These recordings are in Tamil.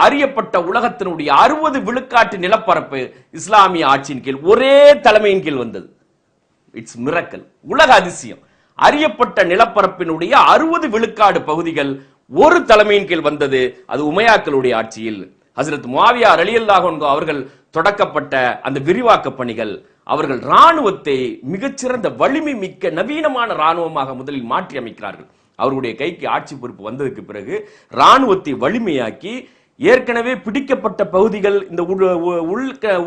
அறியப்பட்ட உலகத்தினுடைய 60 விழுக்காட்டு நிலப்பரப்பு இஸ்லாமிய ஆட்சியின் கீழ் ஒரே தலைமையின் கீழ் வந்தது. இட்ஸ் மிரக்கல், உலக அதிசயம். அறியப்பட்ட நிலப்பரப்பினுடைய 60 விழுக்காடு பகுதிகள் ஒரு தலைமையின் கீழ் வந்தது. அது உமையாக்களுடைய ஆட்சியில். ஹஜ்ரத் முஆவியா ரலியல்லாஹு அன்ஹு அவர்கள் தொடக்கப்பட்ட அந்த விரிவாக்க பணிகள், அவர்கள் ராணுவத்தை மிகச்சிறந்த வலிமை மிக்க நவீனமான ராணுவமாக முதலில் மாற்றி அமைக்கிறார்கள். அவருடைய கைக்கு ஆட்சி பொறுப்பு வந்ததுக்கு பிறகு ராணுவத்தை வலிமையாக்கி, ஏற்கனவே பிடிக்கப்பட்ட பகுதிகள் இந்த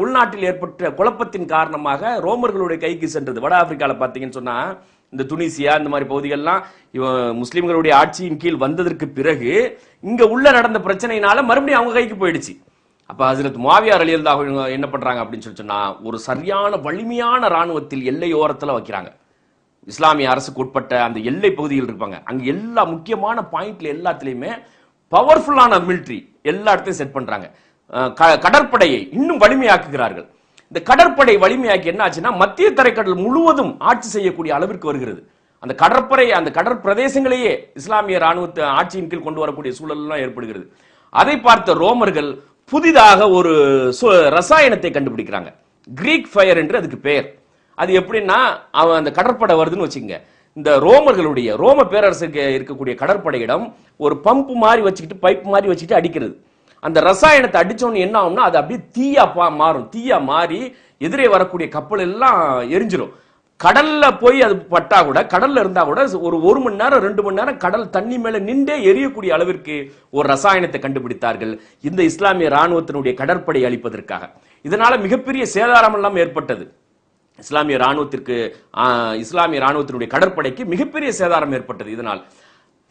உள்நாட்டில் ஏற்பட்ட குழப்பத்தின் காரணமாக ரோமர்களுடைய கைக்கு சென்றது. வட ஆப்பிரிக்காவில் பார்த்தீங்கன்னு சொன்னா இந்த துனிசியா இந்த மாதிரி பகுதிகள்லாம் முஸ்லிம்களுடைய ஆட்சியின் கீழ் வந்ததற்கு பிறகு இங்க உள்ள நடந்த பிரச்சனையினால மறுபடியும் அவங்க கைக்கு போயிடுச்சு. அப்ப ஹஜ்ரத் முஆவியா ரலியல்லாஹு அன்ஹு என்ன பண்றாங்க அப்படின்னு சொன்னா, ஒரு சரியான வலிமையான ராணுவத்தில் எல்லையோரத்தில் வைக்கிறாங்க. இஸ்லாமிய அரசுக்கு உட்பட்ட அந்த எல்லை பகுதிகள் இருப்பாங்க, அங்க எல்லா முக்கியமான பாயிண்ட்ல எல்லாத்திலையுமே பவர்ஃபுல்லான மிலிட்டரி எல்லா இடத்தையும் செட் பண்றாங்க. கடற்படையை இன்னும் வலிமையாக்குகிறார்கள். இந்த கடற்படை வலிமையாக்கி என்ன ஆச்சுன்னா, மத்திய தரைக்கடல் முழுவதும் ஆட்சி செய்யக்கூடிய அளவிற்கு வருகிறது. அந்த அந்த கடற்பிரதேசங்களையே இஸ்லாமிய ராணுவ ஆட்சியின் கீழ் கொண்டு வரக்கூடிய சூழல் எல்லாம் ஏற்படுகிறது. அதை பார்த்த ரோமர்கள் புதிதாக ஒரு ரசாயனத்தை கண்டுபிடிக்கிறாங்க. கிரீக் ஃபயர் என்று அதுக்கு பெயர். அது எப்படின்னா, அந்த கடற்படை வருதுன்னு வச்சுக்கோங்க, இந்த ரோம பேரரசுக்கு இருக்கக்கூடிய கடற்படையிடம் ஒரு பம்ப் மாதிரி வச்சுக்கிட்டு, பைப் மாதிரி வச்சுக்கிட்டு அடிக்கிறது. அந்த ரசாயனத்தை அடிச்சோன்னு என்ன ஆகும்னா, அது அப்படியே தீயா மாறும். தீயா மாறி எதிரே வரக்கூடிய கப்பல் எல்லாம் எரிஞ்சிடும். கடல்ல போய் அது பட்டா கூட, கடல்ல இருந்தா கூட ஒரு மணி நேரம் 2 மணி நேரம் கடல் தண்ணி மேல நின்றே எரியக்கூடிய அளவிற்கு ஒரு ரசாயனத்தை கண்டுபிடித்தார்கள் இந்த இஸ்லாமிய ராணுவத்தினுடைய கடற்படை அளிப்பதற்காக. இதனால மிகப்பெரிய சேதாரம் எல்லாம் ஏற்பட்டது. இஸ்லாமிய ராணுவத்தினுடைய கடற்படைக்கு மிகப்பெரிய சேதாரம் ஏற்பட்டது இதனால்.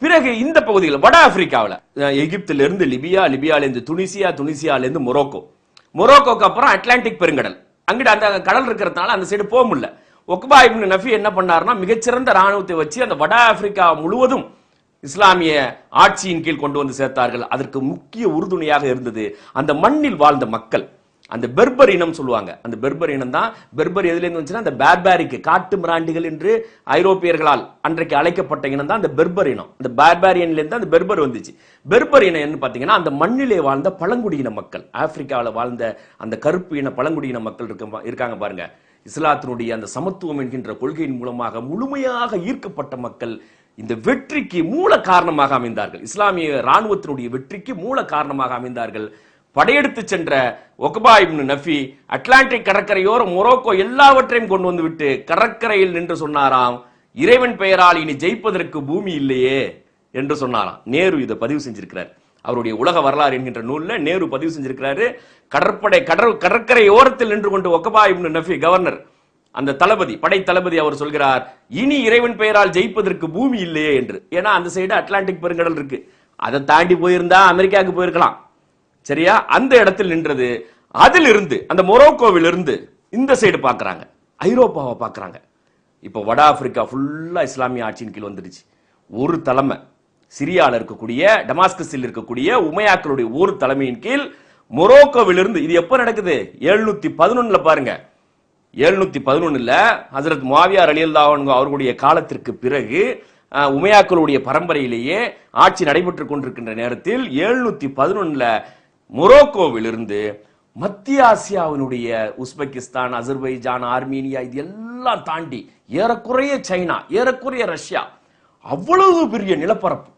பிறகு இந்த பகுதியில் வட ஆப்பிரிக்காவில் எகிப்தில இருந்து லிபியா, லிபியால இருந்து துனிசியா, துனிசியால இருந்து மொரோக்கோக்கு அப்புறம் அட்லாண்டிக் பெருங்கடல், அங்கிட்ட அந்த கடல் இருக்கிறதுனால அந்த சைடு போக முடியல. உக்பா இப்னு நஃபி என்ன பண்ணாருன்னா, மிகச்சிறந்த ராணுவத்தை வச்சு அந்த வட ஆப்பிரிக்கா முழுவதும் இஸ்லாமிய ஆட்சியின் கீழ் கொண்டு வந்து சேர்த்தார்கள். அதற்கு முக்கிய உறுதுணையாக இருந்தது அந்த மண்ணில் வாழ்ந்த மக்கள். அந்த பெர்பர் இனம் சொல்லுவாங்க. அந்த பெர்பர் இனம் தான், பெர்பர் எதுல இருந்து வந்துச்சுன்னா, அந்த பார்பாரிக் காட்டு மிராண்டிகள் என்று ஐரோப்பியர்களால் அன்றைக்கு அழைக்கப்பட்ட இனம் தான் அந்த பெர்பர் இனம். அந்த பார்பாரியன்ல இருந்து அந்த பெர்பர் வந்துச்சு. பெர்பர் இனம் என்ன பாத்தீங்கன்னா, அந்த மண்ணிலே வாழ்ந்த பழங்குடியின மக்கள், ஆப்பிரிக்காவில் வாழ்ந்த அந்த கருப்பு இன பழங்குடியின மக்கள் இருக்காங்க பாருங்க. இஸ்லாத்தினுடைய அந்த சமத்துவம் என்கின்ற கொள்கையின் மூலமாக முழுமையாக ஈர்க்கப்பட்ட மக்கள் இந்த வெற்றிக்கு மூல காரணமாக அமைந்தார்கள். இஸ்லாமிய ராணுவத்தினுடைய வெற்றிக்கு மூல காரணமாக அமைந்தார்கள். படையெடுத்து சென்ற உக்பா இப்னு நஃபி அட்லாண்டிக் கடற்கரையோரம் மொரோக்கோ எல்லாவற்றையும் கொண்டு வந்து விட்டு கடற்கரையில் நின்று சொன்னாராம், இறைவன் பெயரால் இனி ஜெயிப்பதற்கு பூமி இல்லையே என்று சொன்னாராம். நேரு இதை பதிவு செஞ்சிருக்கிறார். அவருடைய உலக வரலாறு என்கின்ற நூல்ல நேரு பதிவு செஞ்சிருக்கிறாரு. கடற்கரை ஓரத்தில் நின்று கொண்டு உக்பா இப்னு நஃபி கவர்னர், அந்த தளபதி, படை தளபதி, அவர் சொல்கிறார், இனி இறைவன் பெயரால் ஜெயிப்பதற்கு பூமி இல்லையே என்று. ஏன்னா அந்த சைடு அட்லாண்டிக் பெருங்கடல் இருக்கு. அதை தாண்டி போயிருந்தா அமெரிக்காவுக்கு போயிருக்கலாம். சரியா? அந்த இடத்தில் நின்றது. அதிலிருந்து அந்த மொரோக்கோவிலிருந்து இந்த சைடு பாக்குறாங்க, ஐரோப்பாவை பாக்குறாங்க. இப்ப வட ஆப்பிரிக்கா ஃபுல்லா இஸ்லாமிய ஆட்சியின் கீழ் வந்துருச்சு. ஒரு தலைமை சிரியால இருக்கக்கூடிய, டமாஸ்கஸில் இருக்கக்கூடிய உமையாக்களுடைய ஒரு தலைமையின் கீழ் மொரோக்கோவிலிருந்து. இது எப்ப நடக்குது? 711 பாருங்க. 711 ஹஜ்ரத் முஆவியா ரலியல்லாஹு அன்ஹு அவர்களுடைய காலத்திற்கு பிறகு உமையாக்களுடைய பரம்பரையிலேயே ஆட்சி நடைபெற்றுக் கொண்டிருக்கின்ற நேரத்தில் 711 மொரோக்கோவிலிருந்து மத்திய ஆசியாவினுடைய உஸ்பெகிஸ்தான், அசர்பைஜான், ஆர்மீனியா இது எல்லாம் தாண்டி ஏறக்குறைய சைனா, ஏறக்குறைய ரஷ்யா, அவ்வளவு பெரிய நிலப்பரப்பு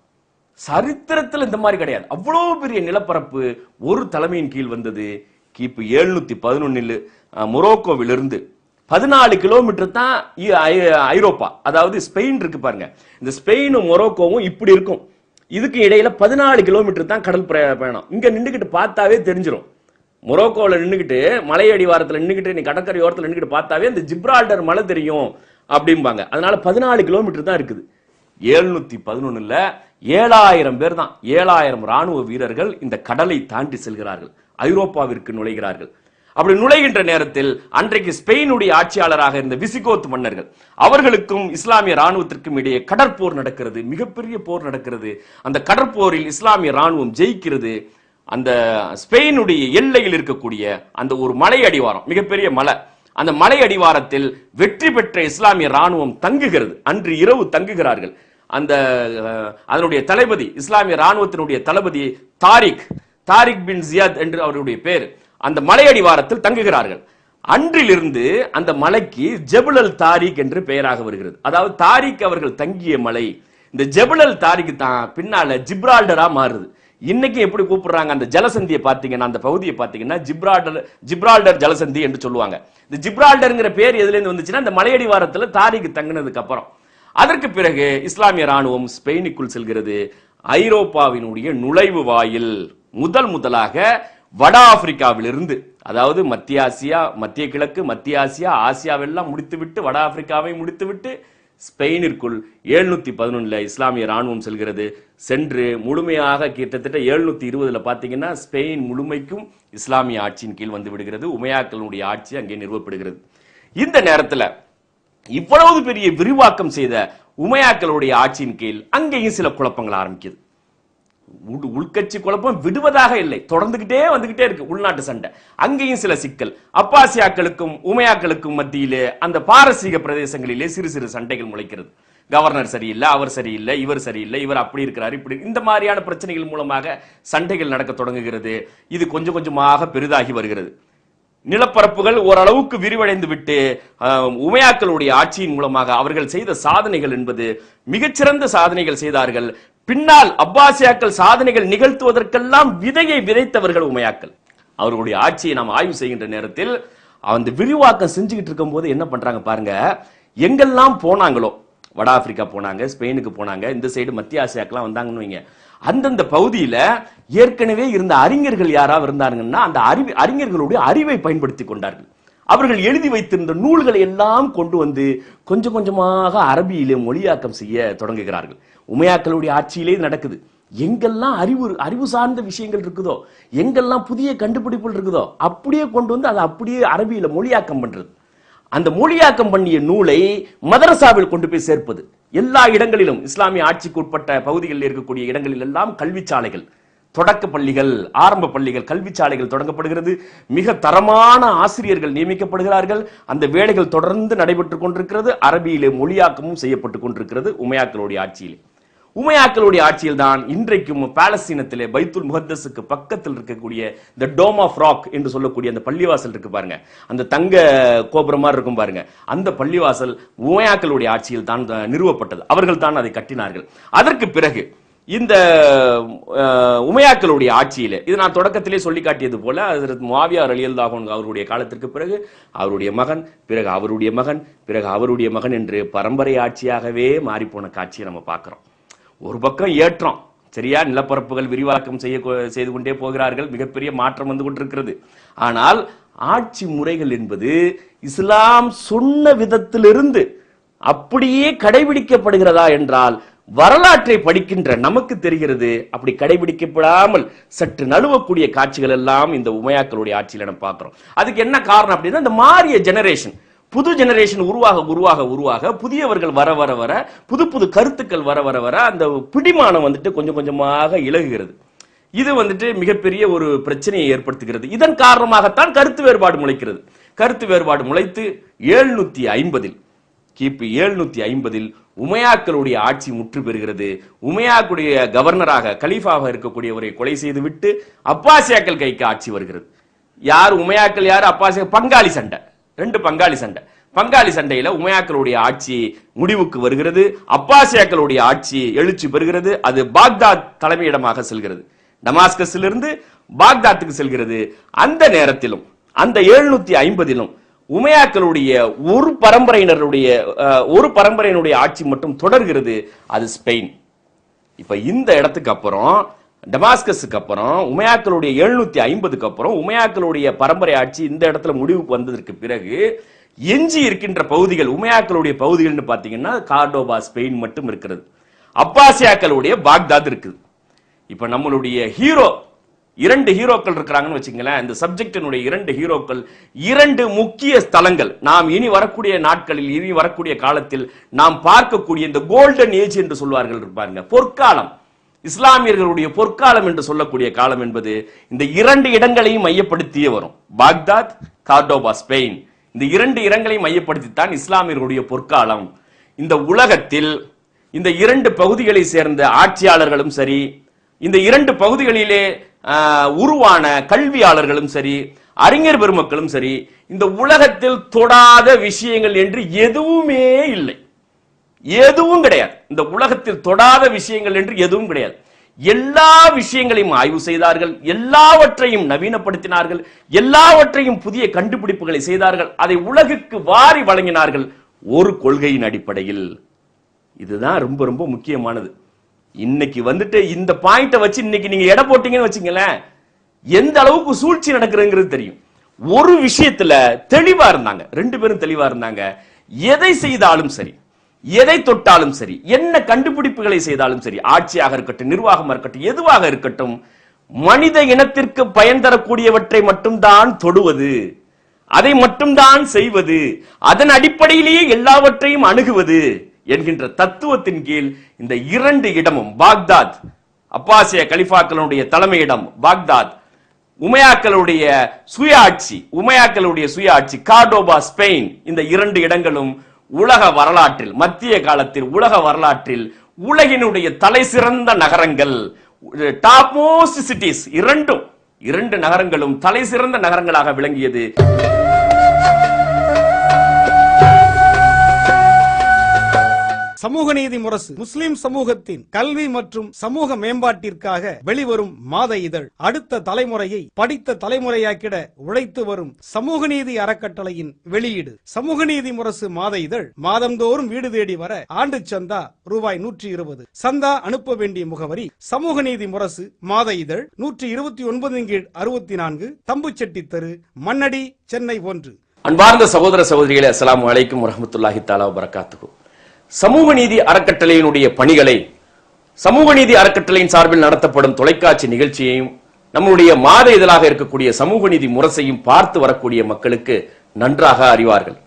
சரித்திரத்தில் இந்த மாதிரி கிடையாது. அவ்வளவு பெரிய நிலப்பரப்பு ஒரு தலைமையின் கீழ் வந்தது. கிபி 711 மொரோக்கோவிலிருந்து 14 கிலோமீட்டர் தான் ஐரோப்பா, அதாவது ஸ்பெயின் இருக்கு பாருங்க. இந்த ஸ்பெயினும் மொரோக்கோவும் இப்படி இருக்கும். இதுக்கு இடையில 14 கிலோமீட்டர் தான் கடல் பயணம். இங்க நின்றுகிட்டு பார்த்தாவே தெரிஞ்சிடும். மொரோக்கோவில் நின்றுகிட்டு, மலை அடிவாரத்தில் நின்றுகிட்டு, நீ கடற்கரை ஓரத்தில் நின்றுகிட்டு பார்த்தாவே இந்த ஜிப்ரால்டர் மலை தெரியும் அப்படிம்பாங்க. அதனால 14 கிலோமீட்டர் தான் இருக்குது. 711 7000 பேர் தான், 7000 ராணுவ வீரர்கள் இந்த கடலை தாண்டி செல்கிறார்கள், ஐரோப்பாவிற்கு நுழைகிறார்கள். அப்படி நுழைகின்ற நேரத்தில் அன்றைக்கு ஸ்பெயினுடைய ஆட்சியாளராக இருந்த விசிகோத் மன்னர்கள், அவர்களுக்கும் இஸ்லாமிய ராணுவத்திற்கும் இடையே கடற்போர் நடக்கிறது, மிகப்பெரிய போர் நடக்கிறது. அந்த கடற்போரில் இஸ்லாமிய ராணுவம் ஜெயிக்கிறது. அந்த ஸ்பெயினுடைய எல்லையில் இருக்கக்கூடிய அந்த ஒரு மலை அடிவாரம், மிகப்பெரிய மலை, அந்த மலை அடிவாரத்தில் வெற்றி பெற்ற இஸ்லாமிய ராணுவம் தங்குகிறது. அன்று இரவு தங்குகிறார்கள். அதனுடைய தளபதி, இஸ்லாமிய ராணுவத்தினுடைய தளபதி தாரிக் தாரிக் பின் ஜியாத் என்று அவருடைய பேர், அந்த மலையடிவாரத்தில் தங்குகிறார்கள். அன்றிலிருந்து அந்த மலைக்கு ஜபுல் அல் தாரிக் என்று பெயராக வருகிறது. அதாவது தாரிக் அவர்கள் தங்கிய மலை இந்த ஜபுல் அல் தாரிக் தான் பின்னால ஜிப்ரால்டரா மாறுது. இன்னைக்கு எப்படி கூப்பிடுறாங்க அந்த ஜலசந்தியை பாத்தீங்கன்னா, அந்த பகுதியை பாத்தீங்கன்னா ஜிப்ரால்டர் ஜலசந்தி என்று சொல்லுவாங்க. இந்த ஜிப்ரால்டர்ங்கிற பேர் எதுல இருந்து வந்துச்சுன்னா இந்த மலையடிவாரத்துல தாரிக் தங்கினதுக்கு அப்புறம். அதற்கு பிறகு இஸ்லாமிய ராணுவம் ஸ்பெயினுக்குள் செல்கிறது. ஐரோப்பாவினுடைய நுழைவு வாயில் முதலாக வட ஆப்பிரிக்காவிலிருந்து, அதாவது மத்திய ஆசியா, மத்திய கிழக்கு, மத்திய ஆசியா, ஆசியாவெல்லாம் முடித்துவிட்டு வட ஆப்பிரிக்காவை முடித்துவிட்டு ஸ்பெயினிற்குள் 711 இஸ்லாமிய ராணுவம் செல்கிறது. சென்று முழுமையாக கிட்டத்தட்ட 720 பாத்தீங்கன்னா ஸ்பெயின் முழுமைக்கும் இஸ்லாமிய ஆட்சியின் கீழ் வந்து விடுகிறது. உமையாக்களுடைய ஆட்சி அங்கே நிறுவப்படுகிறது. இந்த நேரத்தில் இவ்வளவு பெரிய விரிவாக்கம் செய்த உமையாக்களுடைய ஆட்சியின் கீழ் அங்கேயும் சில குழப்பங்கள் ஆரம்பிக்குது. உள்கட்சி குழப்பம் விடுவதாக இல்லை, தொடர்ந்துகிட்டே வந்துகிட்டே இருக்கு. உள்நாட்டு சண்டை, அங்கேயும் சில சிக்கல். அப்பாசியாக்களுக்கும் உமையாக்களுக்கும் மத்தியிலே அந்த பாரசீக பிரதேசங்களிலே சிறு சிறு சண்டைகள் முளைக்கிறது. கவர்னர் சரியில்லை, அவர் சரியில்லை, இவர் சரியில்லை, இவர் அப்படி இருக்கிறார், இப்படி, இந்த மாதிரியான பிரச்சனைகள் மூலமாக சண்டைகள் நடக்க தொடங்குகிறது. இது கொஞ்சம் கொஞ்சமாக பெரிதாகி வருகிறது. நிலப்பரப்புகள் ஓரளவுக்கு விரிவடைந்து விட்டு உமையாக்களுடைய ஆட்சியின் மூலமாக அவர்கள் செய்த சாதனைகள் என்பது மிகச்சிறந்த சாதனைகள் செய்தார்கள். பின்னால் அப்பாசியாக்கள் சாதனைகள் நிகழ்த்துவதற்கெல்லாம் விதையை விதைத்தவர்கள் உமையாக்கள். அவர்களுடைய ஆட்சியை நாம் ஆய்வு செய்கின்ற நேரத்தில் அந்த விரிவாக்கம் செஞ்சுக்கிட்டு இருக்கும் போது என்ன பண்றாங்க பாருங்க. எங்கெல்லாம் போனாங்களோ, வட ஆப்பிரிக்கா போனாங்க, ஸ்பெயினுக்கு போனாங்க, இந்த சைடு மத்திய ஆசியாக்கெல்லாம் வந்தாங்கன்னு வைங்க, அந்தந்த பகுதியில ஏற்கனவே இருந்த அறிஞர்கள் யாராவது இருந்தாங்கன்னா அந்த அறிஞர்களுடைய அறிவை பயன்படுத்தி கொண்டார்கள். அவர்கள் எழுதி வைத்திருந்த நூல்களை எல்லாம் கொண்டு வந்து கொஞ்சம் கொஞ்சமாக அரபியிலே மொழியாக்கம் செய்ய தொடங்குகிறார்கள். உமையாக்களுடைய ஆட்சியிலே நடக்குது. எங்கெல்லாம் அறிவு சார்ந்த விஷயங்கள் இருக்குதோ, எங்கெல்லாம் புதிய கண்டுபிடிப்புகள் இருக்குதோ, அப்படியே கொண்டு வந்து அதை அப்படியே அரபியில மொழியாக்கம் பண்றது. அந்த மொழியாக்கம் பண்ணிய நூலை மதரசாவில் கொண்டு போய் சேர்ப்பது. எல்லா இடங்களிலும் இஸ்லாமிய ஆட்சிக்கு உட்பட்ட பகுதிகளில் இருக்கக்கூடிய இடங்களில் எல்லாம் கல்வி சாலைகள், தொடக்க பள்ளிகள், ஆரம்ப பள்ளிகள், கல்வி சாலைகள் தொடங்கப்படுகிறது. மிக தரமான ஆசிரியர்கள் நியமிக்கப்படுகிறார்கள். அந்த வேலைகள் தொடர்ந்து நடைபெற்றுக் கொண்டிருக்கிறது. அரபியிலே மொழியாக்கமும் செய்யப்பட்டுக் கொண்டிருக்கிறது உமையாக்களுடைய ஆட்சியிலே. உமையாக்களுடைய ஆட்சியில் தான் இன்றைக்கும் பாலஸ்தீனத்திலே பைத்துல் முகத்தஸுக்கு பக்கத்தில் இருக்கக்கூடிய இந்த டோம் ஆஃப் ராக் என்று சொல்லக்கூடிய அந்த பள்ளிவாசல் இருக்கு பாருங்க, அந்த தங்க கோபுரம் மாதிரி இருக்கும் பாருங்க, அந்த பள்ளிவாசல் உமையாக்களுடைய ஆட்சியில் தான் நிறுவப்பட்டது. அவர்கள் தான் அதை கட்டினார்கள். அதற்கு பிறகு இந்த உமையாக்களுடைய ஆட்சியில, இது நான் தொடக்கத்திலே சொல்லி காட்டியது போல, முஆவியா ரலியல்லாஹு அன்ஹு அவருடைய காலத்திற்கு பிறகு அவருடைய மகன், பிறகு அவருடைய மகன், பிறகு அவருடைய மகன் என்று பரம்பரை ஆட்சியாகவே மாறிப்போன காட்சியை நம்ம பார்க்கிறோம். ஒரு பக்கம் ஏற்றம், சரியா, நிலப்பரப்புகள் விரிவாக்கம் செய்து கொண்டே போகிறார்கள். மிகப்பெரிய மாற்றம் வந்து கொண்டிருக்கிறது. ஆனால் ஆட்சி முறைகள் என்பது இஸ்லாம் சொன்ன விதத்திலிருந்து அப்படியே கடைபிடிக்கப்படுகிறதா என்றால் வரலாற்றை படிக்கின்ற நமக்கு தெரிகிறது அப்படி கடைபிடிக்கப்படாமல் சற்று நழுவக்கூடிய காட்சிகள் எல்லாம் இந்த உமையாக்களுடைய ஆட்சியில் நம்ம பார்க்கிறோம். அதுக்கு என்ன காரணம் அப்படின்னா, இந்த மாறிய ஜெனரேஷன், புது ஜெனரேஷன் உருவாக புதியவர்கள் வர வர வர புது புது கருத்துக்கள் வர வர வர அந்த பிடிமானம் வந்துட்டு கொஞ்சம் கொஞ்சமாக இலகுகிறது. இது வந்துட்டு மிகப்பெரிய ஒரு பிரச்சனையை ஏற்படுத்துகிறது. இதன் காரணமாகத்தான் கருத்து வேறுபாடு முளைக்கிறது. கருத்து வேறுபாடு முளைத்து 750 கிபி 750 உமையாக்களுடைய ஆட்சி முற்று பெறுகிறது. உமையாக்களுடைய கவர்னராக கலீஃபாக இருக்கக்கூடியவரை கொலை செய்து விட்டு அப்பாசியாக்கள் கைக்கு ஆட்சி வருகிறது. யார் உமையாக்கள், யார் அப்பாசியா? பங்காளி சண்டை, ரெண்டு பங்காளி சண்டை. பங்காளி சண்டையில உமையாக்களுடைய ஆட்சி முடிவுக்கு வருகிறது. அப்பாசியாக்களுடைய ஆட்சி எழுச்சி பெறுகிறது. அது பாக்தாத் தலைமையிடமாக செல்கிறது. டமாஸ்கஸிலிருந்து பாக்தாத்துக்கு செல்கிறது. அந்த நேரத்திலும் அந்த 750 உமையாக்களுடைய ஒரு பரம்பரையினுடைய ஆட்சி மட்டும் தொடர்கிறது. அது ஸ்பெயின். இப்ப இந்த இடத்துக்கு அப்புறம், டமாஸ்கஸுக்கு அப்புறம், உமையாக்களுடைய 750க்கு அப்புறம் உமையாக்களுடைய பரம்பரை ஆட்சி இந்த இடத்துல முடிவுக்கு வந்ததற்கு பிறகு எஞ்சி இருக்கின்ற பகுதிகள், உமையாக்களுடைய பகுதிகள்னு பாத்தீங்கன்னா கார்டோபா ஸ்பெயின் மட்டும் இருக்கிறது. அப்பாசியாக்களுடைய பாக்தாத் இருக்குது. இப்ப நம்மளுடைய ஹீரோ, 2 ஹீரோக்கள் இருக்கிறாங்கன்னு வச்சுங்களேன். இந்த சப்ஜெக்டினுடைய 2 ஹீரோக்கள், 2 முக்கிய ஸ்தலங்கள் நாம் இனி வரக்கூடிய நாட்களில், இனி வரக்கூடிய காலத்தில் நாம் பார்க்கக்கூடிய இந்த கோல்டன் ஏஜ் என்று சொல்வார்கள் இருப்பாங்க, பொற்காலம், இஸ்லாமியர்களுடைய பொற்காலம் என்று சொல்லக்கூடிய காலம் என்பது இந்த 2 இடங்களையும் மையப்படுத்தியே வரும். பாக்தாத், கார்டோபா ஸ்பெயின், இந்த 2 இடங்களையும் மையப்படுத்தித்தான் இஸ்லாமியர்களுடைய பொற்காலம். இந்த உலகத்தில் இந்த 2 பகுதிகளை சேர்ந்த ஆட்சியாளர்களும் சரி, இந்த இரண்டு பகுதிகளிலே உருவான கல்வியாளர்களும் சரி, அறிஞர் பெருமக்களும் சரி, இந்த உலகத்தில் தொடாத விஷயங்கள் என்று எதுவுமே இல்லை, எதுவும் கிடையாது. இந்த உலகத்தில் தொடாத விஷயங்கள் என்று எதுவும் கிடையாது. எல்லா விஷயங்களையும் ஆய்வு செய்தார்கள், எல்லாவற்றையும் நவீனப்படுத்தினார்கள், எல்லாவற்றையும் புதிய கண்டுபிடிப்புகளை செய்தார்கள், அதை உலகுக்கு வாரி வழங்கினார்கள் ஒரு கொள்கையின் அடிப்படையில். இதுதான் ரொம்ப ரொம்ப முக்கியமானது. இன்னைக்கு வந்துட்டு இந்த பாயிண்ட வச்சு இன்னைக்கு நீங்க எடை போட்டீங்கன்னு வச்சுங்களேன், எந்த அளவுக்கு சூழ்ச்சி நடக்குதுங்கிறது தெரியும். ஒரு விஷயத்துல தெளிவா இருந்தாங்க, ரெண்டு பேரும் தெளிவா இருந்தாங்க. எதை செய்தாலும் சரி, எதை தொட்டாலும் சரி, என்ன கண்டுபிடிப்புகளை செய்தாலும் சரி, ஆட்சியாக இருக்கட்டும், நிர்வாகமாக இருக்கட்டும், எதுவாக இருக்கட்டும், மனித இனத்திற்கு பயன் தரக்கூடியவற்றை மட்டும்தான் தொடுவது, அதை மட்டும்தான் செய்வது, அதன் அடிப்படையிலேயே எல்லாவற்றையும் அணுகுவது என்கின்ற தத்துவத்தின் கீழ் இந்த இரண்டு இடமும், பாக்தாத் அப்பாசிய கலிஃபாக்களுடைய தலைமையிடம் பாக்தாத், உமையாக்களுடைய சுயாட்சி கார்டோபா ஸ்பெயின், இந்த இரண்டு இடங்களும் உலக வரலாற்றில், மத்திய காலத்தில் உலக வரலாற்றில் உலகினுடைய தலை சிறந்த நகரங்கள், டாப் மோஸ்ட் சிட்டிஸ், இரண்டு நகரங்களும் தலை சிறந்த நகரங்களாக விளங்கியது. சமூக நீதி முரசு முஸ்லிம் சமூகத்தின் கல்வி மற்றும் சமூக மேம்பாட்டிற்காக வெளிவரும் மாத இதழ். அடுத்த தலைமுறையை படித்த தலைமுறையாக்கிட உழைத்து வரும் சமூக நீதி அறக்கட்டளையின் வெளியீடு. சமூக நீதி முரசு மாத இதழ் மாதந்தோறும் வீடு தேடி வர ஆண்டு சந்தா ரூபாய் 120. சந்தா அனுப்ப வேண்டிய முகவரி சமூக நீதி முரசு மாத இதழ் 129/64, தம்புச்செட்டி தெரு, மண்ணடி, சென்னை 1. அன்பார்ந்த சகோதர சகோதரிகளே, அஸ்ஸலாமு அலைக்கும் வரஹ்மத்துல்லாஹி தஆலா வபரகாத்துஹு. சமூக நீதி அறக்கட்டளையினுடைய பணிகளை, சமூக நீதி அறக்கட்டளையின் சார்பில் நடத்தப்படும் தொலைக்காட்சி நிகழ்ச்சியையும், நம்முடைய மாத இதழாக இருக்கக்கூடிய சமூக நீதி முரசையும் பார்த்து வரக்கூடிய மக்களுக்கு நன்றாக அறிவார்கள்.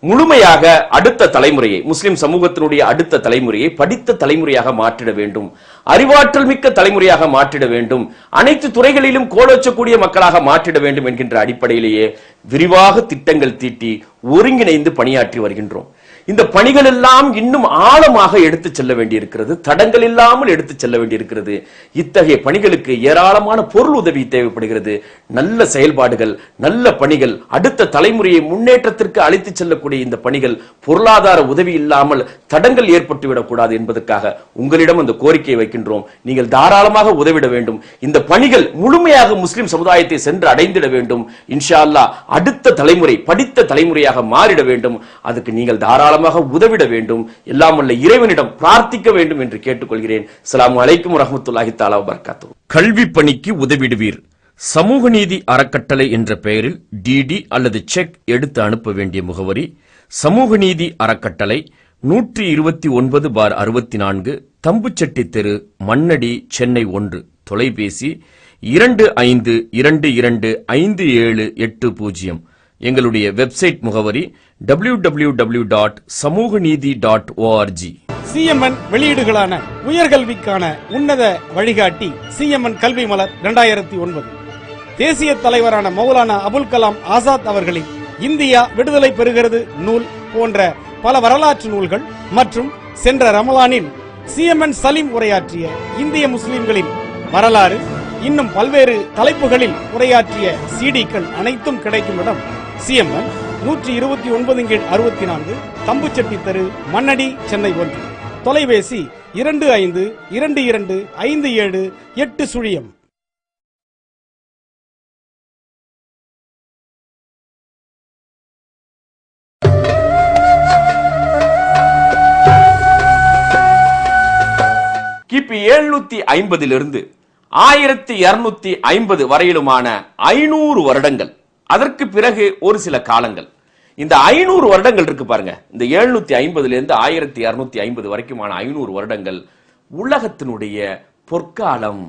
முழுமையாக அடுத்த தலைமுறையை, முஸ்லிம் சமூகத்தினுடைய அடுத்த தலைமுறையை படித்த தலைமுறையாக மாற்றிட வேண்டும், அறிவாற்றல் மிக்க தலைமுறையாக மாற்றிட வேண்டும், அனைத்து துறைகளிலும் கோலோச்சக்கூடிய மக்களாக மாற்றிட வேண்டும் என்கின்ற அடிப்படையிலேயே விரிவாக திட்டங்கள் தீட்டி ஒருங்கிணைந்து பணியாற்றி வருகின்றோம். இந்த பணிகள் எல்லாம் இன்னும் ஆழமாக எடுத்து செல்ல வேண்டியிருக்கிறது, தடங்கள் இல்லாமல் எடுத்து செல்ல வேண்டியிருக்கிறது. இத்தகைய பணிகளுக்கு ஏராளமான பொருள் உதவி தேவைப்படுகிறது. நல்ல செயல்பாடுகள், நல்ல பணிகள், அடுத்த தலைமுறையை முன்னேற்றத்திற்கு அழைத்து செல்லக்கூடிய இந்த பணிகள் பொருளாதார உதவி இல்லாமல் தடங்கள் ஏற்பட்டுவிடக் கூடாது என்பதற்காக உங்களிடம் அந்த கோரிக்கையை வைக்கின்றோம். நீங்கள் தாராளமாக உதவிட வேண்டும். இந்த பணிகள் முழுமையாக முஸ்லிம் சமுதாயத்தை சென்று அடைந்திட வேண்டும். இன்ஷா அல்லாஹ் அடுத்த தலைமுறை படித்த தலைமுறையாக மாறிட வேண்டும். அதுக்கு நீங்கள் தாராளமாக உதவிட வேண்டும். எல்லாம் வல்ல இறைவனிடம் பிரார்த்திக்க வேண்டும் என்று கேட்டுக்கொள்கிறேன். அஸ்ஸலாமு அலைக்கும் வரஹ்மத்துல்லாஹி தஆலா வபரகாத்துஹு. கல்வி பணிக்கு உதவிடுவீர். சமூக நீதி அறக்கட்டளை என்ற பெயரில் டிடி அல்லது செக் எடுத்து அனுப்ப வேண்டிய முகவரி சமூக நீதி அறக்கட்டளை 129/64, தம்புச்செட்டி தெரு, மண்ணடி, சென்னை 1. தொலைபேசி 25225780. எங்களுடைய வெப்சைட் முகவரி www.samuganidhi.org. சிஎம்என் வெளியீடுகளான உயர்கல்விக்கான உன்னத வழிகாட்டி சிஎம்என் கல்வி மலர் 2009, தேசிய தலைவரான மௌலானா அபுல் கலாம் ஆசாத் அவர்களின் இந்தியா விடுதலை பெறுகிறது நூல் போன்ற பல வரலாற்று நூல்கள் மற்றும் சென்ற ரமலானில் சிஎம்என் சலீம் உரையாற்றிய இந்திய முஸ்லிம்களின் வரலாறு, இன்னும் பல்வேறு தலைப்புகளில் உரையாற்றிய சிடிக்கள் அனைத்தும் கிடைக்கும் இடம் சிஎம்என் 129/64, தம்புச்செட்டி தெரு, மண்ணடி, சென்னை 1. தொலைபேசி 25225780. கிபி 750 1250 வரையிலுமான 500 வருடங்கள், அதற்கு பிறகு ஒரு சில காலங்கள், இந்த 500 வருடங்கள் இருக்கு பாருங்க. இந்த 750 1250 வரைக்குமான 500 வருடங்கள் உலகத்தினுடைய பொற்காலம்,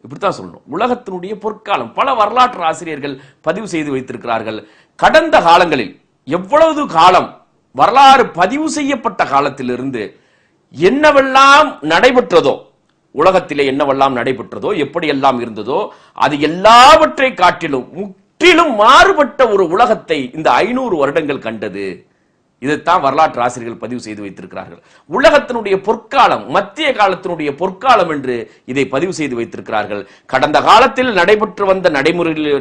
இப்படித்தான் சொல்லணும். உலகத்தினுடைய பொற்காலம். பல வரலாற்று ஆசிரியர்கள் பதிவு செய்து வைத்திருக்கிறார்கள். கடந்த காலங்களில் எவ்வளவு காலம் வரலாறு பதிவு செய்யப்பட்ட காலத்திலிருந்து என்னவெல்லாம் நடைபெற்றதோ, உலகத்திலே என்னவெல்லாம் நடைபெற்றதோ, எப்படியெல்லாம் இருந்ததோ, அது எல்லாவற்றை காட்டிலும் முற்றிலும் மாறுபட்ட ஒரு உலகத்தை இந்த 500 வருடங்கள் கண்டது. இதைத்தான் வரலாற்று ஆசிரியர்கள் பதிவு செய்து வைத்திருக்கிறார்கள். உலகத்தினுடைய பொற்காலம், மத்திய காலத்தினுடைய பொற்காலம் என்று இதை பதிவு செய்து வைத்திருக்கிறார்கள். கடந்த காலத்தில் நடைபெற்று வந்த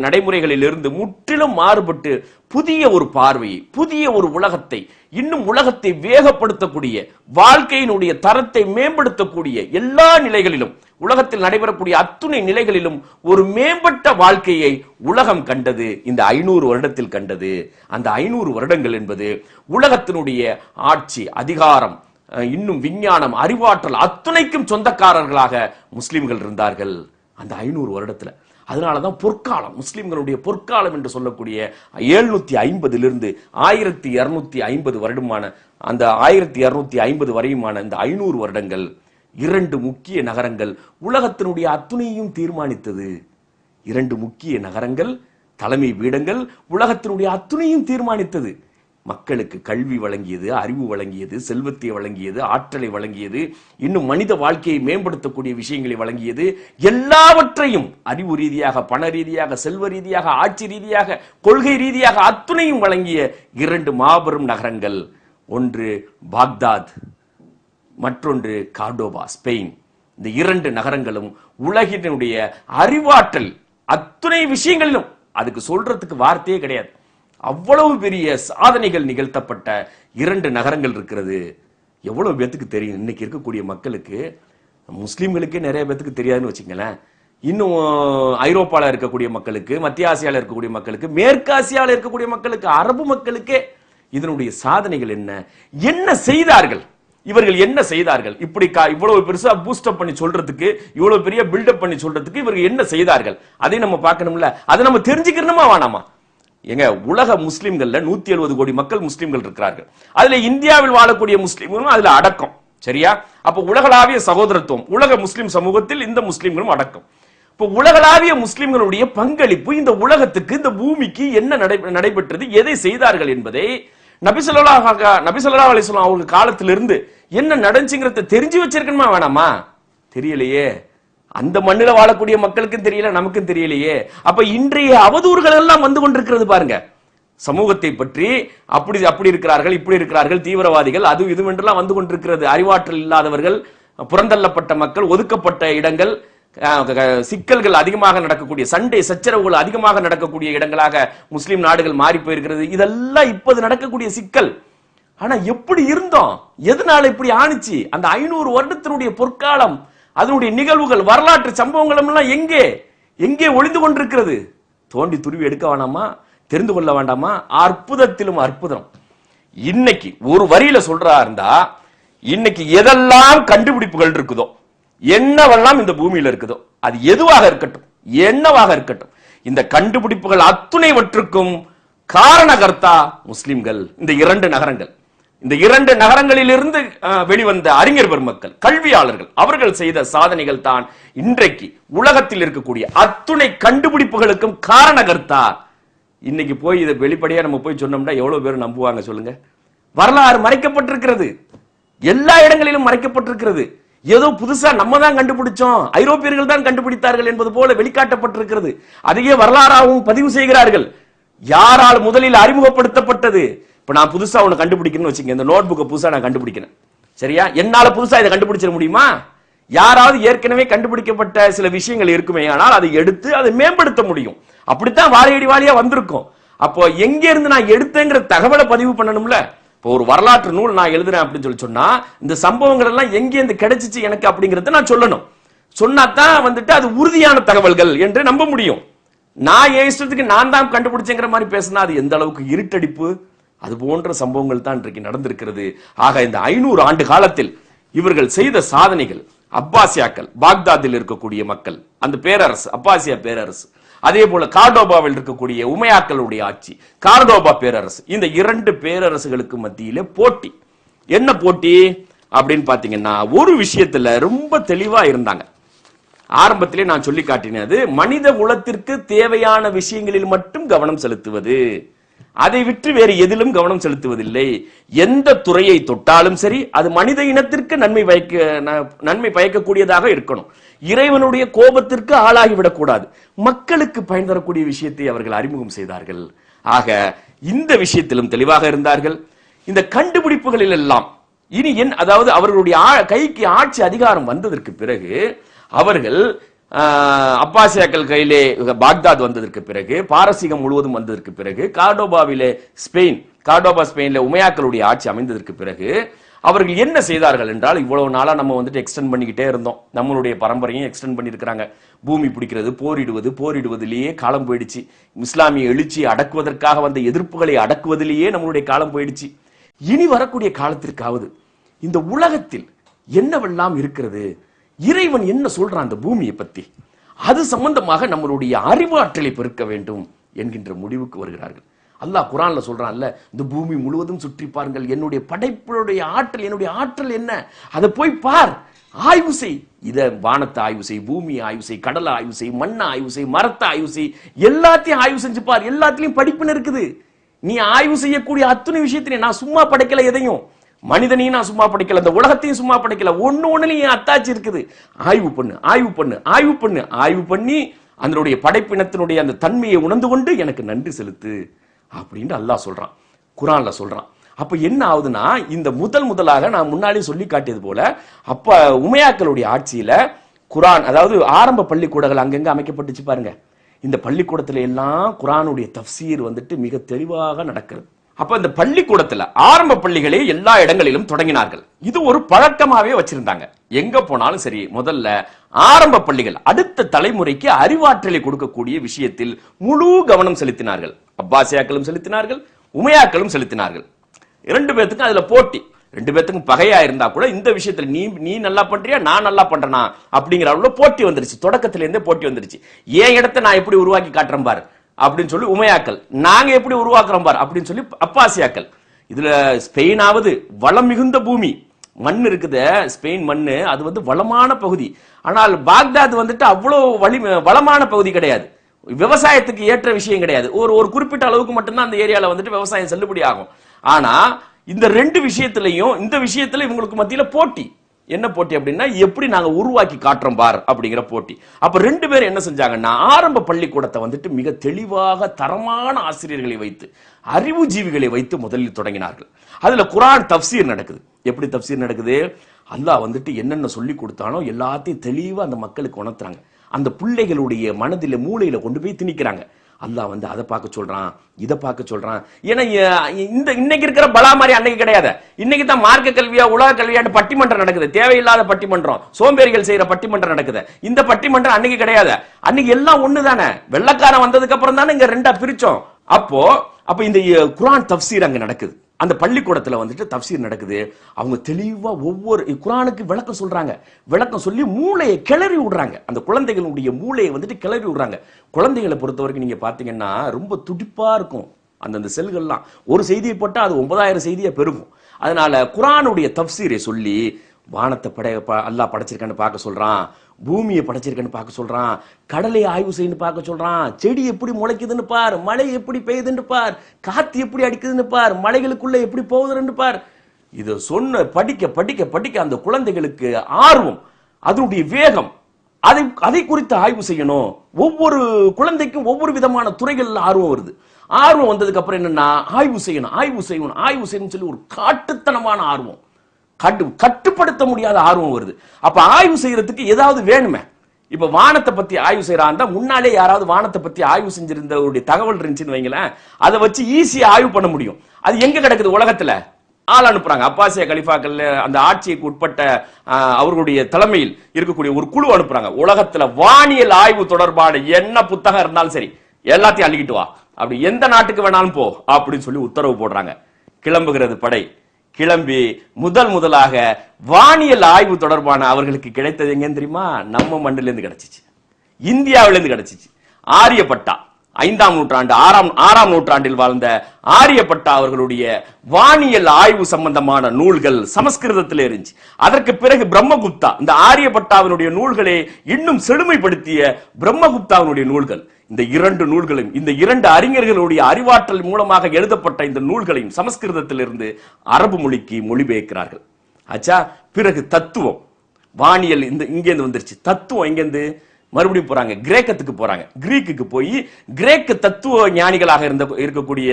நடைமுறைகளில் இருந்து முற்றிலும் மாறுபட்டு புதிய ஒரு பார்வையை, புதிய ஒரு உலகத்தை, இன்னும் உலகத்தை வேகப்படுத்தக்கூடிய, வாழ்க்கையினுடைய தரத்தை மேம்படுத்தக்கூடிய எல்லா நிலைகளிலும், உலகத்தில் நடைபெறக்கூடிய அத்துணை நிலைகளிலும் ஒரு மேம்பட்ட வாழ்க்கையை உலகம் கண்டது. இந்த 500 வருடத்தில் கண்டது. அந்த 500 வருடங்கள் என்பது உலகத்தினுடைய ஆட்சி, அதிகாரம், இன்னும் விஞ்ஞானம், அறிவாற்றல் அத்துணைக்கும் சொந்தக்காரர்களாக முஸ்லிம்கள் இருந்தார்கள் அந்த 500 வருடத்துல. அதனாலதான் பொற்காலம், முஸ்லிம்களுடைய பொற்காலம் என்று சொல்லக்கூடிய 750 1250 வருடமான அந்த 1250 வரையுமான இந்த 500 வருடங்கள் 2 முக்கிய நகரங்கள் உலகத்தினுடைய அத்துணையும் தீர்மானித்தது. 2 முக்கிய நகரங்கள், தலைமை பீடங்கள் உலகத்தினுடைய அத்துணையும் தீர்மானித்தது. மக்களுக்கு கல்வி வழங்கியது, அறிவு வழங்கியது, செல்வத்தை வழங்கியது, ஆற்றலை வழங்கியது, இன்னும் மனித வாழ்க்கையை மேம்படுத்தக்கூடிய விஷயங்களை வழங்கியது. எல்லாவற்றையும் அறிவு ரீதியாக, பண ரீதியாக, செல்வ ரீதியாக, ஆட்சி ரீதியாக, கொள்கை ரீதியாக அத்துணையும் வழங்கிய 2 மாபெரும் நகரங்கள். ஒன்று பாக்தாத், மற்றொன்று கார்டோபா, ஸ்பெயின். இந்த 2 நகரங்களும் உலகினுடைய அறிவாற்றல் அத்துணை விஷயங்களிலும், அதுக்கு சொல்றதுக்கு வார்த்தையே கிடையாது, அவ்வளவு பெரிய சாதனைகள் நிகழ்த்தப்பட்ட 2 நகரங்கள் இருக்கிறது. எவ்வளவு பேத்துக்கு தெரியும்? இன்னைக்கு இருக்கக்கூடிய மக்களுக்கு, முஸ்லிம்களுக்கே நிறைய பேத்துக்கு தெரியாதுன்னு வச்சுங்களேன். இன்னும் ஐரோப்பால இருக்கக்கூடிய மக்களுக்கு, மத்திய ஆசியால இருக்கக்கூடிய மக்களுக்கு, மேற்கு ஆசியால இருக்கக்கூடிய மக்களுக்கு, அரபு மக்களுக்கே இதனுடைய சாதனைகள் என்ன, என்ன செய்தார்கள், இவர்கள் என்ன செய்தார்கள், இப்படி இவ்வளவு பெருசா பூஸ்டப் பண்ணி சொல்றதுக்கு, இவ்வளவு பெரிய பில்டப் பண்ணி சொல்றதுக்கு இவர்கள் என்ன செய்தார்கள், அதை நம்ம பார்க்கணும்ல. அதை நம்ம தெரிஞ்சுக்கணுமா வேணாமா? எங்க உலக முஸ்லிம்கள்ல 170 கோடி மக்கள் முஸ்லிம்கள் இருக்கிறார்கள். அதுல இந்தியாவில் வாழக்கூடிய முஸ்லிம்களும் அதுல அடக்கம். சரியா? அப்ப உலகளாவிய சகோதரத்துவம், உலக முஸ்லிம் சமூகத்தில் இந்த முஸ்லிம்களும் அடக்கம். இப்ப உலகளாவிய முஸ்லிம்களுடைய பங்களிப்பு இந்த உலகத்துக்கு, இந்த பூமிக்கு என்ன நடைபெற்றது, எதை செய்தார்கள் என்பதை நபி ஸல்லல்லாஹு அலைஹி வஸல்லம் அவங்க காலத்திலிருந்து என்ன நடந்துச்சுங்கிறத தெரிஞ்சு வச்சிருக்கணுமா வேணாமா? தெரியலையே. அந்த மண்ணில வாழக்கூடிய மக்களுக்கும் தெரியல, நமக்கும் தெரியலையே. அப்ப இன்றைய அவதூறுகள் எல்லாம் வந்து கொண்டிருக்கிறது பாருங்க. சமூகத்தை பற்றி அப்படி இருக்கிறார்கள், இப்படி இருக்கிறார்கள், தீவிரவாதிகள், அது இதுவென்றெல்லாம் வந்து கொண்டிருக்கிறது. அறிவாற்றல் இல்லாதவர்கள், புறந்தள்ளப்பட்ட மக்கள், ஒதுக்கப்பட்ட இடங்கள், சிக்கல்கள் அதிகமாக நடக்கக்கூடிய, சண்டை சச்சரவுகள் அதிகமாக நடக்கக்கூடிய இடங்களாக முஸ்லிம் நாடுகள் மாறி போயிருக்கிறது. இதெல்லாம் இப்போது நடக்கக்கூடிய சிக்கல். ஆனா எப்படி இருந்தோம், எதனால இப்படி ஆணிச்சு? அந்த 500 வருடத்தினுடைய பொற்காலம், அதனுடைய நிகழ்வுகள், வரலாற்று சம்பவங்கள் எல்லாம் எங்கே எங்கே ஒளிந்து கொண்டிருக்கிறது? தோண்டி துருவி எடுக்க வேண்டாமா? தெரிந்து கொள்ள வேண்டாமா? அற்புதத்திலும் அற்புதம். இன்னைக்கு ஒரு வரியில சொல்றா இருந்தா, இன்னைக்கு எதெல்லாம் கண்டுபிடிப்புகள் இருக்குதோ, என்னவெல்லாம் இந்த பூமியில இருக்குதோ, அது எதுவாக இருக்கட்டும், என்னவாக இருக்கட்டும், இந்த கண்டுபிடிப்புகள் அத்துணைவற்றுக்கும் காரணகர்த்தா முஸ்லிம்கள். இந்த 2 நகரங்கள், இந்த 2 நகரங்களிலிருந்து வெளிவந்த அறிஞர் பெருமக்கள், கல்வியாளர்கள், அவர்கள் செய்த சாதனைகள் தான் இன்றைக்கு உலகத்தில் இருக்கக்கூடிய அத்துணை கண்டுபிடிப்புகளுக்கும் காரணகர்த்தா. இன்னைக்கு போய் இதை வெளிப்படையா நம்ம போய் சொன்னோம்னா எவ்வளவு பேர் நம்புவாங்க சொல்லுங்க? வரலாறு மறைக்கப்பட்டிருக்கிறது, எல்லா இடங்களிலும் மறைக்கப்பட்டிருக்கிறது. ஏதோ புதுசா நம்ம தான் கண்டுபிடிச்சோம், ஐரோப்பியர்கள் தான் கண்டுபிடித்தார்கள் என்பது போல வெளிக்காட்டப்பட்டிருக்கிறது. அதையே வரலாறாகவும் பதிவு செய்கிறார்கள். யாரால் முதலில் அறிமுகப்படுத்தப்பட்டது? இப்ப நான் புதுசா ஒண்ணு கண்டுபிடிக்கணும்னு வச்சுங்க, இந்த நோட் புக்கை புதுசா நான் கண்டுபிடிக்கிறேன், சரியா? என்னால புதுசா இதை கண்டுபிடிச்சிட முடியுமா? யாராவது ஏற்கனவே கண்டுபிடிக்கப்பட்ட சில விஷயங்கள் இருக்குமே, ஆனால் அதை எடுத்து அதை மேம்படுத்த முடியும். அப்படித்தான் வாழையடி வாழியா வந்திருக்கும். அப்போ எங்க இருந்து நான் எடுத்தேங்கிற தகவலை பதிவு பண்ணணும்ல. இப்போ ஒரு வரலாற்று நூல் நான் எழுதுறேன் அப்படின்னு சொன்னா, இந்த சம்பவங்கள் எல்லாம் எங்கே இருந்து கிடைச்சிச்சு எனக்கு அப்படிங்கறத நான் சொல்லணும். சொன்னாதான் வந்துட்டு அது உறுதியான தகவல்கள் என்று நம்ப முடியும். நான் என் இஷ்டத்துக்கு நான் தான் கண்டுபிடிச்சேங்கிற மாதிரி பேசினா அது எந்த அளவுக்கு இருட்டடிப்பு. அது போன்ற சம்பவங்கள் தான் இன்றைக்கு நடந்திருக்கிறது. ஆக இந்த 500 ஆண்டு காலத்தில் இவர்கள் செய்த சாதனைகள், அப்பாசியாக்கள், பாக்தாதில் இருக்கக்கூடிய மக்கள், அந்த பேரரசு, அப்பாசியா பேரரசு, அதே போல கார்டோபாவில் இருக்கக்கூடிய உமையாக்களுடைய ஆட்சி, கார்டோபா பேரரசு, இந்த 2 பேரரசுகளுக்கு மத்தியிலே போட்டி. என்ன போட்டி அப்படின்னு பாத்தீங்கன்னா, ஒரு விஷயத்துல ரொம்ப தெளிவா இருந்தாங்க. ஆரம்பத்திலே நான் சொல்லி காட்டினது, மனித குலத்திற்கு தேவையான விஷயங்களில் மட்டும் கவனம் செலுத்துவது, அதை விட்டு வேறு எதிலும் கவனம் செலுத்துவதில்லை. எந்த துறையை தொட்டாலும் சரி அது மனித இனத்திற்கு நன்மை பயக்கக்கூடியதாக இருக்கணும். இறைவனுடைய கோபத்திற்கு ஆளாகிவிடக் கூடாது. மக்களுக்கு பயன் தரக்கூடிய விஷயத்தை அவர்கள் அறிமுகம் செய்தார்கள். ஆக இந்த விஷயத்திலும் தெளிவாக இருந்தார்கள். இந்த கண்டுபிடிப்புகளில் எல்லாம் இனி அதாவது அவர்களுடைய கைக்கு ஆட்சி அதிகாரம் வந்ததற்கு பிறகு அவர்கள் அப்பாசியாக்கள் கையிலே பாக்தாத் வந்ததற்கு பிறகு, பாரசீகம் முழுவதும் வந்ததற்கு பிறகு, கார்டோபா ஸ்பெயின்ல உமையாக்களுடைய ஆட்சி அமைந்ததற்கு பிறகு அவர்கள் என்ன செய்தார்கள் என்றால், இவ்வளவு நாளா நம்ம வந்துட்டு எக்ஸ்டெண்ட் பண்ணிக்கிட்டே இருந்தோம், நம்மளுடைய பரம்பரையும் எக்ஸ்டெண்ட் பண்ணிருக்கிறாங்க. பூமி பிடிக்கிறது, போரிடுவதிலேயே காலம் போயிடுச்சு. இஸ்லாமிய எழுச்சி அடக்குவதற்காக வந்த எதிர்ப்புகளை அடக்குவதிலேயே நம்மளுடைய காலம் போயிடுச்சு. இனி வரக்கூடிய காலத்திற்காவது இந்த உலகத்தில் என்னவெல்லாம் இருக்கிறது, இறைவன் என்ன சொல்றான் அந்த பூமியை பத்தி, அது சம்பந்தமாக நம்மளுடைய அறிவாற்றலை பெருக்க வேண்டும் என்கின்ற முடிவுக்கு வருகிறார்கள். அல்லாஹ் குர்ஆன்ல சொல்றான்ல, இந்த பூமி முழுவதும் சுற்றி பாருங்கள், என்னுடைய படைப்புடைய ஆற்றல், என்னுடைய ஆற்றல் என்ன, அதை போய் பார், ஆய்வு செய். இத வானத்தை ஆய்வு செய், பூமியை ஆய்வு செய், கடலை ஆய்வு செய், மண்ணை ஆய்வு செய், மரத்தை ஆய்வு செய், எல்லாத்தையும் ஆய்வு செஞ்சு பார். எல்லாத்திலையும் படிப்புன்னு இருக்குது. நீ ஆய்வு செய்யக்கூடிய அத்தனை விஷயத்திலையும் நான் சும்மா படைக்கல, எதையும் மனிதனையும் நான் சும்மா படைக்கல, இந்த உலகத்தையும் சும்மா படைக்கல, ஒண்ணுலயும் அத்தாச்சி இருக்குது. ஆய்வு பண்ணு, ஆய்வு பண்ணு, ஆய்வு பண்ணு, ஆய்வு பண்ணி அதனுடைய படைப்பினத்தினுடைய அந்த தன்மையை உணர்ந்து கொண்டு எனக்கு நன்றி செலுத்து அப்படின்னு அல்லாஹ் சொல்றான், குர்ஆன்ல சொல்றான். அப்ப என்ன ஆகுதுன்னா, இந்த முதலாக நான் முன்னாடி சொல்லி காட்டியது போல, அப்ப உமையாக்களுடைய ஆட்சியில குர்ஆன், அதாவது ஆரம்ப பள்ளிக்கூடங்கள் அங்கங்க அமைக்கப்பட்டுச்சு பாருங்க. இந்த பள்ளிக்கூடத்துல எல்லாம் குர்ஆனுடைய தஃப்சீர் வந்துட்டு மிக தெளிவாக நடக்கிறது. அப்ப இந்த பள்ளிக்கூடத்துல ஆரம்ப பள்ளிகளே எல்லா இடங்களிலும் தொடங்கினார்கள். இது ஒரு பழக்கமாவே வச்சிருந்தாங்க. எங்க போனாலும் சரி, முதல்ல ஆரம்ப பள்ளிகள் அடுத்த தலைமுறைக்கு அறிவாற்றலை கொடுக்கக்கூடிய விஷயத்தில் முழு கவனம் செலுத்தினார்கள். அப்பாசியாக்களும் செலுத்தினார்கள், உமையாக்களும் செலுத்தினார்கள். இரண்டு பேத்துக்கும் அதுல போட்டி, ரெண்டு பேத்துக்கும் பகையா இருந்தா கூட இந்த விஷயத்துல நீ நல்லா பண்றியா, நான் நல்லா பண்றேனா அப்படிங்கிற அளவுல போட்டி வந்துருச்சு. தொடக்கத்துல இருந்தே போட்டி வந்துருச்சு. ஏன் இடத்தை நான் எப்படி உருவாக்கி காட்டுறேன் பாரு அப்படின்னு சொல்லி உமையாக்கள், நாங்க எப்படி உருவாக்குறோம் பார் அப்படின்னு சொல்லி அப்பாசியாக்கள். இதுல ஸ்பெயினாவது வளம் மிகுந்த பூமி, மண் இருக்குது, ஸ்பெயின் மண்ணு, அது வந்து வளமான பகுதி. ஆனால் பாக்தாத் வந்துட்டு அவ்வளவு வளமான பகுதி கிடையாது, விவசாயத்துக்கு ஏற்ற விஷயம் கிடையாது. ஒரு குறிப்பிட்ட அளவுக்கு மட்டும்தான் அந்த ஏரியால வந்துட்டு விவசாயம் செல்லுபடி ஆகும். ஆனா இந்த ரெண்டு விஷயத்திலையும், இந்த விஷயத்துல இவங்களுக்கு மத்தியில போட்டி. என்ன போட்டி அப்படின்னா, எப்படி நாங்க உருவாக்கி காட்டுறோம் பார் அப்படிங்கிற போட்டி. அப்ப ரெண்டு பேரும் என்ன செஞ்சாங்கன்னா, ஆரம்ப பள்ளிக்கூடத்தை வந்துட்டு மிக தெளிவாக தரமான ஆசிரியர்களை வைத்து, அறிவு ஜீவிகளை வைத்து முதலில் தொடங்கினார்கள். அதுல குர்ஆன் தஃப்சீர் நடக்குது. எப்படி தஃப்சீர் நடக்குது, அல்லாஹ் வந்துட்டு என்னென்ன சொல்லி கொடுத்தானோ எல்லாத்தையும் தெளிவா அந்த மக்களுக்கு உணர்த்துறாங்க. அந்த பிள்ளைகளுடைய மனதில மூளையில கொண்டு போய் திணிக்கிறாங்க. அல்லாஹ் வந்து அதை பார்க்க சொல்றான், இதை பார்க்க சொல்றான். ஏன்னா இன்னைக்கு இருக்கிற பலா மாதிரி அன்னைக்கு கிடையாது. இன்னைக்கு தான் மார்க்க கல்வியா உலக கல்வியான்னு பட்டிமன்றம் நடக்குது, தேவையில்லாத பட்டிமன்றம், சோம்பேறிகள் செய்யற பட்டிமன்றம் நடக்குது. இந்த பட்டிமன்றம் அன்னைக்கு கிடையாது. அன்னைக்கு எல்லாம் ஒண்ணுதானே, வெள்ளக்காரன் வந்ததுக்கு அப்புறம் தானே இங்க ரெண்டா பிரிச்சோம். அப்ப இந்த குர்ஆன் தஃப்சீர் அங்க நடக்குது. அந்த பள்ளிக்கூடத்துல வந்துட்டு தஃப்சீர் நடக்குது. அவங்க தெளிவா ஒவ்வொரு குர்ஆனுக்கு விளக்கம் சொல்றாங்க. விளக்கம் சொல்லி மூளையை கிளறி விடுறாங்க. அந்த குழந்தைகளுடைய மூளையை வந்துட்டு கிளறி விடுறாங்க. குழந்தைகளை பொறுத்த வரைக்கும் நீங்க பாத்தீங்கன்னா ரொம்ப துடிப்பா இருக்கும். அந்த செல்கள்லாம் ஒரு செய்தியை போட்டா அது 9000 செய்தியை பெருகும். அதனால குர்ஆனுடைய தஃப்சீரை சொல்லி, வானத்தை அல்லாஹ் படைச்சிருக்கான்னு பார்க்க சொல்றான், பூமியை படைச்சிருக்கன்னு பார்க்க சொல்றான், கடலை ஆய்வு செய்யணும் பார்க்க சொல்றான், செடி எப்படி முளைக்குதுன்னு பார், மழை எப்படி பெய்யுதுன்னு பார், காத்து எப்படி அடிக்குதுன்னு பார், மலைகளுக்குள்ள எப்படி போகுதுன்னு பார். இதை சொன்ன படிக்க படிக்க படிக்க அந்த குழந்தைகளுக்கு ஆர்வம், அதனுடைய வேகம், அதை குறித்து ஆய்வு செய்யணும். ஒவ்வொரு குழந்தைக்கும் ஒவ்வொரு விதமான துறைகள்ல ஆர்வம் வருது. ஆர்வம் வந்ததுக்கு அப்புறம் என்னன்னா, ஆய்வு செய்யணும் சொல்லி ஒரு காட்டுத்தனமான ஆர்வம், கட்டுப்படுத்த முடியாத ஆர்வம் வருது. அப்ப ஆய்வு செய்யறதுக்கு ஏதாவது வேணுமே. இப்ப வானத்தை பத்தி ஆய்வு செய்யறாங்க, முன்னாலே யாராவது வானத்தை பத்தி ஆய்வு செஞ்சிருந்த தகவல் இருந்துச்சுன்னு வைங்களேன், அதை வச்சு ஈஸியா ஆய்வு பண்ண முடியும். அது எங்க கிடக்குது, உலகத்துல ஆள் அனுப்புறாங்க. அப்பாசிய கலிஃபாக்கள் அந்த ஆட்சிக்கு உட்பட்ட அவர்களுடைய தலைமையில் இருக்கக்கூடிய ஒரு குழு அனுப்புறாங்க. உலகத்துல வானியல் ஆய்வு தொடர்பான என்ன புத்தகம் இருந்தாலும் சரி எல்லாத்தையும் அள்ளிக்கிட்டு வா, அப்படி எந்த நாட்டுக்கு வேணாலும் போ அப்படின்னு சொல்லி உத்தரவு போடுறாங்க. கிளம்புகிறது படை. கிளம்பி முதலாக வானியல் ஆய்வு தொடர்பான அவர்களுக்கு கிடைத்தது எங்கன்னு தெரியுமா, நம்ம மண்ணில இருந்து கிடைச்சிச்சு, இந்தியாவிலிருந்து கிடைச்சிச்சு. ஆரியப்பட்டா 5ஆம் நூற்றாண்டு 6ஆம் நூற்றாண்டில் வாழ்ந்த ஆரியப்பட்டா அவர்களுடைய வானியல் ஆய்வு சம்பந்தமான நூல்கள் சமஸ்கிருதத்தில் இருந்துச்சு. அதற்கு பிறகு பிரம்மகுப்தா, இந்த ஆரியப்பட்டாவினுடைய நூல்களை இன்னும் செழுமைப்படுத்திய பிரம்மகுப்தாவினுடைய நூல்கள், இந்த 2 நூல்களையும், இந்த 2 அறிஞர்களுடைய அறிவாற்றல் மூலமாக எழுதப்பட்ட இந்த நூல்களையும் சமஸ்கிருதத்திலிருந்து அரபு மொழிக்கு மொழிபெயர்க்கிறார்கள். ஆச்சா, பிறகு தத்துவம், வானியல் இங்கேருந்து வந்துருச்சு. தத்துவம் எங்கேருந்து மறுபடியும் போறாங்க, கிரேக்கத்துக்கு போறாங்க. கிரீக்குக்கு போய் கிரேக்க தத்துவ ஞானிகளாக இருக்கக்கூடிய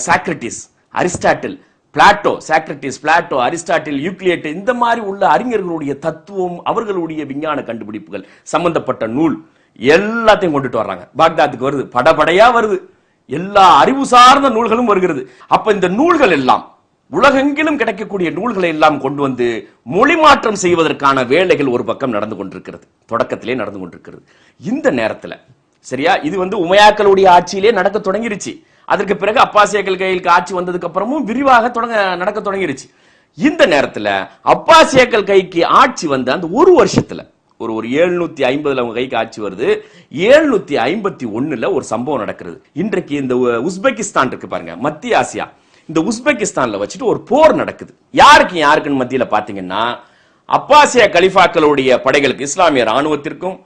Socrates, Aristotle, Plato, Socrates, Plato, Aristotle, Euclid, இந்த மாதிரி உள்ள அறிஞர்களுடைய தத்துவம், அவர்களுடைய விஞ்ஞான கண்டுபிடிப்புகள் சம்பந்தப்பட்ட நூல் எல்லாத்தையும் கொண்டுட்டு வர்றாங்க. பாக்தாத்துக்கு வருது, படபடையா வருது, எல்லா அறிவு சார்ந்த நூல்களும் வருகிறது. அப்ப இந்த நூல்கள் எல்லாம் உலகெங்கிலும் கிடைக்கக்கூடிய நூல்களை எல்லாம் கொண்டு வந்து மொழி மாற்றம் செய்வதற்கான வேலைகள் ஒரு பக்கம் நடந்து கொண்டிருக்கிறது, தொடக்கத்திலே நடந்து கொண்டிருக்கிறது. இந்த நேரத்துல சரியா, இது உமையாக்களுடைய ஆட்சியிலே நடக்க தொடங்கிருச்சு. அதற்கு பிறகு அப்பாசியர்கள் கையில் ஆட்சி வந்ததுக்கு அப்புறமும் விரிவாக நடக்க தொடங்கிருச்சு. இந்த நேரத்துல அப்பாசியர்கள் கைக்கு ஆட்சி வந்த அந்த ஒரு வருஷத்துல ஒரு 750 அவங்க கைக்கு ஆட்சி வருது. 751 ஒரு சம்பவம் நடக்கிறது. இன்றைக்கு இந்த உஸ்பெகிஸ்தான் இருக்கு பாருங்க, மத்திய ஆசியா, இந்த உஸ்பெகிஸ்தான்ல வச்சுட்டு ஒரு போர் நடக்குது. யாருக்குன்னு மத்தியில பாத்தீங்கன்னா அப்பாசிய கலிஃபாக்களுடைய படைகளுக்கு, இஸ்லாமிய ராணுவத்திற்கும்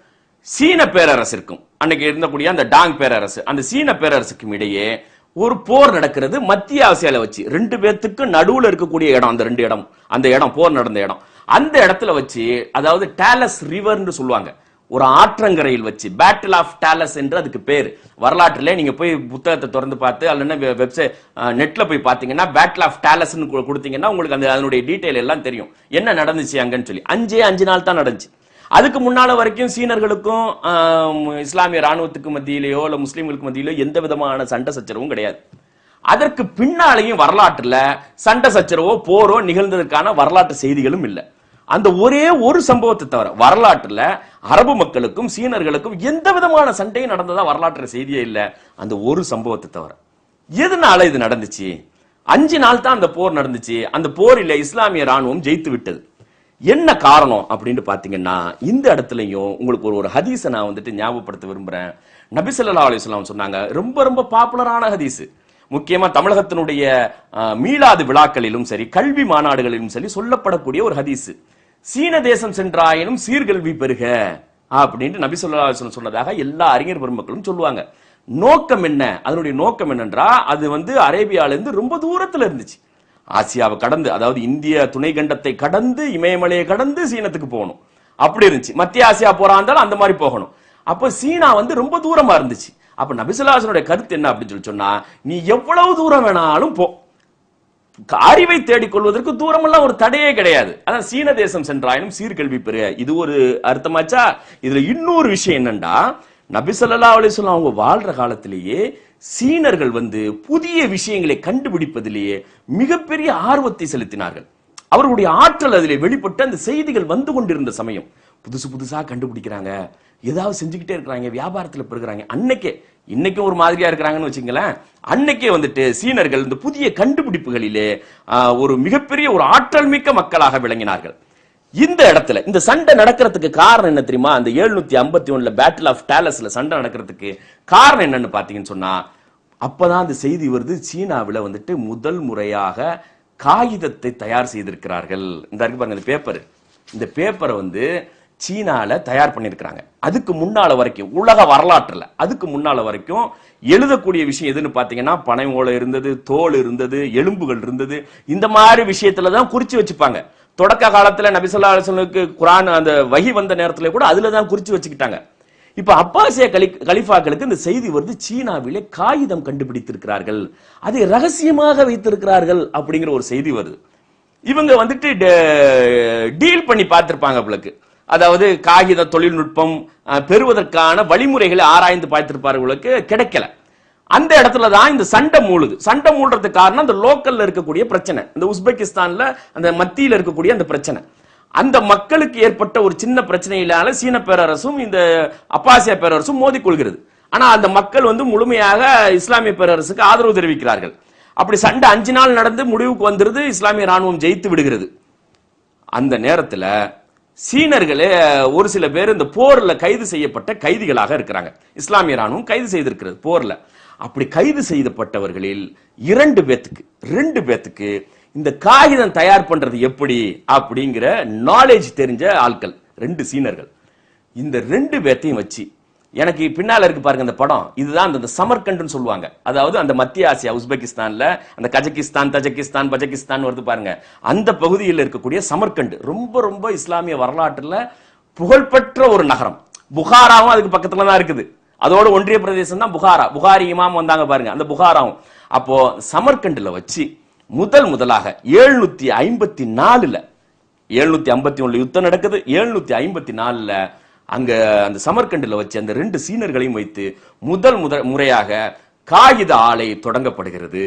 சீன பேரரசிற்கும், அன்னைக்கு இருந்தக்கூடிய அந்த டாங் பேரரசு, அந்த சீன பேரரசுக்கும் இடையே ஒரு போர் நடக்கிறது. மத்திய ஆசியால வச்சு 2 பேத்துக்கு நடுவுல இருக்கக்கூடிய இடம், அந்த 2 இடம், அந்த இடம் போர் நடந்த இடம், அந்த இடத்துல வச்சு, அதாவது டாலஸ் ரிவர்னு சொல்லுவாங்க, ஒரு ஆற்றங்கரையில் வச்சு, பேட்டில் ஆஃப் டாலஸ் என்று அதுக்கு பேர். வரலாற்றுல நீங்க போய் புத்தகத்தை திறந்து பார்த்து அல்லனா வெப்சைட் நெட்ல போய் பாத்தீங்கன்னா பேட்டில் ஆஃப் டாலஸ் கொடுத்தீங்கன்னா உங்களுக்கு அதனுடைய டீடைல் எல்லாம் தெரியும், என்ன நடந்துச்சு அங்கன்னு சொல்லி. 5 நாள் தான் நடந்துச்சு. அதுக்கு முன்னால வரைக்கும் சீனர்களுக்கும் இஸ்லாமிய ராணுவத்துக்கு மத்தியிலேயோ இல்ல முஸ்லீம்களுக்கு மத்தியிலோ எந்த விதமான சண்டை சச்சரவும் கிடையாது. அதற்கு பின்னாலேயும் வரலாற்றுல சண்டை சச்சரவோ போரோ நிகழ்ந்ததற்கான வரலாற்று செய்திகளும் இல்லை. அந்த ஒரே ஒரு சம்பவத்தை தவிர வரலாற்றுல அரபு மக்களுக்கும் சீனர்களுக்கும் எந்த விதமான சண்டையும் நடந்ததா வரலாற்று செய்தியே இல்லை, அந்த ஒரு சம்பவத்தை தவிர. எதனால இது நடந்துச்சு? 5 நாள் தான் அந்த போர் நடந்துச்சு. அந்த போரில் இஸ்லாமிய ராணுவம் ஜெயித்து விட்டது. என்ன காரணம் அப்படின்னு பாத்தீங்கன்னா, இந்த இடத்துலயும் உங்களுக்கு ஒரு ஹதீஸை நான் ஞாபகப்படுத்த விரும்புறேன். நபி ஸல்லல்லாஹு அலைஹி வஸல்லம் சொன்னாங்க, ரொம்ப ரொம்ப பாப்புலரான ஹதீஸ், முக்கியமா தமிழகத்தினுடைய மீலாது விழாக்களிலும் சரி, கல்வி மாநாடுகளிலும் சரி சொல்லப்படக்கூடிய ஒரு ஹதீஸ். சீன தேசம் சென்றாயினும் சீர்கல்வி பெருக அப்படின்னு நபி ஸல்லல்லாஹு அலைஹி வஸல்லம் சொன்னதாக எல்லா அறிஞர் பெருமக்களும் சொல்லுவாங்க. நோக்கம் என்ன? அதனுடைய நோக்கம் என்னன்றா, அது அரேபியால இருந்து ரொம்ப தூரத்துல இருந்துச்சு. ஆசியாவை கடந்து, அதாவது இந்திய துணை கண்டத்தை கடந்து, இமயமலையை கடந்து சீனத்துக்கு போகணும், அப்படி இருந்துச்சு. மத்திய ஆசியா போறா இருந்தாலும் அந்த மாதிரி போகணும். அப்ப சீனா ரொம்ப தூரமா இருந்துச்சு. அப்ப நபி ஸல்லல்லாஹு அலைஹி வஸல்லம் கருத்து என்ன அப்படின்னு சொன்னா, நீ எவ்வளவு தூரம் வேணாலும் போ, அறிவை தேடிக்கொள்வதற்கு தூரம் எல்லாம் ஒரு தடையே கிடையாது. அதான் சீன தேசம் சென்றாயினும் சீர்கல்வி பெறுக, இது ஒரு அர்த்தமாச்சா. இதுல இன்னொரு விஷயம் என்னன்னா, நபி ஸல்லல்லாஹு அலைஹி வஸல்லம் அவங்க வாழ்ற காலத்திலேயே சீனர்கள் புதிய விஷயங்களை கண்டுபிடிப்பதிலேயே மிகப்பெரிய ஆர்வத்தை செலுத்தினார்கள். அவர்களுடைய ஆற்றல் அதிலே வெளிப்பட்டு அந்த செய்திகள் வந்து கொண்டிருந்த சமயம் புதுசு புதுசா கண்டுபிடிக்கிறாங்க, ஏதாவது செஞ்சுக்கிட்டே இருக்கிறாங்க, வியாபாரத்தில் பெறுகிறாங்க. இன்னைக்கும் ஒரு மாதிரியா இருக்கிறாங்கன்னு வச்சுங்களேன். அன்னைக்கே சீனர்கள் இந்த புதிய கண்டுபிடிப்புகளிலே ஒரு மிகப்பெரிய ஒரு ஆற்றல் மிக்க மக்களாக விளங்கினார்கள். இந்த இடத்துல இந்த சண்டை நடக்கிறதுக்கு காரணம் என்ன தெரியுமா? அந்த 751 பேட்டில் ஆஃப் டாலஸ்ல சண்டை நடக்கிறதுக்கு காரணம் என்னன்னு பாத்தீங்கன்னு சொன்னா, அப்பதான் அந்த செய்தி வருது, சீனாவில முதல் முறையாக காகிதத்தை தயார் செய்திருக்கிறார்கள். இந்த இருக்கு பாருங்க, இந்த பேப்பர், இந்த பேப்பரை சீனால தயார் பண்ணிருக்கிறாங்க. அதுக்கு முன்னால வரைக்கும் உலக வரலாற்றுல அதுக்கு முன்னால வரைக்கும் எழுதக்கூடிய விஷயம் எதுன்னு பாத்தீங்கன்னா, பனை ஓலை இருந்தது, தோல் இருந்தது, எலும்புகள் இருந்தது, இந்த மாதிரி விஷயத்துலதான் குறிச்சு வச்சுப்பாங்க. தொடக்க காலத்துல நபி ஸல்லல்லாஹு அலைஹி வஸல்லுக்கு குர்ஆன் அந்த வஹி வந்த நேரத்துல கூட அதுல தான் குறிச்சு வச்சுக்கிட்டாங்க. இப்ப அப்பாசிய கலிஃபாக்களுக்கு இந்த செய்தி வருது, சீனாவிலே காகிதம் கண்டுபிடித்திருக்கிறார்கள், அதை ரகசியமாக வைத்திருக்கிறார்கள் அப்படிங்கிற ஒரு செய்தி வருது. இவங்க டீல் பண்ணி பார்த்திருப்பாங்க அவங்களுக்கு, அதாவது காகித தொழில்நுட்பம் பெறுவதற்கான வழிமுறைகளை ஆராய்ந்து பார்த்திருப்பார்களுக்கு, கிடைக்கல. அந்த இடத்துல தான் இந்த சண்டை மூழுது. சண்டை மூடுறதுக்கு காரணம் அந்த லோக்கல்ல இருக்கக்கூடிய பிரச்சனை, இந்த உஸ்பெகிஸ்தான்ல அந்த மத்தியில இருக்கக்கூடிய அந்த பிரச்சனை. அந்த மக்களுக்கு ஏற்பட்ட ஒரு சின்ன பிரச்சனையினால சீன பேரரசும் இந்த அப்பாசிய பேரரசும் மோதிக்கொள்கிறது. ஆனா அந்த மக்கள் முழுமையாக இஸ்லாமிய பேரரசுக்கு ஆதரவு தெரிவிக்கிறார்கள். அப்படி சண்டை 5 நாள் நடந்து முடிவுக்கு வந்துருது, இஸ்லாமிய ராணுவம் ஜெயித்து விடுகிறது. அந்த நேரத்துல சீனர்களே ஒரு சில பேர் இந்த போர்ல கைது செய்யப்பட்ட கைதிகளாக இருக்கிறாங்க. இஸ்லாமிய ராணுவம் கைது செய்திருக்கிறது போர்ல. அப்படி கைது செய்யப்பட்டவர்களில் 2 பேத்துக்கு இந்த காகிதம் தயார் பண்றது எப்படி அப்படிங்கிற நாலேஜ் தெரிஞ்ச ஆட்கள், 2 சீனர்கள். இந்த 2 பேத்தையும் வச்சு, எனக்கு பின்னால இருக்கு பாருங்க இந்த படம், இதுதான் அந்த சமர்கண்ட்னு சொல்லுவாங்க. அதாவது அந்த மத்திய ஆசியா உஸ்பெகிஸ்தான்ல அந்த கஜகிஸ்தான், தஜகிஸ்தான், பஜகிஸ்தான் வருது பாருங்க, அந்த பகுதியில் இருக்கக்கூடிய சமர்கண்ட் ரொம்ப ரொம்ப இஸ்லாமிய வரலாற்றுல புகழ்பெற்ற ஒரு நகரம். புகாராவும் அதுக்கு பக்கத்துல தான் இருக்குது. அதோட ஒன்றிய பிரதேசம் தான் புகாரா. புகாரி இமாம் வந்தாங்க பாருங்க, அந்த புகாராவும். அப்போ சமர்கண்ட்ல வச்சு முதலாக 754 751 யுத்தம் நடக்குது. 754 அங்க அந்த சமர்கண்டில் வச்சு அந்த 2 சீனர்களையும் வைத்து முதல் முறையாக காகித ஆலை தொடங்கப்படுகிறது.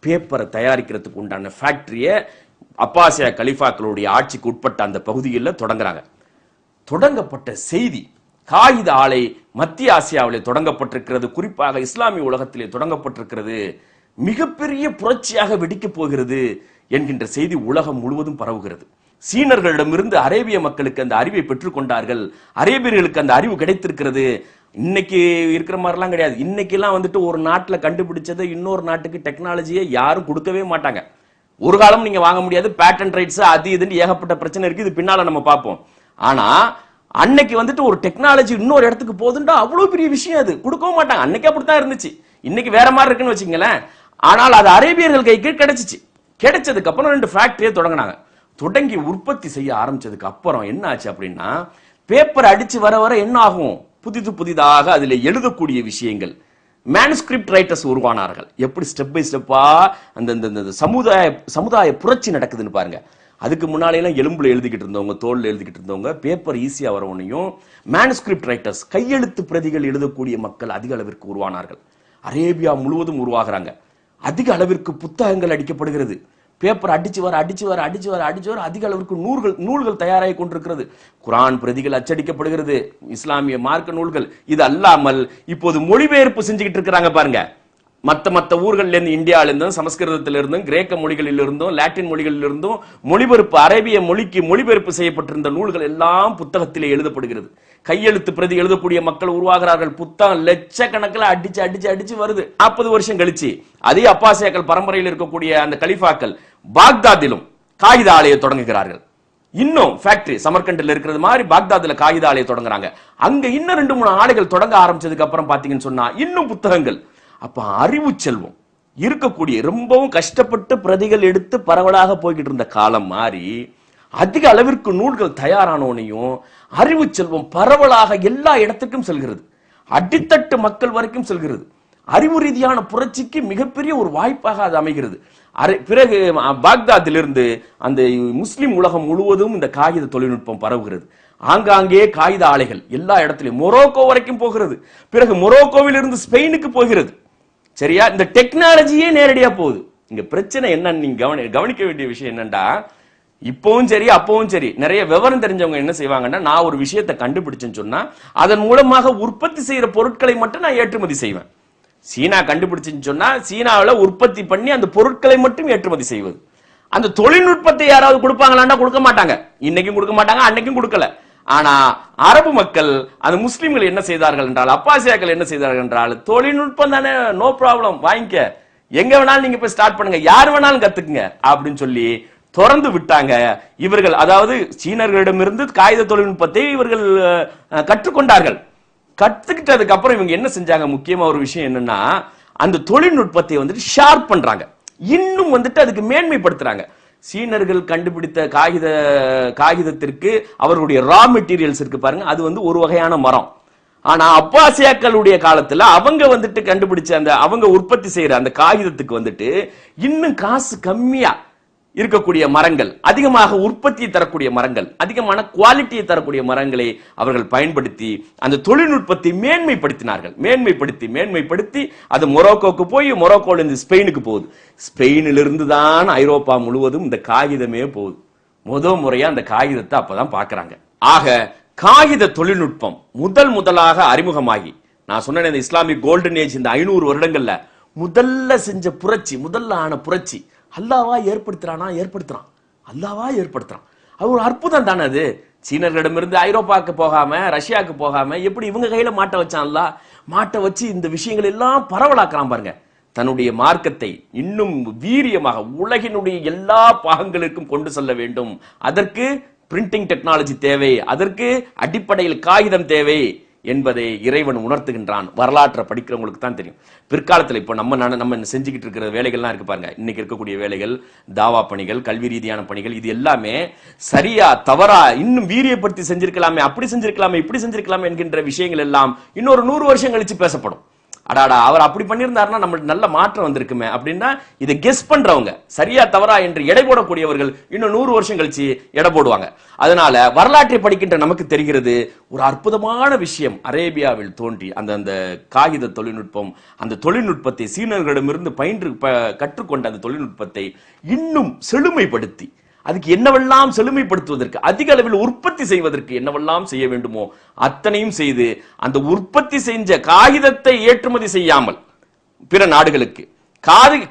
பேப்பரை தயாரிக்கிறதுக்கு உண்டான ஃபேக்டரியை அப்பாசியா கலிஃபாக்களுடைய ஆட்சிக்கு உட்பட்ட அந்த பகுதியில் தொடங்குறாங்க. தொடங்கப்பட்ட செய்தி, காகித ஆலை மத்திய ஆசியாவிலே தொடங்கப்பட்டிருக்கிறது, குறிப்பாக இஸ்லாமிய உலகத்திலே தொடங்கப்பட்டிருக்கிறது, மிகப்பெரிய புரட்சியாக வெடிக்கப் போகிறது என்கின்ற செய்தி உலகம் முழுவதும் பரவுகிறது. சீனர்களிடமிருந்து அரேபிய மக்களுக்கு அந்த அறிவை பெற்றுக் கொண்டார்கள், அரேபியர்களுக்கு அந்த அறிவு கிடைத்திருக்கிறது. இன்னைக்கு இருக்கிற மாதிரிலாம் கிடையாது. இன்னைக்கு எல்லாம் வந்துட்டு ஒரு நாட்டுல கண்டுபிடிச்சதை இன்னொரு நாட்டுக்கு டெக்னாலஜியை யாரும் கொடுக்கவே மாட்டாங்க. ஒரு காலம் நீங்க வாங்க முடியாது. பேட்டன்ட் ரைட்ஸ் அது இதுன்னு ஏகப்பட்ட பிரச்சனை இருக்கு. இது பின்னால நம்ம பார்ப்போம். ஆனா அன்னைக்கு வந்துட்டு ஒரு டெக்னாலஜி இன்னொரு இடத்துக்கு போகுதுன்றா அவ்வளவு பெரிய விஷயம், அது கொடுக்கவும் மாட்டாங்க. அன்னைக்கு அப்படித்தான் இருந்துச்சு. இன்னைக்கு வேற மாதிரி இருக்குன்னு வச்சுங்களேன். ஆனால் அது அரேபியர்கள் கைக்கு கிடைச்சிச்சு. கிடைச்சதுக்கு அப்புறம் 2 ஃபேக்டரியை தொடங்கினாங்க. தொடங்கி உற்பத்தி செய்ய ஆரம்பிச்சதுக்கு அப்புறம் என்ன ஆச்சு அப்படின்னா, பேப்பர் அடிச்சு வர வர என்ன ஆகும், புதிதாக அதில் எழுதக்கூடிய விஷயங்கள், மேனுஸ்கிரிப்ட் ரைட்டர்ஸ் உருவானார்கள். எப்படி ஸ்டெப் பை ஸ்டெப்பா அந்த சமுதாய புரட்சி நடக்குதுன்னு பாருங்க. அதுக்கு முன்னாலேலாம் எலும்புல எழுதிக்கிட்டு இருந்தவங்க, தோல்ல எழுதிக்கிட்டு இருந்தவங்க, பேப்பர் ஈஸியா வரவனையும் மேனுஸ்கிரிப்ட் ரைட்டர்ஸ், கையெழுத்து பிரதிகள் எழுதக்கூடிய மக்கள் அதிக அளவிற்கு உருவானார்கள். அரேபியா முழுவதும் உருவாகிறாங்க. அதிக அளவிற்கு புத்தகங்கள் அடிக்கப்படுகிறது. பேப்பர் அடிச்சு வர அதிக அளவிற்கு நூல்கள் தயாராகி கொண்டிருக்கிறது. குரான் பிரதிகள் அச்சடிக்கப்படுகிறது, இஸ்லாமிய மார்க்க நூல்கள். இது அல்லாமல் இப்போது மொழிபெயர்ப்பு செஞ்சுக்கிட்டு இருக்கிறாங்க பாருங்க. மத்த ஊர்கள்ல இருந்து, இந்தியாவில இருந்தும், சமஸ்கிருதத்தில இருந்தும், கிரேக்க மொழிகளில் இருந்தும், லாட்டின் மொழிகளில் இருந்தும் மொழிபெயர்ப்பு, அரேபிய மொழிக்கு மொழிபெயர்ப்பு செய்யப்பட்டிருந்த நூல்கள் எல்லாம் புத்தகத்திலே எழுதப்படுகிறது. கையெழுத்து பிரதி எழுதக்கூடிய மக்கள் உருவாகிறார்கள். புத்தகம் லட்சக்கணக்கில் அடிச்சு வருது. 40 வருஷம் கழிச்சு அதே அப்பாசியாக்கள் பரம்பரையில் இருக்கக்கூடிய அந்த கலிஃபாக்கள் பாக்தாதிலும் காகித ஆலையை தொடங்குகிறார்கள். இன்னும் ஃபேக்டரி சமர்கண்டில் இருக்கிறது மாதிரி பாக்தாதுல காகித ஆலையை தொடங்குறாங்க. அங்க இன்னும் 2-3 ஆலைகள் தொடங்க ஆரம்பிச்சதுக்கு அப்புறம் பாத்தீங்கன்னு சொன்னா இன்னும் புத்தகங்கள். அப்ப அறிவு செல்வம் இருக்கக்கூடிய, ரொம்பவும் கஷ்டப்பட்டு பிரதிகள் எடுத்து பரவலாக போய்கிட்டு இருந்த காலம் மாறி அதிக அளவிற்கு நூல்கள் தயாரானோனையும் அறிவு செல்வம் பரவலாக எல்லா இடத்துக்கும் செல்கிறது, அடித்தட்டு மக்கள் வரைக்கும் செல்கிறது. அறிவு ரீதியான புரட்சிக்கு மிகப்பெரிய ஒரு வாய்ப்பாக அது அமைகிறது. பிறகு பாக்தாதிலிருந்து அந்த முஸ்லிம் உலகம் முழுவதும் இந்த காகித தொழில்நுட்பம் பரவுகிறது. ஆங்காங்கே காகித ஆலைகள் எல்லா இடத்திலும், மொரோக்கோ வரைக்கும் போகிறது. பிறகு மொரோக்கோவில் இருந்து ஸ்பெயினுக்கு போகிறது. சரியா? இந்த டெக்னாலஜியே நேரடியா போகுது. இங்க பிரச்சனை என்னன்னு நீங்க கவனிக்க வேண்டிய விஷயம் என்னன்னா, இப்பவும் சரி அப்பவும் சரி நிறைய விவரம் தெரிஞ்சவங்க என்ன செய்வாங்கன்னா, நான் ஒரு விஷயத்தை கண்டுபிடிச்சேன்னு சொன்னா அதன் மூலமாக உற்பத்தி செய்யற பொருட்களை மட்டும் நான் ஏற்றுமதி செய்வேன். சீனா கண்டுபிடிச்சுன்னு சொன்னா சீனாவில் உற்பத்தி பண்ணி அந்த பொருட்களை மட்டும் ஏற்றுமதி செய்வது. அந்த தொழில்நுட்பத்தை யாராவது கொடுப்பாங்களான்னா கொடுக்க மாட்டாங்க. இன்னைக்கும் கொடுக்க மாட்டாங்க, அன்னைக்கும் கொடுக்கல. ஆனா அரபு மக்கள், அந்த முஸ்லிம்கள் என்ன செய்தார்கள் என்றால், அப்பாசியாக்கள் என்ன செய்தார்கள் என்றால், தொழில்நுட்பம் தானே, நோ ப்ராப்ளம், வாங்கிக்க, எங்க வேணாலும் நீங்க போய் ஸ்டார்ட் பண்ணுங்க, யார் வேணாலும் கத்துக்குங்க அப்படின்னு சொல்லி திறந்து விட்டாங்க. இவர்கள், அதாவது சீனர்களிடமிருந்து காகித தொழில்நுட்பத்தை இவர்கள் கற்றுக்கொண்டார்கள். கத்துக்கிட்டதுக்கு அப்புறம் இவங்க என்ன செஞ்சாங்க, முக்கியமா ஒரு விஷயம் என்னன்னா, அந்த தொழில்நுட்பத்தை வந்துட்டு ஷார்ப் பண்றாங்க, இன்னும் வந்துட்டு அதுக்கு மேன்மைப்படுத்துறாங்க. சீனர்கள் கண்டுபிடித்த காகிதத்திற்கு அவர்களுடைய ரா மெட்டீரியல்ஸ் இருக்கு பாருங்க, அது வந்து ஒரு வகையான மரம். ஆனா அப்பாசியாக்களுடைய காலத்துல அவங்க வந்துட்டு கண்டுபிடிச்ச அந்த அவங்க உற்பத்தி செய்யற அந்த காகிதத்துக்கு வந்துட்டு இன்னும் காசு கம்மியா இருக்கக்கூடிய மரங்கள், அதிகமாக உற்பத்தியை தரக்கூடிய மரங்கள், அதிகமான குவாலிட்டியை தரக்கூடிய மரங்களை அவர்கள் பயன்படுத்தி அந்த தொழில்நுட்பத்தை மேன்மைப்படுத்தினார்கள். மேன்மைப்படுத்தி அது மொரோக்கோக்கு போய், மொரோக்கோல இருந்து ஸ்பெயினுக்கு போகுது. ஸ்பெயினிலிருந்து தான் ஐரோப்பா முழுவதும் இந்த காகிதமே போகுது. முறையா அந்த காகிதத்தை அப்பதான் பாக்குறாங்க. ஆக காகித தொழில்நுட்பம் முதலாக அறிமுகமாகி, நான் சொன்ன இந்த இஸ்லாமிக் கோல்டன் ஏஜ், இந்த 500 வருடங்கள்ல முதல்ல செஞ்ச புரட்சி, முதல்ல புரட்சி அல்லாவா ஏற்படுத்துறான். அது ஒரு அற்புதம் தானே. அது சீனர்களிடமிருந்து ஐரோப்பாவுக்கு போகாம, ரஷ்யாவுக்கு போகாம எப்படி இவங்க கையில மாட்ட வச்சான். மாட்ட வச்சு இந்த விஷயங்கள் எல்லாம் பரவலாக்குறான் பாருங்க. தன்னுடைய மார்க்கத்தை இன்னும் வீரியமாக உலகினுடைய எல்லா பாகங்களுக்கும் கொண்டு செல்ல வேண்டும். அதற்கு பிரிண்டிங் டெக்னாலஜி தேவை, அதற்கு அடிப்படையில் காகிதம் தேவை என்பதை இறைவன் உணர்த்துகின்றான். வரலாற்றை படிக்கிறவங்களுக்கு தான் தெரியும். பிற்காலத்தில் இப்போ நம்ம செஞ்சுக்கிட்டு இருக்கிற வேலைகள்லாம் இருக்கு பாருங்க. இன்னைக்கு இருக்கக்கூடிய வேலைகள், தாவா பணிகள், கல்வி ரீதியான பணிகள், இது எல்லாமே சரியா தவறா, இன்னும் வீரியப்படுத்தி செஞ்சிருக்கலாமே, அப்படி செஞ்சிருக்கலாமே, இப்படி செஞ்சிருக்கலாமே என்கின்ற விஷயங்கள் எல்லாம் இன்னொரு 100 வருஷம் கழிச்சு பேசப்படும். அடாடா அவர் அப்படி பண்ணியிருந்தாருன்னா நம்மளுக்கு நல்ல மாற்றம் வந்திருக்குமே அப்படின்னா இதை கெஸ் பண்றவங்க சரியா தவறா என்று எடை போடக்கூடியவர்கள் இன்னும் 100 வருஷம் கழிச்சு எடை போடுவாங்க. அதனால வரலாற்றை படிக்கின்ற நமக்கு தெரிகிறது ஒரு அற்புதமான விஷயம் அரேபியாவில் தோன்றி அந்த காகித தொழில்நுட்பம், அந்த தொழில்நுட்பத்தை சீனர்களிடமிருந்து கற்றுக்கொண்ட அந்த தொழில்நுட்பத்தை இன்னும் செழுமைப்படுத்தி அதுக்கு என்னவெல்லாம் செழுமைப்படுத்துவதற்கு அதிக அளவில் உற்பத்தி செய்வதற்கு என்னவெல்லாம் செய்ய வேண்டுமோ அத்தனையும் செய்து அந்த உற்பத்தி செஞ்ச காகிதத்தை ஏற்றுமதி செய்யாமல் பிற நாடுகளுக்கு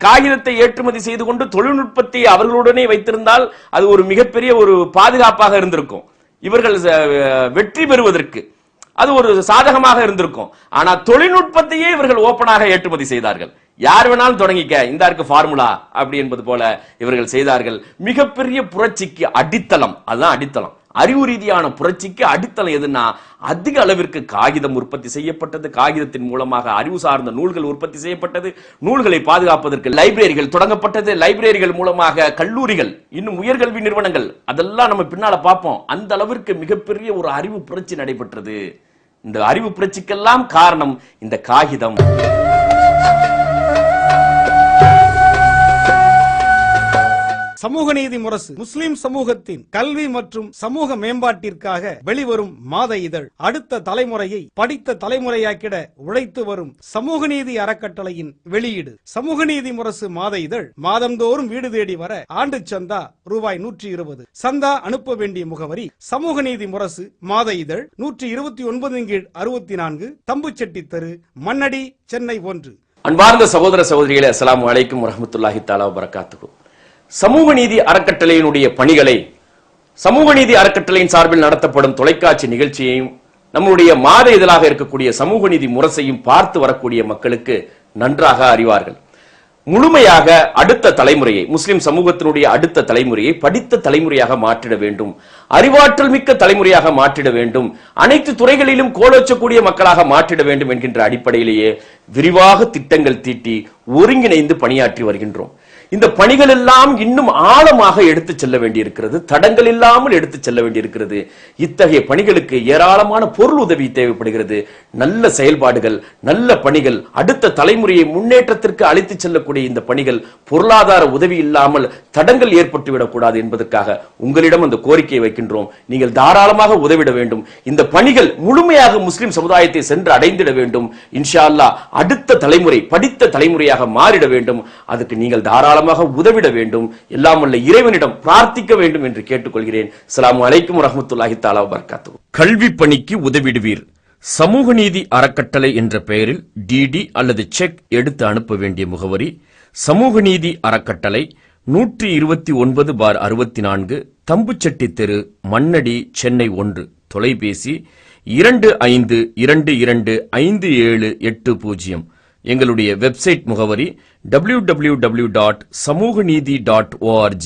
காகிதத்தை ஏற்றுமதி செய்து கொண்டு தொழில்நுட்பத்தை அவர்களுடனே வைத்திருந்தால் அது ஒரு மிகப்பெரிய ஒரு பாதுகாப்பாக இருந்திருக்கும். இவர்கள் வெற்றி பெறுவதற்கு அது ஒரு சாதகமாக இருந்திருக்கும். ஆனா தொழில்நுட்பத்தையே இவர்கள் ஓபனாக ஏற்றுமதி செய்தார்கள். யார் வேணாலும் தொடங்கிக்க, இந்த இருக்கு ஃபார்முலா அப்படி என்பது போல இவர்கள் செய்தார்கள். மிகப்பெரிய புரட்சிக்கு அடித்தளம், அதுதான் அடித்தளம். அறிவு ரீதியான புரட்சிக்கு அடித்தளம் எதுனா அதிக அளவிற்கு காகிதம் உற்பத்தி செய்யப்பட்டது. காகிதத்தின் மூலமாக அறிவு சார்ந்த நூல்கள் உற்பத்தி செய்யப்பட்டது. நூல்களை பாதுகாப்பதற்கு லைப்ரரிகள் தொடங்கப்பட்டது. லைப்ரரிகள் மூலமாக கல்லூரிகள், இன்னும் உயர்கல்வி நிறுவனங்கள், அதெல்லாம் நம்ம பின்னால பார்ப்போம். அந்த அளவிற்கு மிகப்பெரிய ஒரு அறிவு புரட்சி நடைபெற்றது. இந்த அறிவு புரட்சிக்கெல்லாம் காரணம் இந்த காகிதம். சமூக நீதி முரசு முஸ்லிம் சமூகத்தின் கல்வி மற்றும் சமூக மேம்பாட்டிற்காக வெளிவரும் மாத இதழ். அடுத்த தலைமுறையை படித்த தலைமுறையாக்கிட உழைத்து வரும் சமூக நீதி அறக்கட்டளையின் வெளியீடு. சமூக நீதி முரசு மாத இதழ் மாதந்தோறும் வீடு தேடி வர ஆண்டு சந்தா ரூபாய் 120. சந்தா அனுப்ப வேண்டிய முகவரி சமூக நீதி முரசு மாத இதழ் 129/64 தம்புச்செட்டி தெரு, மண்ணடி, சென்னை 1. அன்பார்ந்த சகோதர சகோதரிகளே, அஸ்ஸலாமு அலைக்கும் வரஹ்மத்துல்லாஹி தஆலா வபரகாத்துஹு. சமூக நீதி அறக்கட்டளையினுடைய பணிகளை சமூக நீதி அறக்கட்டளையின் சார்பில் நடத்தப்படும் தொலைக்காட்சி நிகழ்ச்சியையும் நம்முடைய மாத இதழாக இருக்கக்கூடிய சமூக நீதி முரசையும் பார்த்து வரக்கூடிய மக்களுக்கு நன்றாக அறிவார்கள். முழுமையாக அடுத்த தலைமுறையை, முஸ்லிம் சமூகத்தினுடைய அடுத்த தலைமுறையை படித்த தலைமுறையாக மாற்றிட வேண்டும், அறிவாற்றல் மிக்க தலைமுறையாக மாற்றிட வேண்டும், அனைத்து துறைகளிலும் கோலோச்சக்கூடிய மக்களாக மாற்றிட வேண்டும் என்கின்ற அடிப்படையிலேயே விரிவாக திட்டங்கள் தீட்டி ஒருங்கிணைந்து பணியாற்றி வருகின்றோம். இந்த பணிகள் எல்லாம் இன்னும் ஆழமாக எடுத்துச் செல்ல வேண்டியிருக்கிறது, தடங்கள் இல்லாமல் எடுத்துச் செல்ல வேண்டியிருக்கிறது. இத்தகைய பணிகளுக்கு ஏராளமான பொருள் உதவி தேவைப்படுகிறது. நல்ல செயல்பாடுகள், நல்ல பணிகள், அடுத்த தலைமுறையை முன்னேற்றத்திற்கு அழைத்துச் செல்லக்கூடிய இந்த பணிகள் பொருளாதார உதவி இல்லாமல் தடங்கள் ஏற்பட்டுவிடக் கூடாது என்பதற்காக உங்களிடம் அந்த கோரிக்கையை வைக்கின்றோம். நீங்கள் தாராளமாக உதவிட வேண்டும். இந்த பணிகள் முழுமையாக முஸ்லிம் சமுதாயத்தை சென்று அடைந்திட வேண்டும். இன்ஷா அல்லாஹ் அடுத்த தலைமுறை படித்த தலைமுறையாக மாறிட வேண்டும். அதுக்கு நீங்கள் தாராளமாக உதவிட வேண்டும். எல்லாம் வல்ல இறைவனிடம் பிரார்த்திக்க வேண்டும் என்று கேட்டுக்கொள்கிறேன். அஸ்ஸலாமு அலைக்கும் வரஹ்மத்துல்லாஹி தஆலா வபரகாத்துஹு. கல்வி பணிக்கு உதவிடுவீர். சமூக நீதி அறக்கட்டளை என்ற பெயரில் டிடி அல்லது செக் எடுத்து அனுப்ப வேண்டிய முகவரி சமூக நீதி அறக்கட்டளை 129/64 தம்புச்செட்டி தெரு, மண்ணடி, சென்னை 1. தொலைபேசி 25225780. எங்களுடைய வெப்சைட் முகவரி www.samuganidhi.org.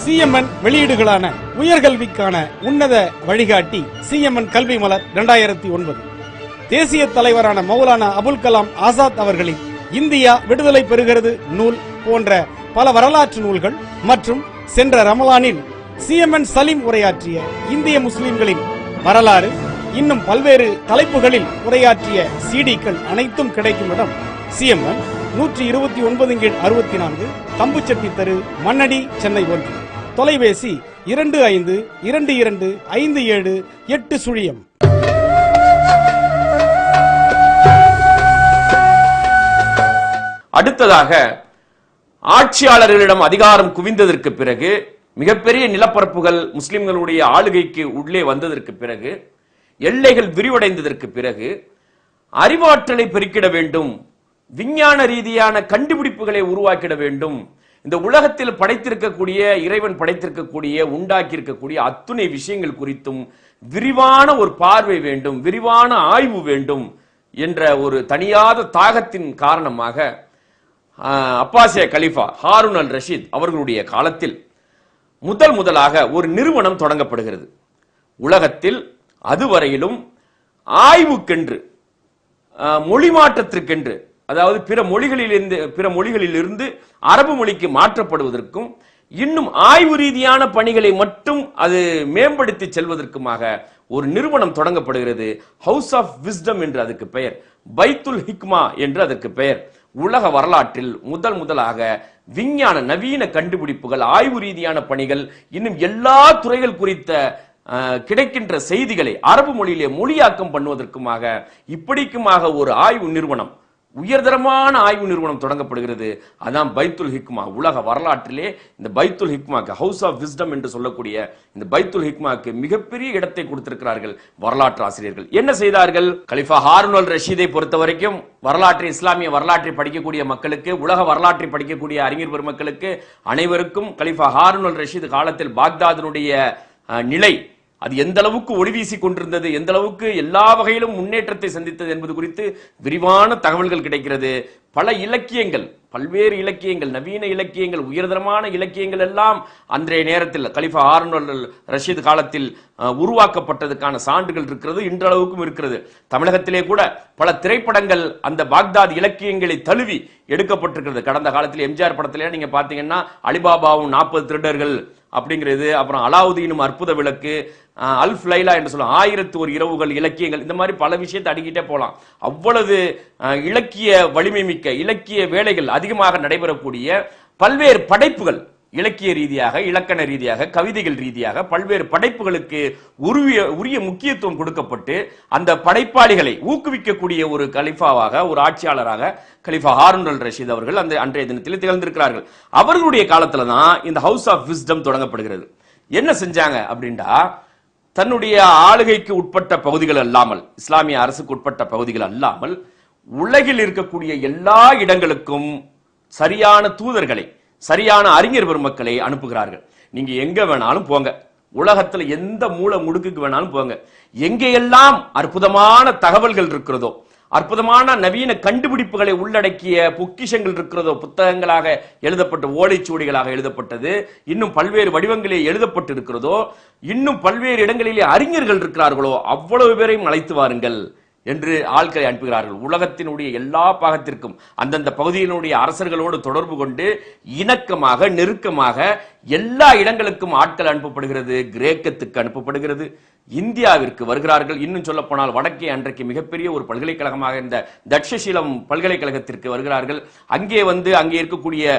சிஎம்என் வெளியீடுகளான உயர்கல்விக்கான உன்னத வழிகாட்டி சிஎம்என் கல்வி மலர் 2009, தேசிய தலைவரான மௌலானா அபுல் கலாம் ஆசாத் அவர்களின் இந்தியா விடுதலை பெறுகிறது நூல் போன்ற பல வரலாற்று நூல்கள் மற்றும் சென்ற ரமலானில் சிஎம்என் சலீம் உரையாற்றிய இந்திய முஸ்லிம்களின் வரலாறு, இன்னும் பல்வேறு தலைப்புகளில் உரையாற்றிய சிடிக்கள் அனைத்தும் கிடைக்கும் இடம் சிஎம்என் 129/64 தம்புச்செட்டி தெரு, மண்ணடி, சென்னை 1. தொலைபேசி 25225780. அடுத்ததாக ஆட்சியாளர்களிடம் அதிகாரம் குவிந்ததற்கு பிறகு, மிகப்பெரிய நிலப்பரப்புகள் முஸ்லிம்களுடைய ஆளுகைக்கு உள்ளே வந்ததற்கு பிறகு, எல்லைகள் விரிவடைந்ததற்கு பிறகு அறிவாற்றலை பெருக்கிட வேண்டும், விஞ்ஞான ரீதியான கண்டுபிடிப்புகளை உருவாக்கிட வேண்டும். இந்த உலகத்தில் படைத்திருக்கக்கூடிய, இறைவன் படைத்திருக்கக்கூடிய, உண்டாக்கியிருக்கக்கூடிய அத்துணை விஷயங்கள் குறித்தும் விரிவான ஒரு பார்வை வேண்டும், விரிவான ஆய்வு வேண்டும் என்ற ஒரு தனியாத தாகத்தின் காரணமாக அப்பாசிய கலீஃபா ஹாரூன் அல் ரஷீத் அவர்களுடைய காலத்தில் முதலாக ஒரு நிறுவனம் தொடங்கப்படுகிறது. உலகத்தில் அதுவரையிலும் ஆய்வுக்கென்று, மொழி மாற்றத்திற்கென்று, அதாவது பிற மொழிகளிலிருந்து அரபு மொழிக்கு மாற்றப்படுவதற்கும், இன்னும் ஆய்வு ரீதியான பணிகளை மட்டும் அது மேம்படுத்தி செல்வதற்குமாக ஒரு நிறுவனம் தொடங்கப்படுகிறது. ஹவுஸ் ஆஃப் விஸ்டம் என்று அதுக்கு பெயர். பைத்துல் ஹிக்மா என்று அதற்கு பெயர். உலக வரலாற்றில் முதலாக விஞ்ஞான நவீன கண்டுபிடிப்புகள், ஆய்வு ரீதியான பணிகள், இன்னும் எல்லா துறைகள் குறித்த கிடைக்கின்ற செய்திகளை அரபு மொழியிலே மொழியாக்கம் பண்ணுவதற்குமாக இப்படிக்குமாக ஒரு ஆய்வு நிறுவனம், உயர்தரமான ஆய்வு நிறுவனம் தொடங்கப்படுகிறது. அதான் பைத்துல் ஹிக்மா. உலக வரலாற்றிலே இந்த பைத்துல் ஹிக்மாக்கு, ஹவுஸ் ஆஃப் விஸ்டம் என்று சொல்லக்கூடிய இந்த பைத்துல் ஹிக்மாக்கு மிகப்பெரிய இடத்தை கொடுத்திருக்கிறார்கள் வரலாற்று ஆசிரியர்கள். என்ன செய்தார்கள்? கலிஃபா ஹாரூன் அல் ரஷீதை பொறுத்த வரைக்கும் வரலாற்று, இஸ்லாமிய வரலாற்றை படிக்கக்கூடிய மக்களுக்கு, உலக வரலாற்றை படிக்கக்கூடிய அறிஞர் பெருமக்களுக்கு அனைவருக்கும் கலிஃபா ஹாரூன் அல் ரஷீத் காலத்தில் பாக்தாதினுடைய நிலை அது எந்த அளவுக்கு ஒளி வீசி கொண்டிருந்தது, எந்த அளவுக்கு எல்லா வகையிலும் முன்னேற்றத்தை சந்தித்தது என்பது குறித்து விரிவான தகவல்கள் கிடைக்கிறது. பல இலக்கியங்கள், பல்வேறு இலக்கியங்கள், நவீன இலக்கியங்கள், உயர்தரமான இலக்கியங்கள் எல்லாம் அன்றைய நேரத்தில் கலிஃபா ஹாரூன் அல் ரஷீத் காலத்தில் உருவாக்கப்பட்டதுக்கான சான்றுகள் இருக்கிறது, இன்றளவுக்கும் இருக்கிறது. தமிழகத்திலே கூட பல திரைப்படங்கள் அந்த பாக்தாத் இலக்கியங்களை தழுவி எடுக்கப்பட்டிருக்கிறது. கடந்த காலத்தில் எம்ஜிஆர் படத்திலே நீங்க பாத்தீங்கன்னா அலிபாபாவும் 40 திருடர்கள் அப்படிங்கிறது, அப்புறம் அலாவுதீனும் அற்புத விளக்கு, அல்ஃப் லைலா என்று சொல்லுவோம், 1001 இரவுகள் இலக்கியங்கள், இந்த மாதிரி பல விஷயத்தை அடிக்கிட்டே போலாம். அவ்வளவு இலக்கிய வலிமை மிக்க இலக்கிய வேலைகள் அதிகமாக நடைபெறக்கூடிய பல்வேறு படைப்புகள், இலக்கிய ரீதியாக, இலக்கண ரீதியாக, கவிதைகள் ரீதியாக பல்வேறு படைப்புகளுக்கு உரிய முக்கியத்துவம் கொடுக்கப்பட்டு அந்த படைப்பாளிகளை ஊக்குவிக்கக்கூடிய ஒரு கலிஃபாவாக, ஒரு ஆட்சியாளராக கலிஃபா ஹாரூன் அல் ரஷீத் அவர்கள் அந்த அன்றைய தினத்தில் திகழ்ந்திருக்கிறார்கள். அவர்களுடைய காலத்துல தான் இந்த ஹவுஸ் ஆஃப் விஸ்டம் தொடங்கப்படுகிறது. என்ன செஞ்சாங்க அப்படின்னா, தன்னுடைய ஆளுகைக்கு உட்பட்ட பகுதிகள் அல்லாமல், இஸ்லாமிய அரசுக்கு உட்பட்ட பகுதிகள் அல்லாமல் உலகில் இருக்கக்கூடிய எல்லா இடங்களுக்கும் சரியான தூதர்களை, சரியான அறிஞர் பெருமக்களை அனுப்புகிறார்கள். நீங்க எங்க வேணாலும் போங்க, உலகத்துல எந்த மூல முடுக்குக்கு வேணாலும் போங்க, எங்கெல்லாம் அற்புதமான தகவல்கள் இருக்கிறதோ, அற்புதமான நவீன கண்டுபிடிப்புகளை உள்ளடக்கிய பொக்கிஷங்கள் இருக்கிறதோ, புத்தகங்களாக எழுதப்பட்ட, ஓலைச்சுவடிகளாக எழுதப்பட்டது, இன்னும் பல்வேறு வடிவங்களில் எழுதப்பட்டு இருக்கிறதோ, இன்னும் பல்வேறு இடங்களிலே அறிஞர்கள் இருக்கிறார்களோ அவ்வளவு பேரையும் அழைத்து வாருங்கள் என்று ஆட்களை அனுப்புகிறார்கள். உலகத்தினுடைய எல்லா பாகத்திற்கும் அந்தந்த பகுதியினுடைய அரசர்களோடு தொடர்பு கொண்டு இணக்கமாக, நெருக்கமாக எல்லா இடங்களுக்கும் ஆட்கள் அனுப்பப்படுகிறது. கிரேக்கத்துக்கு அனுப்பப்படுகிறது, இந்தியாவிற்கு வருகிறார்கள். இன்னும் சொல்ல போனால் வடக்கே அன்றைக்கு மிகப்பெரிய ஒரு பல்கலைக்கழகமாக இருந்த தட்சசீலம் பல்கலைக்கழகத்திற்கு வருகிறார்கள். அங்கே வந்து அங்கே இருக்கக்கூடிய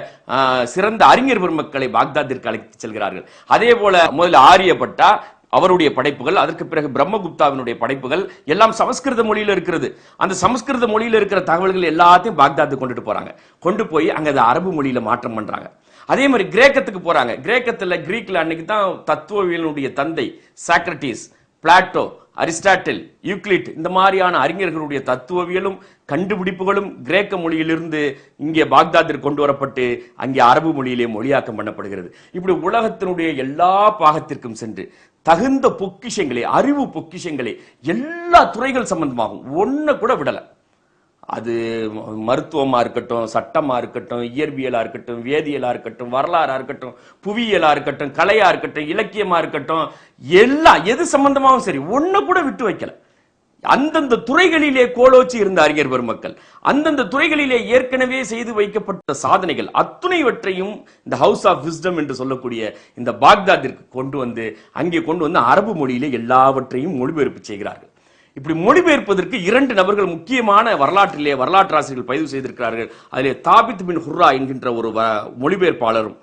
சிறந்த அறிஞர் பெருமக்களை பாக்தாத்திற்கு அழைத்து செல்கிறார்கள். அதே போல முதல்ல ஆரியப்பட்டா அவருடைய படைப்புகள், அதற்கு பிறகு பிரம்மகுப்தாவினுடைய படைப்புகள் எல்லாம் சமஸ்கிருத மொழியில இருக்கிறது. அந்த சமஸ்கிருத மொழியில இருக்கிற தகவல்கள் எல்லாத்தையும் பாக்தாத்து கொண்டுட்டு போறாங்க. கொண்டு போய் அங்க அரபு மொழியில மாற்றம் பண்றாங்க. அதே மாதிரி கிரேக்கத்துக்கு போறாங்க. கிரேக்கத்துல, கிரீக்ல அன்னைக்கு தான் தத்துவவியலுடைய தந்தை சாக்ரட்டிஸ், பிளாட்டோ, அரிஸ்டாட்டில், யூக்ளிட், இந்த மாதிரியான அறிஞர்களுடைய தத்துவவியலும் கண்டுபிடிப்புகளும் கிரேக்க மொழியிலிருந்து இங்கே பாக்தாத்திற்கு கொண்டு வரப்பட்டு அங்கே அரபு மொழியிலே மொழியாக்கம் பண்ணப்படுகிறது. இப்படி உலகத்தினுடைய எல்லா பாகத்திற்கும் சென்று தகுந்த பொக்கிஷங்களை, அறிவு பொக்கிஷங்களை எல்லா துறைகள் சம்பந்தமாகும் ஒன்ன கூட விடல. அது மருத்துவமா இருக்கட்டும், சட்டமா இருக்கட்டும், இயற்பியலா இருக்கட்டும், வேதியியலா இருக்கட்டும், வரலாறா இருக்கட்டும், புவியியலா இருக்கட்டும், கலையா இருக்கட்டும், இலக்கியமா இருக்கட்டும், எல்லாம் எது சம்பந்தமாகவும் சரி ஒன்ன கூட விட்டு வைக்கல. அந்தந்த துறைகளிலே கோலோச்சி இருந்த அறிஞர் பெருமக்கள், அந்தந்த துறைகளிலே ஏற்கனவே செய்து வைக்கப்பட்ட சாதனைகள் அத்துணைவற்றையும் இந்த ஹவுஸ் ஆஃப் விஸ்டம் என்று சொல்லக்கூடிய இந்த பாக்தாத்திற்கு கொண்டு வந்து அங்கே கொண்டு வந்து அரபு மொழியிலே எல்லாவற்றையும் மொழிபெயர்ப்பு செய்கிறார்கள். இப்படி மொழிபெயர்ப்பதற்கு 2 நபர்கள் முக்கியமான வரலாற்றிலே வரலாற்று ஆசிரியர்கள் பதிவு செய்திருக்கிறார்கள். அதிலே தாபித் பின் ஹுர்ரா என்கின்ற ஒரு மொழிபெயர்ப்பாளரும்,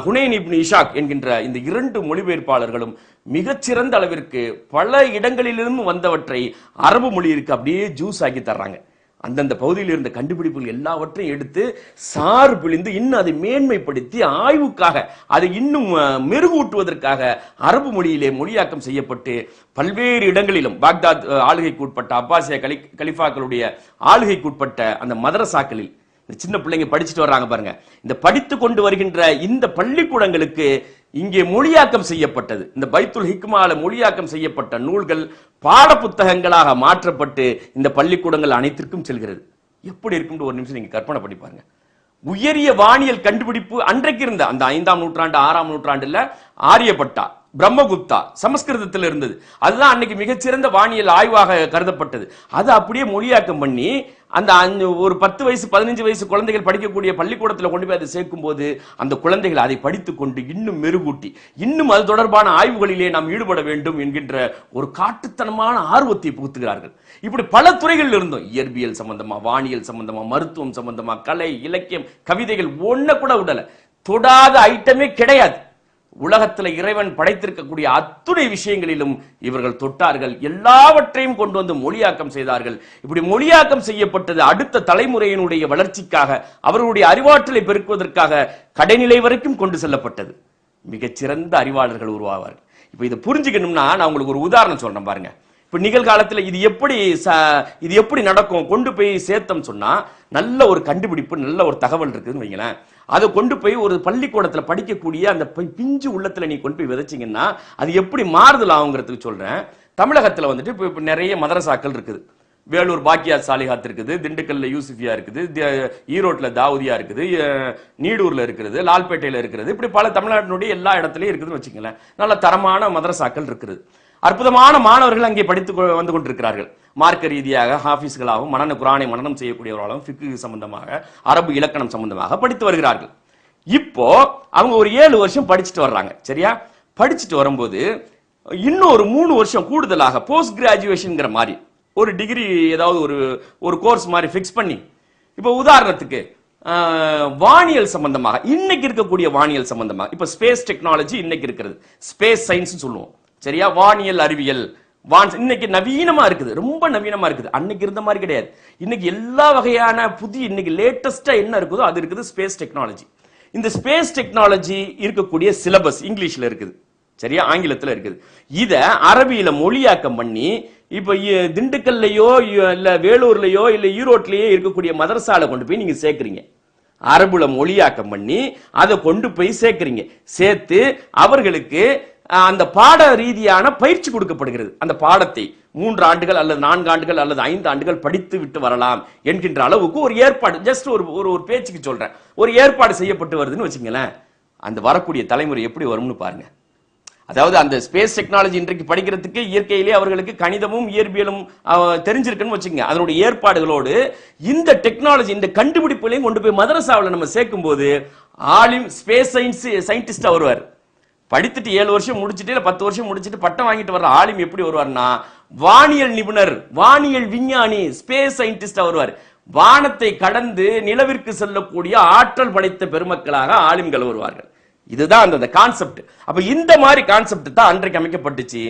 ஹுனைன் இப்னு இஷாக் என்கின்ற இந்த 2 மொழிபெயர்ப்பாளர்களும் மிகச்சிறந்த அளவிற்கு பல இடங்களிலிருந்து வந்தவற்றை அரபு மொழியிற்கு அப்படியே ஜூஸ் ஆக்கி தர்றாங்க. அந்தந்த பகுதியில் இருந்த கண்டுபிடிப்புகள் எல்லாவற்றையும் எடுத்து சாறு பிழிந்து இன்னும் அதை மேன்மைப்படுத்தி ஆய்வுக்காக அதை இன்னும் மெருகூட்டுவதற்காக அரபு மொழியிலே மொழியாக்கம் செய்யப்பட்டு பல்வேறு இடங்களிலும் பாக்தாத் ஆளுகைக்கு உட்பட்ட அப்பாசிய கலிஃபாக்களுடைய ஆளுகைக்கு உட்பட்ட அந்த மதரசாக்களில் சின்ன பிள்ளைங்க படிச்சுட்டு வர்றாங்க பாருங்க, இந்த படித்து கொண்டு வருகின்ற இந்த பள்ளிக்கூடங்களுக்கு இங்கே மொழியாக்கம் செய்யப்பட்டது, இந்த பைத்துல் ஹிக்மால மொழியாக்கம் செய்யப்பட்ட நூல்கள் பாட புத்தகங்களாக மாற்றப்பட்டு இந்த பள்ளிக்கூடங்கள் அனைத்திற்கும் செல்கிறது. எப்படி இருக்கும் ஒரு நிமிஷம் நீங்க கற்பனை பண்ணி பாருங்க. உயரிய வானியல் கண்டுபிடிப்பு அன்றைக்கு இருந்த அந்த 5ஆம் நூற்றாண்டு 6ஆம் நூற்றாண்டுல ஆரியப்பட்டா பிரம்மகுப்தா சமஸ்கிருதத்தில் இருந்தது. அதுதான் அன்னைக்கு மிகச்சிறந்த வானியல் ஆய்வாக கருதப்பட்டது. அது அப்படியே மொழியாக்கம் பண்ணி அந்த ஒரு 10 வயசு 15 வயசு குழந்தைகள் படிக்கக்கூடிய பள்ளிக்கூடத்தில் கொண்டு போய் அதை சேர்க்கும் போது அந்த குழந்தைகள் அதை படித்துக் கொண்டு இன்னும் மெருகூட்டி இன்னும் அது தொடர்பான ஆய்வுகளிலே நாம் ஈடுபட வேண்டும் என்கின்ற ஒரு காட்டுத்தனமான ஆர்வத்தை புகுத்துகிறார்கள். இப்படி பல துறைகள் இருந்தோம். இயற்பியல் சம்பந்தமா, வானியல் சம்பந்தமா, மருத்துவம் சம்பந்தமா, கலை, இலக்கியம், கவிதைகள் ஒன்ன கூட விடல. தொடாத ஐட்டமே கிடையாது. உலகத்தில் இறைவன் படைத்திருக்கக்கூடிய அத்துணை விஷயங்களிலும் இவர்கள் தொட்டார்கள். எல்லாவற்றையும் கொண்டு வந்து மொழியாக்கம் செய்தார்கள். இப்படி மொழியாக்கம் செய்யப்பட்டது அடுத்த தலைமுறையினுடைய வளர்ச்சிக்காக, அவர்களுடைய அறிவாற்றலை பெருக்குவதற்காக கடைநிலை வரைக்கும் கொண்டு செல்லப்பட்டது. மிகச்சிறந்த அறிவாளர்கள் உருவாவார்கள். இப்ப இதை புரிஞ்சுக்கணும்னா நான் உங்களுக்கு ஒரு உதாரணம் சொல்றேன் பாருங்க. இப்ப நிகழ்காலத்தில் இது எப்படி நடக்கும், கொண்டு போய் சேர்த்தம் சொன்னா நல்ல ஒரு கண்டுபிடிப்பு, நல்ல ஒரு தகவல் இருக்குதுன்னு வைங்களேன். அதை கொண்டு போய் ஒரு பள்ளிக்கூடத்துல படிக்கக்கூடிய அந்த பிஞ்சு உள்ளத்துல நீ கொண்டு போய் விதைச்சிங்கன்னா அது எப்படி மாறுதல் ஆகுங்கிறதுக்கு சொல்றேன். தமிழகத்துல வந்துட்டு இப்ப நிறைய மதரசாக்கள் இருக்குது. வேலூர் பாக்கியா சாலிஹாத் இருக்குது, திண்டுக்கல்ல யூசுஃபியா இருக்குது, ஈரோட்ல தாவூதியா இருக்குது, நீடூர்ல இருக்கிறது, லால்பேட்டையில இருக்கிறது. இப்படி பல தமிழ்நாட்டினுடைய எல்லா இடத்துலயும் இருக்குதுன்னு வச்சுங்களேன். நல்ல தரமான மதரசாக்கள் இருக்குது. அற்புதமான மாணவர்கள் அங்கே படித்து வந்து கொண்டிருக்கிறார்கள். மார்க்க ரீதியாக ஹாஃபிஸ்களாகவும் குரானை மனனம் செய்யக்கூடியவர்களாகவும் ஃபிக்ஹ் சம்பந்தமாக, அரபு இலக்கணம் சம்பந்தமாக படித்து வருகிறார்கள். இப்போ அவங்க ஒரு 7 வருஷம் படிச்சுட்டு வர்றாங்க. சரியா? படிச்சுட்டு வரும்போது இன்னும் ஒரு 3 வருஷம் கூடுதலாக போஸ்ட் கிராஜுவேஷன்ங்கிற மாதிரி ஒரு டிகிரி ஏதாவது ஒரு கோர்ஸ் மாதிரி ஃபிக்ஸ் பண்ணி, இப்போ உதாரணத்துக்கு வானியல் சம்பந்தமாக இன்னைக்கு இருக்கக்கூடிய வானியல் சம்பந்தமாக, இப்ப ஸ்பேஸ் டெக்னாலஜி இன்னைக்கு இருக்கிறது, ஸ்பேஸ் சயின்ஸ் சொல்லுவோம். சரியா? வானியல் அறிவியல் இன்னைக்கு நவீனமா இருக்குது, ரொம்ப நவீனமா இருக்குது. அன்னைக்கு இருந்த மாதிரி கிடையாது. இன்னைக்கு எல்லா வகையான புதிய இன்னைக்கு லேட்டஸ்டா என்ன இருக்குதோ அது இருக்குது ஸ்பேஸ் டெக்னாலஜி. இந்த ஸ்பேஸ் டெக்னாலஜி இருக்கக்கூடிய சிலபஸ் இங்கிலீஷ்ல இருக்குது. சரியா? ஆங்கிலத்துல இருக்குது. இத அரபியில மொழியாக்கம் பண்ணி இப்ப திண்டுக்கல்லையோ இல்ல வேலூர்லயோ இல்ல ஈரோட்லயோ இருக்கக்கூடிய மதரசால கொண்டு போய் நீங்க சேர்க்கிறீங்க. அரபுல மொழியாக்கம் பண்ணி அதை கொண்டு போய் சேர்க்கிறீங்க. சேர்த்து அவர்களுக்கு அந்த பாட ரீதியான பயிற்சி கொடுக்கப்படுகிறது. அந்த பாடத்தை 3 ஆண்டுகள் அல்லது 4 ஆண்டுகள் அல்லது 5 ஆண்டுகள் படித்து விட்டு வரலாம் என்கின்ற அளவுக்கு ஒரு ஏற்பாடு, ஜஸ்ட் ஒரு பேச்சுக்கு சொல்றேன், ஒரு ஏற்பாடு செய்யப்பட்டு வருதுன்னு வச்சுங்களேன். அந்த வரக்கூடிய தலைமுறை எப்படி வரும்னு பாருங்க. அதாவது அந்த ஸ்பேஸ் டெக்னாலஜி இன்றைக்கு படிக்கிறதுக்கு இயற்கையிலே அவர்களுக்கு கணிதமும் இயற்பியலும் தெரிஞ்சிருக்குன்னு வச்சுங்க. அதனுடைய ஏற்பாடுகளோடு இந்த டெக்னாலஜி, இந்த கண்டுபிடிப்புகளையும் கொண்டு போய் மதரசாவில் நம்ம சேர்க்கும் போது ஆலிம் ஸ்பேஸ் சயின்டிஸ்டா வருவார். படித்துட்டு 7 வருஷம் முடிச்சுட்டு இல்ல 10 வருஷம் முடிச்சுட்டு பட்டம் வாங்கிட்டு வர்ற ஆலிம் எப்படி வருவார்னா வானியல் நிபுணர், வானியல் விஞ்ஞானி, ஸ்பேஸ் சயின்டிஸ்டா வருவார். வானத்தை கடந்து நிலவிற்கு செல்லக்கூடிய ஆற்றல் படைத்த பெருமக்களாக ஆலிம்கள் வருவார்கள். இதுதான் அந்த கான்செப்ட். அப்ப இந்த மாதிரி கான்செப்ட் தான் அன்றைக்கு அமைக்கப்பட்டுச்சு.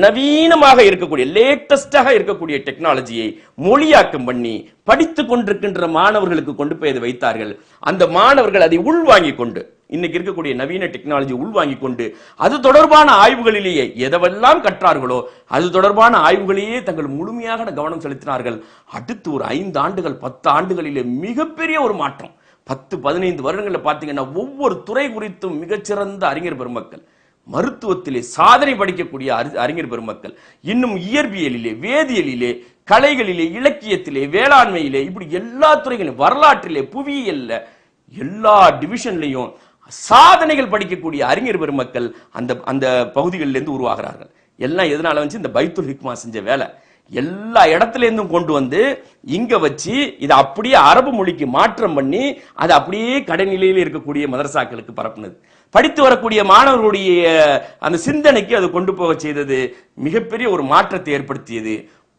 நவீனமாக இருக்கக்கூடிய லேட்டஸ்டாக இருக்கக்கூடிய டெக்னாலஜியை மொழியாக்கம் பண்ணி படித்துக் கொண்டிருக்கின்ற மாணவர்களுக்கு கொண்டு போய் அதை வைத்தார்கள். அந்த மாணவர்கள் அதை உள்வாங்கி கொண்டு இன்னைக்கு இருக்கக்கூடிய நவீன டெக்னாலஜி உள்வாங்கி கொண்டு அது தொடர்பான ஆய்வுகளிலேயே எதெல்லாம் கற்றார்களோ அது தொடர்பான ஆய்வுகளிலேயே தங்கள் முழுமையாக கவனம் செலுத்தினார்கள். அடுத்து ஒரு 5 ஆண்டுகள் 10 ஆண்டுகளிலே மிகப்பெரிய ஒரு மாற்றம். 10-15 வருடங்களில் பார்த்தீங்கன்னா ஒவ்வொரு துறை குறித்தும் மிகச்சிறந்த அறிஞர் பெருமக்கள், மருத்துவத்திலே சாதனை படிக்கக்கூடிய அறிஞர் பெருமக்கள், இன்னும் இயற்பியலிலே, வேதியியலிலே, கலைகளிலே, இலக்கியத்திலே, வேளாண்மையிலே, இப்படி எல்லா துறைகளிலும், வரலாற்றிலே, புவியியல்ல, எல்லா டிவிஷன்லையும் சாதனைகள் படிக்கக்கூடிய அறிஞர் பெருமக்கள் அந்த பகுதிகளிலிருந்து உருவாகிறார்கள். எல்லாம் எதனால வந்து இந்த பைத்துல் ஹிக்மா செஞ்ச வேலை. எல்லா இடத்துல இருந்தும் கொண்டு வந்து இங்க வச்சு இதை அப்படியே அரபு மொழிக்கு மாற்றம் பண்ணி அதை அப்படியே கடைநிலையில் இருக்கக்கூடிய மதரசாக்களுக்கு பரப்புனது. படித்து வரக்கூடிய மாணவர்களுடைய அந்த சிந்தனைக்கு அது கொண்டு போக செய்தது, மிகப்பெரிய ஒரு மாற்றத்தை ஏற்படுத்தியது.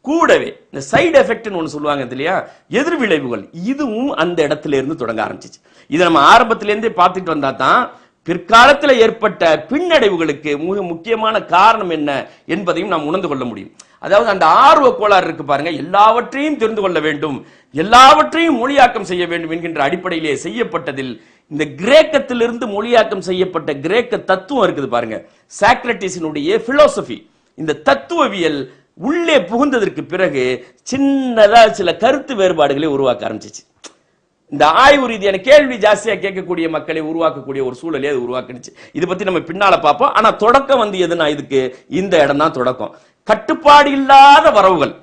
கூடவே இந்த சைடு எஃபெக்ட்னு ஒன்று சொல்லுவாங்க இல்லையா, எதிர்விளைவுகள், இதுவும் அந்த இடத்துல இருந்து தொடங்க ஆரம்பிச்சிச்சு. இதை நம்ம ஆரம்பத்திலேருந்தே பார்த்துட்டு வந்தா தான் பிற்காலத்தில் ஏற்பட்ட பின்னடைவுகளுக்கு மிக முக்கியமான காரணம் என்ன என்பதையும் நாம் உணர்ந்து கொள்ள முடியும். அதாவது அந்த ஆர்வ கோளாறு இருக்கு பாருங்க, எல்லாவற்றையும் தெரிந்து கொள்ள வேண்டும், எல்லாவற்றையும் மொழியாக்கம் செய்ய வேண்டும் என்கின்ற அடிப்படையிலே செய்யப்பட்டதில் இந்த கிரேக்கத்திலிருந்து மொழியாக்கம் செய்யப்பட்ட கிரேக்க தத்துவம் இருக்குது பாருங்க, சாக்ரட்டிஸினுடைய பிலோசபி, இந்த தத்துவவியல் உள்ளே புகுந்ததற்கு பிறகு சின்னதா சில கருத்து வேறுபாடுகளை உருவாக்க ஆரம்பிச்சிச்சு. இந்த ஆய்வு ரீதியான கேள்வி ஜாஸ்தியா கேட்கக்கூடிய மக்களை உருவாக்கக்கூடிய ஒரு சூழலே அது உருவாக்குச்சு. இதை பத்தி நம்ம பின்னால பார்ப்போம். ஆனா தொடக்கம் வந்து எதுனா இதுக்கு இந்த இடம் தான் தொடக்கம். கட்டுப்பாடு இல்லாத வரவுகள்,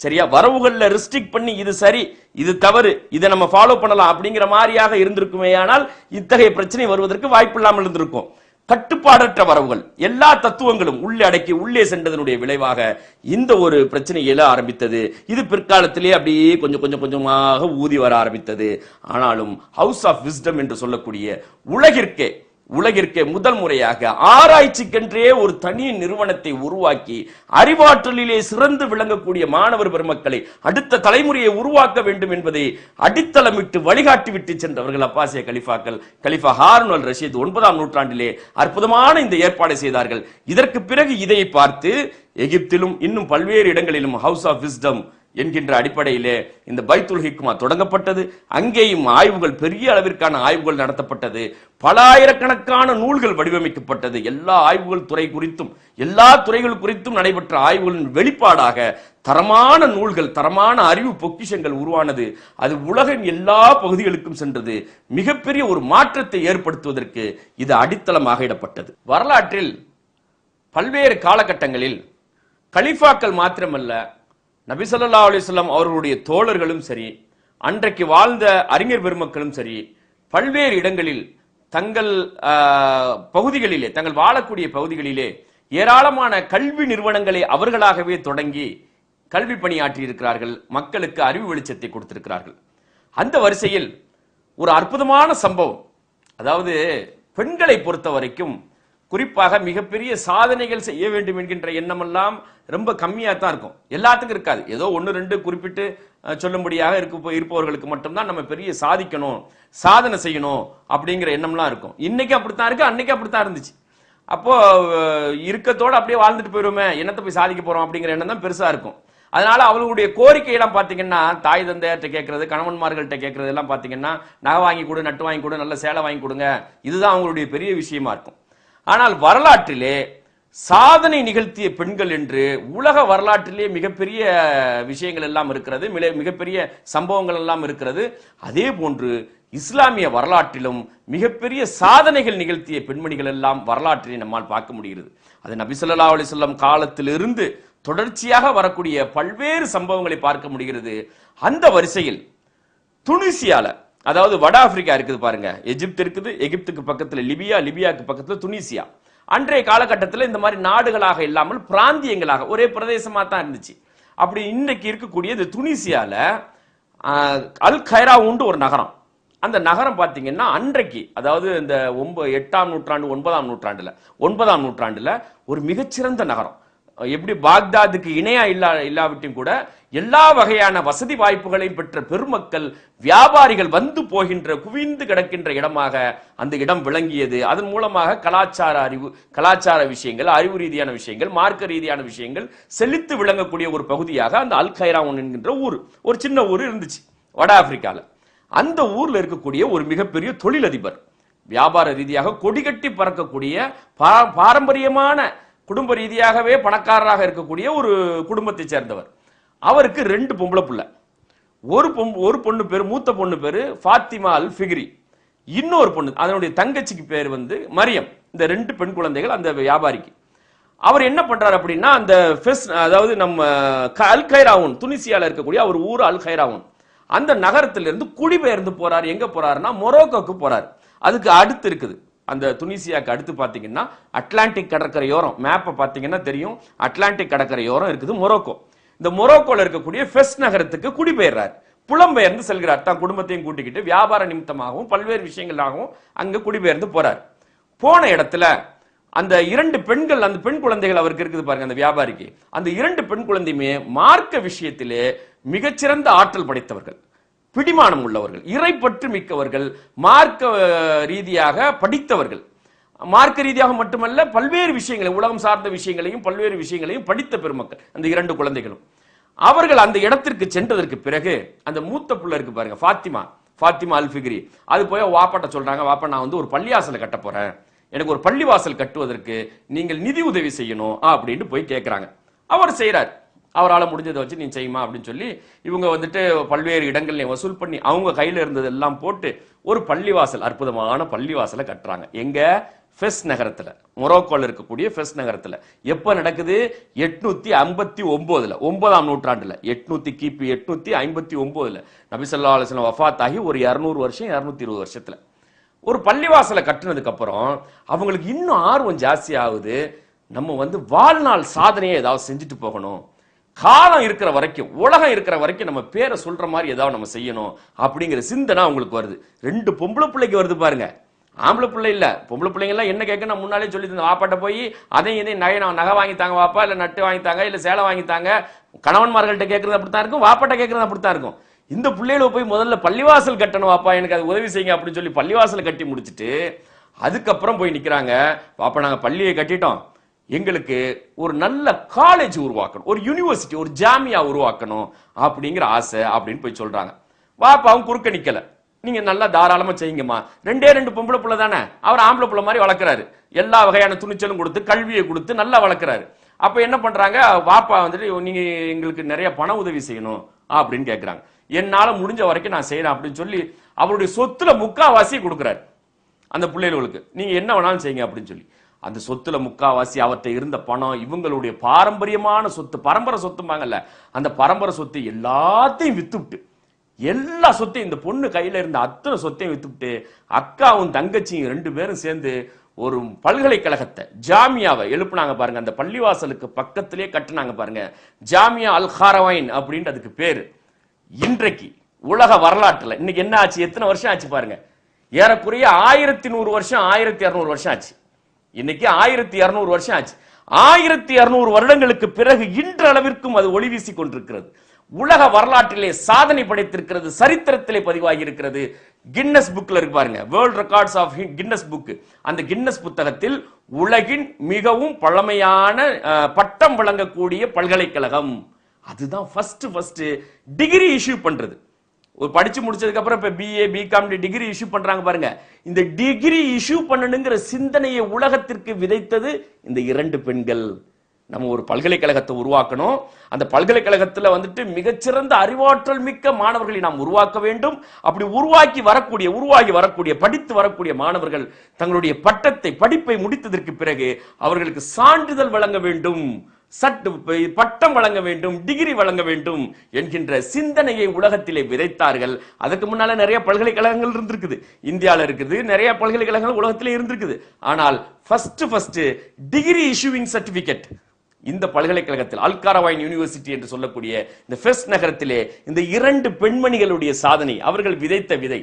சரியா, வரவுகள்ல ரெஸ்ட்ரிக்ட் பண்ணி இது சரி இது தவறு இதை நம்ம ஃபாலோ பண்ணலாம் அப்படிங்கிற மாதிரியாக இருந்திருக்குமே, ஆனால் இத்தகைய பிரச்சனை வருவதற்கு வாய்ப்பு இல்லாமல் இருந்திருக்கும். கட்டுப்பாடற்ற வரவுகள், எல்லா தத்துவங்களும் உள்ளே அடக்கி உள்ளே சென்றதனுடைய விளைவாக இந்த ஒரு பிரச்சனை எழ ஆரம்பித்தது. இது பிற்காலத்திலே அப்படியே கொஞ்சம் கொஞ்சம் கொஞ்சமாக ஊதி வர ஆரம்பித்தது. ஆனாலும் ஹவுஸ் ஆஃப் விஸ்டம் என்று சொல்லக்கூடிய உலகிற்கே முதல் முறையாக ஆராய்ச்சிக்கென்றே ஒரு தனி நிறுவனத்தை உருவாக்கி அறிவாற்றலிலே சிறந்து விளங்கக்கூடிய மாணவர் பெருமக்களை, அடுத்த தலைமுறையை உருவாக்க வேண்டும் என்பதை அடித்தளமிட்டு வழிகாட்டி விட்டு சென்றவர்கள் அப்பாசிய கலிஃபாக்கள். கலிஃபா ஹாரூன் அல் ரஷீத் 9ஆம் நூற்றாண்டிலே அற்புதமான இந்த ஏற்பாடை செய்தார்கள். இதற்கு பிறகு இதை பார்த்து எகிப்திலும் இன்னும் பல்வேறு இடங்களிலும் ஹவுஸ் ஆஃப் விஸ்டம் என்கின்ற அடிப்படையிலே இந்த பைத்துல் ஹிக்மா தொடங்கப்பட்டது. அங்கேயும் ஆய்வுகள், பெரிய அளவிற்கான ஆய்வுகள் நடத்தப்பட்டது. பல ஆயிரக்கணக்கான நூல்கள் வடிவமைக்கப்பட்டது. எல்லா ஆய்வுகள் துறை குறித்தும், எல்லா துறைகள் குறித்தும் நடைபெற்ற ஆய்வுகளின் வெளிப்பாடாக தரமான நூல்கள், தரமான அறிவு பொக்கிஷங்கள் உருவானது. அது உலகின் எல்லா பகுதிகளுக்கும் சென்றது. மிகப்பெரிய ஒரு மாற்றத்தை ஏற்படுத்துவதற்கு இது அடித்தளமாக இடப்பட்டது. வரலாற்றில் பல்வேறு காலகட்டங்களில் கலிஃபாக்கள் மாத்திரமல்ல, நபி ஸல்லல்லாஹு அலைஹி வஸல்லம் அவர்களுடைய தோழர்களும் சரி, அன்றைக்கு வாழ்ந்த அறிஞர் பெருமக்களும் சரி, பல்வேறு இடங்களில் தங்கள் பகுதிகளிலே, தங்கள் வாழக்கூடிய பகுதிகளிலே ஏராளமான கல்வி நிறுவனங்களை அவர்களாகவே தொடங்கி கல்வி பணியாற்றி இருக்கிறார்கள். மக்களுக்கு அறிவு வெளிச்சத்தை கொடுத்திருக்கிறார்கள். அந்த வரிசையில் ஒரு அற்புதமான சம்பவம், அதாவது பெண்களை பொறுத்த வரைக்கும் குறிப்பாக மிகப்பெரிய சாதனைகள் செய்ய வேண்டும் என்கின்ற எண்ணமெல்லாம் ரொம்ப கம்மியா தான் இருக்கும். எல்லாத்துக்கும் இருக்காது. ஏதோ 1-2 குறிப்பிட்டு சொல்லும்படியாக இருப்பவர்களுக்கு மட்டும்தான் நம்ம பெரிய சாதிக்கணும், சாதனை செய்யணும் அப்படிங்கிற எண்ணம்லாம் இருக்கும். இன்னைக்கு அப்படித்தான் இருக்கு, அன்னைக்கு அப்படித்தான் இருந்துச்சு. அப்போ இருக்கத்தோட அப்படியே வாழ்ந்துட்டு போயிருவோமே, என்னத்தை போய் சாதிக்க போறோம் அப்படிங்கிற எண்ணம் தான் பெருசா இருக்கும். அதனால அவர்களுடைய கோரிக்கையெல்லாம் பாத்தீங்கன்னா, தாய் தந்தையர்கிட்ட கேட்கறது, கணவன்மார்கள்ட்ட கேட்கறது எல்லாம் பாத்தீங்கன்னா, நகை வாங்கி கொடு, நட்டு வாங்கி கொடு, நல்ல சேலை வாங்கி கொடுங்க, இதுதான் அவங்களுடைய பெரிய விஷயமா இருக்கும். ஆனால் வரலாற்றிலே சாதனை நிகழ்த்திய பெண்கள் என்று உலக வரலாற்றிலே மிகப்பெரிய விஷயங்கள் எல்லாம் இருக்கிறது, மிகப்பெரிய சம்பவங்கள் எல்லாம் இருக்கிறது. அதே போன்று இஸ்லாமிய வரலாற்றிலும் மிகப்பெரிய சாதனைகள் நிகழ்த்திய பெண்மணிகள் எல்லாம் வரலாற்றிலே நம்மால் பார்க்க முடிகிறது. அது நபி ஸல்லல்லாஹு அலைஹி வஸல்லம் காலத்திலிருந்து தொடர்ச்சியாக வரக்கூடிய பல்வேறு சம்பவங்களை பார்க்க முடிகிறது. அந்த வரிசையில் துனிசியால, அதாவது வட ஆப்பிரிக்கா இருக்குது பாருங்க, எகிப்து இருக்குது, எகிப்துக்கு பக்கத்துல லிபியா, லிபியாக்கு பக்கத்துல துனிசியா. அன்றைய காலகட்டத்தில் இந்த மாதிரி நாடுகளாக இல்லாமல் பிராந்தியங்களாக ஒரே பிரதேசமா தான் இருந்துச்சு. அப்படி இன்னைக்கு இருக்கக்கூடிய இந்த துனிசியால அல் கைராவுண்டு ஒரு நகரம். அந்த நகரம் பாத்தீங்கன்னா அன்றைக்கு, அதாவது இந்த 8ஆம் நூற்றாண்டு 9ஆம் நூற்றாண்டுல ஒரு மிகச்சிறந்த நகரம். எப்படி பாக்தாதுக்கு இணையா இல்லாவிட்டும் கூட எல்லா வகையான வசதி வாய்ப்புகளையும் பெற்ற பெருமக்கள், வியாபாரிகள் வந்து போகின்ற, குவிந்து கிடக்கின்ற இடமாக அந்த இடம் விளங்கியது. அதன் மூலமாக கலாச்சார விஷயங்கள், அறிவு ரீதியான விஷயங்கள், மார்க்க ரீதியான விஷயங்கள் செழித்து விளங்கக்கூடிய ஒரு பகுதியாக அந்த அல் கைராவுன் என்கின்ற ஊர், ஒரு சின்ன ஊர் இருந்துச்சு வட ஆப்பிரிக்கால. அந்த ஊர்ல இருக்கக்கூடிய ஒரு மிகப்பெரிய தொழிலதிபர், வியாபார ரீதியாக கொடிகட்டி பறக்கக்கூடிய பாரம்பரியமான குடும்ப ரீதியாகவே பணக்காரராக இருக்கக்கூடிய ஒரு குடும்பத்தை சேர்ந்தவர். அவருக்கு 2 பொம்பளை பிள்ளை. ஒரு பொண்ணு பேரு, மூத்த பொண்ணு பேரு ஃபாத்திமா அல் ஃபிக்ரி. இன்னொரு பொண்ணு, அதனுடைய தங்கச்சிக்கு பேர் மரியம். இந்த 2 பெண் குழந்தைகள் அந்த வியாபாரிக்கு. அவர் என்ன பண்றாரு அப்படின்னா, அந்த அதாவது நம்ம அல் கைராவுன், துனிசியால இருக்கக்கூடிய அவர் ஊர் அல் கைராவுன், அந்த நகரத்திலிருந்து குடிபெயர்ந்து போறாரு. எங்க போறாருன்னா மொரோக்கோக்கு போறாரு. அதுக்கு அடுத்து இருக்குது, அந்த துனிசியாக்கு அடுத்து பாத்தீங்கன்னா அட்லாண்டிக் கடற்கரையோரம், மேப்பை பாத்தீங்கன்னா தெரியும், அட்லாண்டிக் கடற்கரையோரம் இருக்குது மொரோக்கோ. இந்த மொரோக்கோல இருக்கக்கூடிய ஃபெஸ் நகரத்துக்கு குடிபெயர்றார், புலம்பெயர்ந்து செல்கிறார். தான் குடும்பத்தையும் கூட்டிக்கிட்டு வியாபார நிமித்தமாகவும் பல்வேறு விஷயங்களாகவும் அங்க குடிபெயர்ந்து போறார். போன இடத்துல அந்த 2 பெண்கள், அந்த பெண் குழந்தைகள் அவருக்கு இருக்குது பாருங்க, அந்த வியாபாரிக்கு. அந்த 2 பெண் குழந்தையுமே மார்க்க விஷயத்திலே மிகச்சிறந்த ஆற்றல் படைத்தவர்கள், பிடிமானம் உள்ளவர்கள், இறைப்பற்று மிக்கவர்கள், மார்க்க ரீதியாக படித்தவர்கள். மார்க்க ரீதியாக மட்டுமல்ல, பல்வேறு விஷயங்களை, உலகம் சார்ந்த விஷயங்களையும் பல்வேறு விஷயங்களையும் படித்த பெருமக்கள் அந்த 2 குழந்தைகளும். அவர்கள் அந்த இடத்திற்கு சென்றதற்கு பிறகு அந்த மூத்த புள்ள இருக்கு பாருங்க, ஃபாத்திமா அல் ஃபிக்ரி, அது போய் வாப்பாட்ட சொல்றாங்க, வாப்பா நான் ஒரு பள்ளிவாசலை கட்ட போறேன், எனக்கு ஒரு பள்ளிவாசல் கட்டுவதற்கு நீங்கள் நிதி உதவி செய்யணும் அப்படின்னு போய் கேட்கிறாங்க. அவர் செய்யறாரு, அவரால் முடிஞ்சதை வச்சு நீ செய்யுமா அப்படின்னு சொல்லி இவங்க பல்வேறு இடங்கள்ல வசூல் பண்ணி அவங்க கையில இருந்தது எல்லாம் போட்டு ஒரு பள்ளிவாசல், அற்புதமான பள்ளிவாசலை கட்டுறாங்க. எங்க? ஃபெஸ் நகரத்துல, மொரோக்கோல இருக்கக்கூடிய ஃபெஸ் நகரத்துல. எப்ப நடக்குது? 859, 9ஆம் நூற்றாண்டுல, கிபி 859 நபி ஸல்லல்லாஹு அலைஹி வஸல்லம் வஃபாத் ஆகி ஒரு 200 வருஷம், 220 வருஷத்துல ஒரு பள்ளிவாசலை கட்டுனதுக்கு அப்புறம் அவங்களுக்கு இன்னும் ஆர்வம் ஜாஸ்தி ஆகுது. நம்ம வாழ்நாள் சாதனையை ஏதாவது செஞ்சுட்டு போகணும், காலம் இருக்கிற வரைக்கும், உலகம் இருக்கிற வரைக்கும் நம்ம பேரை சொல்ற மாதிரி ஏதாவது நம்ம செய்யணும் அப்படிங்கிற சிந்தனை அவங்களுக்கு வருது. 2 பொம்பளை பிள்ளைக்கு வருது பாருங்க. ஆம்பளை பிள்ளை இல்ல, பொம்பளை பிள்ளைங்க எல்லாம் என்ன கேட்க நான் முன்னாலே சொல்லி தந்தேன். வாப்பாட்ட போய் அதையும் இதையும் நகை வாங்கித்தாங்க வாப்பா, இல்ல நட்டு வாங்கித்தாங்க, இல்ல சேலை வாங்கித்தாங்க. கணவன்மார்கள்ட்ட கேட்கறது அப்படித்தான் இருக்கும், வாப்பாட்ட கேட்கறது அப்படித்தான் இருக்கும். இந்த பிள்ளைகளை போய் முதல்ல பள்ளிவாசல் கட்டணும் வாப்பா, எனக்கு அது உதவி செய்யுங்க அப்படின்னு சொல்லி பள்ளிவாசல் கட்டி முடிச்சுட்டு அதுக்கப்புறம் போய் நிக்கிறாங்க. வாப்பா நாங்க பள்ளியை கட்டிட்டோம், எங்களுக்கு ஒரு நல்ல காலேஜ் உருவாக்கணும், ஒரு யூனிவர்சிட்டி, ஒரு ஜாமியா உருவாக்கணும் அப்படிங்கிற ஆசை அப்படின்னு போய் சொல்றாங்க. வாப்பாவும் குறுக்க நிக்கல, நீங்க நல்லா தாராளமா செய்யுங்கம்மா, 2 பொம்பளை பிள்ளை தானே, அவர் ஆம்பளை பிள்ளை மாதிரி வளர்க்கிறாரு, எல்லா வகையான துணிச்சலும் கொடுத்து கல்வியை கொடுத்து நல்லா வளர்க்கிறாரு. அப்ப என்ன பண்றாங்க, வாப்பா நீங்க எங்களுக்கு நிறைய பண உதவி செய்யணும் அப்படின்னு கேட்கிறாங்க. என்னால முடிஞ்ச வரைக்கும் நான் செய்யறேன் அப்படின்னு சொல்லி அவருடைய சொத்துல 3/4 கொடுக்கிறாரு அந்த பிள்ளைகளுக்கு. நீங்க என்ன வேணாலும் செய்யுங்க அப்படின்னு சொல்லி அந்த சொத்துல 3/4 அவர்கிட்ட இருந்த பணம், இவங்களுடைய பாரம்பரியமான சொத்து, பரம்பரை சொத்துமாங்கல்ல, அந்த பரம்பரை சொத்து எல்லாத்தையும் வித்துவிட்டு, எல்லா சொத்தையும், இந்த பொண்ணு கையில இருந்த அத்தனை சொத்தையும் வித்துவிட்டு, அக்காவும் தங்கச்சியும் 2 பேரும் சேர்ந்து ஒரு பல்கலைக்கழகத்தை, ஜாமியாவை எழுப்புனாங்க பாருங்க. அந்த பள்ளிவாசலுக்கு பக்கத்திலே கட்டுனாங்க பாருங்க, ஜாமியா அல் ஹரவைன் அப்படின்ட்டு அதுக்கு பேரு. இன்றைக்கு உலக வரலாற்றுல இன்னைக்கு என்ன ஆச்சு, எத்தனை வருஷம் ஆச்சு பாருங்க, ஏறக்குறைய 1100 வருஷம், 1200 வருஷம் ஆச்சு. இன்னைக்கு 1200 வருஷம் ஆச்சு. 1200 வருடங்களுக்கு பிறகு இன்றளவிற்கும் அது ஒளி வீசிக் கொண்டிருக்கிறது. உலக வரலாற்றிலே சாதனை படைத்திருக்கிறது, சரித்திரத்திலே பதிவாகி இருக்கிறது. கின்னஸ் புக்ல இருக்கு பாருங்க, world records of Guinness book. அந்த கின்னஸ் புத்தகத்தில் உலகின் மிகவும் பழமையான பட்டம் வழங்கக்கூடிய பல்கலைக்கழகம். அதுதான் ஃபர்ஸ்ட் டிகிரி இஷ்யூ பண்றது. ஒரு படிச்சு முடிச்சதுக்கு அப்புறம் இப்ப பிஏ பிகாம் டிகிரி இஷ்யூ பண்றாங்க பாருங்க. இந்த டிகிரி இஷ்யூ பண்ணணுங்கிற சிந்தனையை உலகத்திற்கு விதைத்தது இந்த 2 பெண்கள். நம்ம ஒரு பல்கலைக்கழகத்தை உருவாக்கணும், அந்த பல்கலைக்கழகத்துல மிகச்சிறந்த அறிவாற்றல் மிக்க மாணவர்களை நாம் உருவாக்க வேண்டும். அப்படி உருவாகி வரக்கூடிய படித்து வரக்கூடிய மாணவர்கள் தங்களுடைய படிப்பை முடித்ததற்கு பிறகு அவர்களுக்கு சான்றிதழ் வழங்க வேண்டும், பட்டம் வழங்க வேண்டும், டிகிரி வழங்க வேண்டும் என்கின்ற சிந்தனையை உலகத்திலே விதைத்தார்கள். அதுக்கு முன்னால நிறைய பல்கலைக்கழகங்கள் இருந்திருக்குது, இந்தியாவில் இருக்குது, நிறைய பல்கலைக்கழகங்கள் உலகத்திலே இருந்திருக்குது. ஆனால் ஃபர்ஸ்ட் டிகிரி இஷ்யூவிங் சர்டிபிகேட் இந்த பல்கலைக்கழகத்தில், அல் கரவைன் யூனிவர்சிட்டி என்று சொல்லக்கூடிய இந்த ஃபெஸ் நகரத்திலே இந்த 2 பெண்மணிகளுடைய சாதனை, அவர்கள் விதைத்த விதை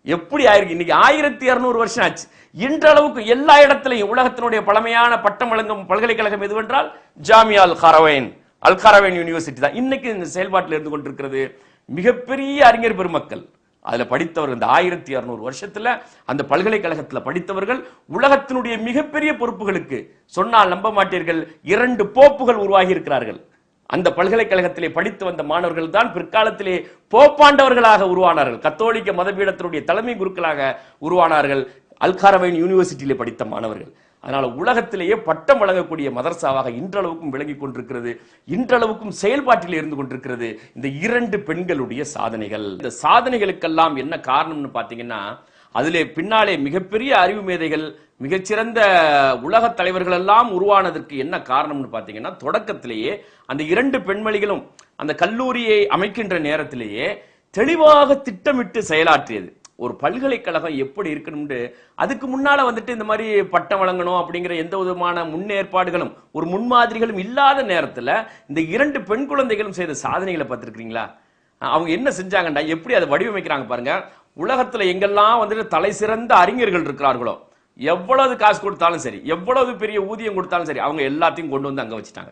எப்படி ஆயிருக்கு. இன்னைக்கு 1200 வருஷம் ஆச்சு. இன்றளவுக்கு எல்லா இடத்திலையும் உலகத்தினுடைய பழமையான பட்டம் வழங்கும் பல்கலைக்கழகம் எதுவென்றால் ஜாமியா அல் கரவைன் யூனிவர்சிட்டி தான் இன்னைக்கு இந்த செயல்பாட்டில் இருந்து கொண்டிருக்கிறது. மிகப்பெரிய அறிஞர் பெருமக்கள் அதுல படித்தவர்கள், இந்த 1200 வருஷத்துல அந்த பல்கலைக்கழகத்தில் படித்தவர்கள் உலகத்தினுடைய மிகப்பெரிய பொறுப்புகளுக்கு, சொன்னால் நம்ப மாட்டீர்கள், 2 போப்புகள் உருவாகி இருக்கிறார்கள். அந்த பல்கலைக்கழகத்திலே படித்து வந்த மாணவர்கள் தான் பிற்காலத்திலே போப்பாண்டவர்களாக உருவானார்கள், கத்தோலிக்க மதபீடத்தினுடைய தலைமை குருக்களாக உருவானார்கள் அல் கரவைன் யூனிவர்சிட்டியிலே படித்த மாணவர்கள். அதனால உலகத்திலேயே பட்டம் வழங்கக்கூடிய மதரசாவாக இன்றளவுக்கும் விளங்கிக் கொண்டிருக்கிறது, இன்றளவுக்கும் செயல்பாட்டில் இருந்து கொண்டிருக்கிறது இந்த 2 பெண்களுடைய சாதனைகள். இந்த சாதனைகளுக்கெல்லாம் என்ன காரணம்னு பாத்தீங்கன்னா, அதிலே பின்னாலே மிகப்பெரிய அறிவு மேதைகள், மிகச்சிறந்த உலக தலைவர்கள் எல்லாம் உருவானதற்கு என்ன காரணம்னு பாத்தீங்கன்னா, தொடக்கத்திலேயே அந்த 2 பெண்மணிகளும் அந்த கல்லூரியை அமைக்கின்ற நேரத்திலேயே தெளிவாக திட்டமிட்டு செயலாற்றியது. ஒரு பல்கலைக்கழகம் எப்படி இருக்கணும்னு அதுக்கு முன்னால இந்த மாதிரி பட்டம் வழங்கணும் அப்படிங்கிற எந்த விதமான முன்னேற்பாடுகளும் ஒரு முன்மாதிரிகளும் இல்லாத நேரத்துல இந்த 2 பெண் குழந்தைகளும் செய்த சாதனைகளை பார்த்திருக்கீங்களா? அவங்க என்ன செஞ்சாங்கடா, எப்படி அதை வடிவமைக்கிறாங்க பாருங்க. உலகத்துல எங்கெல்லாம் தலை சிறந்த அறிஞர்கள் இருக்கிறார்களோ, எவ்வளவு காசு கொடுத்தாலும் சரி, எவ்வளவு பெரிய ஊதியம் கொடுத்தாலும் சரி, அவங்க எல்லாத்தையும் கொண்டு அங்க வச்சுட்டாங்க.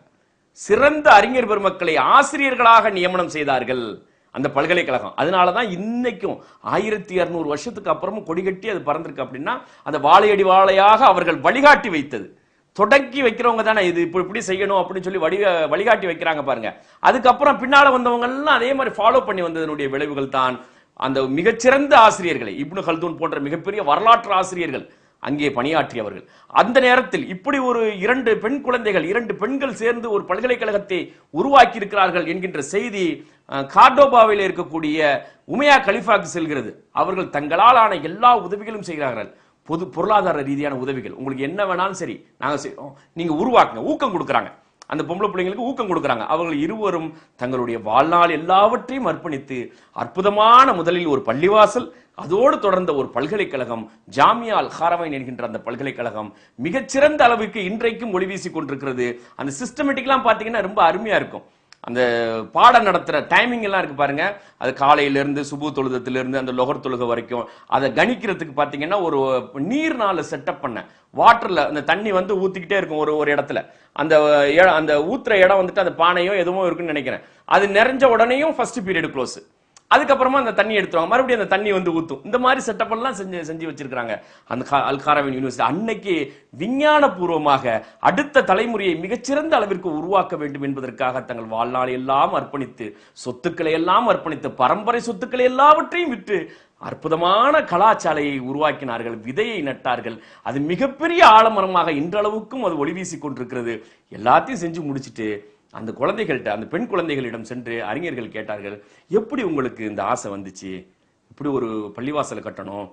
சிறந்த அறிஞர் பெருமக்களை ஆசிரியர்களாக நியமனம் செய்தார்கள் அந்த பல்கலைக்கழகம். அதனாலதான் இன்னைக்கும் 1200 வருஷத்துக்கு அப்புறமும் கொடிகட்டி அது பறந்திருக்கு. அப்படின்னா அந்த வாழையடி வாழையாக அவர்கள் வழிகாட்டி வைத்தது, தொடக்கி வைக்கிறவங்க தானே இது இப்படி செய்யணும் அப்படின்னு சொல்லி வழிகாட்டி வைக்கிறாங்க பாருங்க. அதுக்கப்புறம் பின்னால வந்தவங்க எல்லாம் அதே மாதிரி ஃபாலோ பண்ணி வந்ததனுடைய விளைவுகள் தான் அந்த மிகச்சிறந்த ஆசிரியர்களை, இப்னு கல்தூன் போன்ற மிகப்பெரிய வரலாற்று ஆசிரியர்கள் அங்கே பணியாற்றியவர்கள். அந்த நேரத்தில் இப்படி ஒரு 2 பெண் குழந்தைகள், 2 பெண்கள் சேர்ந்து ஒரு பல்கலைக்கழகத்தை உருவாக்கி இருக்கிறார்கள் என்கின்ற செய்தி கார்டோபாவில் இருக்கக்கூடிய உமையா கலிஃபாக்கு செல்கிறது. அவர்கள் தங்களால் ஆன எல்லா உதவிகளும் செய்கிறார்கள், பொது பொருளாதார ரீதியான உதவிகள். உங்களுக்கு என்ன வேணாலும் சரி நாங்க செய்றோம், நீங்க உருவாக்குங்க, ஊக்கம் கொடுக்குறாங்க. அந்த பொம்பளை பிள்ளைங்களுக்கு ஊக்கம் கொடுக்குறாங்க. அவர்கள் இருவரும் தங்களுடைய வாழ்நாள் எல்லாவற்றையும் அர்ப்பணித்து அற்புதமான முதலில் ஒரு பள்ளிவாசல், அதோடு தொடர்ந்த ஒரு பல்கலைக்கழகம், ஜாமியா அல் ஹரமைன் என்கின்ற அந்த பல்கலைக்கழகம் மிகச்சிறந்த அளவுக்கு இன்றைக்கும் ஒளி வீசி கொண்டிருக்கிறது. அந்த சிஸ்டமேட்டிக்லாம் பாத்தீங்கன்னா ரொம்ப அருமையா இருக்கும். அந்த பாடம் நடத்துற டைமிங் எல்லாம் இருக்கு பாருங்க, அது காலையில இருந்து சுபு தொழுதத்துல இருந்து அந்த லொகர் தொழுகை வரைக்கும் அதை கணிக்கிறதுக்கு பாத்தீங்கன்னா ஒரு நீர்னால செட்டப் பண்ண வாட்டர்ல அந்த தண்ணி வந்து ஊத்திக்கிட்டே இருக்கும். ஒரு இடத்துல அந்த ஊத்துற இடம் வந்துட்டு அந்த பானையோ எதுவும் இருக்குன்னு நினைக்கிறேன். அது நிறைஞ்ச உடனேயும் ஃபர்ஸ்ட் பீரியட் க்ளோஸ், அதுக்கப்புறமா அந்த தண்ணி எடுத்துருவாங்க, மறுபடியும் அந்த தண்ணி வந்து ஊத்தும். இந்த மாதிரி செட்டப் எல்லாம் செஞ்சு வச்சிருக்காங்க அந்த அல் ஹரமைன் யூனிவர்சிட்டி. அன்னைக்கு விஞ்ஞான பூர்வமாக அடுத்த தலைமுறையை மிகச்சிறந்த அளவிற்கு உருவாக்க வேண்டும் என்பதற்காக தங்கள் வாழ்நாள் எல்லாம் அர்ப்பணித்து, சொத்துக்களை எல்லாம் அர்ப்பணித்து, பரம்பரை சொத்துக்களை எல்லாவற்றையும் விட்டு அற்புதமான கலாச்சாலையை உருவாக்கினார்கள், விதையை நட்டார்கள். அது மிகப்பெரிய ஆலமரமாக இன்றளவுக்கும் அது ஒளி வீசி கொண்டிருக்கிறது. எல்லாத்தையும் செஞ்சு முடிச்சுட்டு அந்த குழந்தைகள்கிட்ட, அந்த பெண் குழந்தைகளிடம் சென்று அறிஞர்கள் கேட்டார்கள், எப்படி உங்களுக்கு இந்த ஆசை வந்துச்சு, இப்படி ஒரு பள்ளிவாசலை கட்டணும்,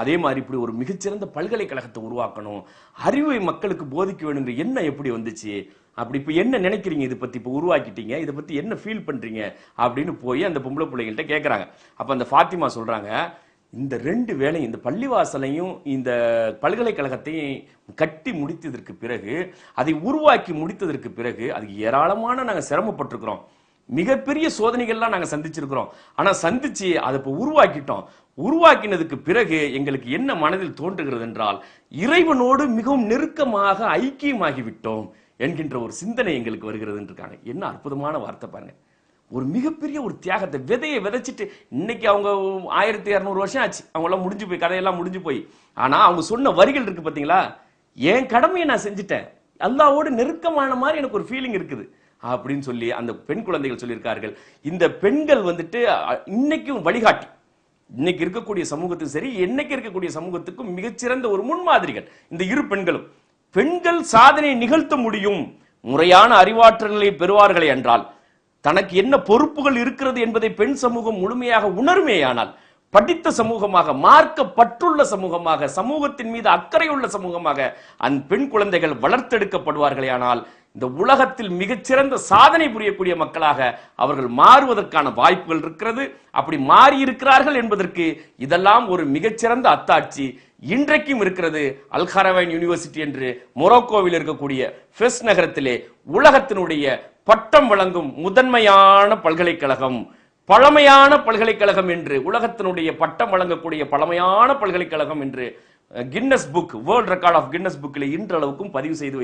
அதே மாதிரி இப்படி ஒரு மிகச்சிறந்த பல்கலைக்கழகத்தை உருவாக்கணும், அறிவை மக்களுக்கு போதிக்க வேணுங்கிற எண்ணம் எப்படி வந்துச்சு, அப்படி இப்ப என்ன நினைக்கிறீங்க, இதை பத்தி இப்ப உருவாக்கிட்டீங்க, இதை பத்தி என்ன ஃபீல் பண்றீங்க அப்படின்னு போய் அந்த பொம்பளை பிள்ளைகள்கிட்ட கேட்கறாங்க. அப்ப அந்த ஃபாத்திமா சொல்றாங்க, இந்த ரெண்டு வேலையும், இந்த பள்ளிவாசலையும் இந்த பல்கலைக்கழகத்தையும் கட்டி முடித்ததற்கு பிறகு, அதை உருவாக்கி முடித்ததற்கு பிறகு, அதுக்கு ஏராளமான நாங்க சிரமப்பட்டிருக்கிறோம், மிகப்பெரிய சோதனைகள்லாம் நாங்க சந்திச்சிருக்கிறோம். ஆனா சந்திச்சு அதை இப்ப உருவாக்கிட்டோம். உருவாக்கினதுக்கு பிறகு எங்களுக்கு என்ன மனதில் தோன்றுகிறது என்றால், இறைவனோடு மிகவும் நெருக்கமாக ஐக்கியமாகி விட்டோம் என்கின்ற ஒரு சிந்தனை எங்களுக்கு வருகிறது இருக்காங்க. என்ன அற்புதமான வார்த்தை பாருங்க. ஒரு மிகப்பெரிய ஒரு தியாகத்தை, விதையை விதைச்சிட்டு, இன்னைக்கு அவங்க 1200 வருஷம் ஆச்சு, அவங்க எல்லாம் முடிஞ்சு போய், கதையெல்லாம் முடிஞ்சு போய், ஆனா அவங்க சொன்ன வரிகள் இருக்கு பாத்தீங்களா, என் கடமையை நான் செஞ்சுட்டேன், அல்லாஹ்வோடு நெருக்கமான மாதிரி எனக்கு ஒரு ஃபீலிங் இருக்குது அப்படின்னு சொல்லி அந்த பெண் குழந்தைகள் சொல்லியிருக்கார்கள். இந்த பெண்கள் வந்துட்டு இன்னைக்கும் வழிகாட்டி, இன்னைக்கு இருக்கக்கூடிய சமூகத்துக்கும் சரி, என்னைக்கு இருக்கக்கூடிய சமூகத்துக்கும் மிகச்சிறந்த ஒரு முன்மாதிரிகள் இந்த இரு பெண்களும். பெண்கள் சாதனை நிகழ்த்த முடியும், முறையான அறிவாற்றல்களை பெறுவார்களே என்றால், தனக்கு என்ன பொறுப்புகள் இருக்கிறது என்பதை பெண் சமூகம் முழுமையாக உணர்மேயானால், படித்த சமூகமாக, மார்க்கப்பட்டுள்ள சமூகமாக, சமூகத்தின் மீது அக்கறையுள்ள சமூகமாக அந்த பெண் குழந்தைகள் வளர்த்தெடுக்கப்படுவார்களே ஆனால், இந்த உலகத்தில் மிகச்சிறந்த சாதனை புரியக்கூடிய மக்களாக அவர்கள் மாறுவதற்கான வாய்ப்புகள் இருக்கிறது. அப்படி மாறி இருக்கிறார்கள் என்பதற்கு இதெல்லாம் ஒரு மிகச்சிறந்த அத்தாட்சி இன்றைக்கும் இருக்கிறது. அல் ஹரமைன் யூனிவர்சிட்டி என்று மொரோக்கோவில் இருக்கக்கூடிய ஃபெஸ் நகரத்திலே உலகத்தினுடைய பட்டம் வழங்கும் முதன்மையான பல்கலைக்கழகம், பழமையான பல்கலைக்கழகம் என்று, உலகத்தினுடைய பட்டம் வழங்கக்கூடிய பழமையான பல்கலைக்கழகம் என்று Guinness book, world record of Guinness புக்கில் இன்றளவுக்கும் பதிவு செய்து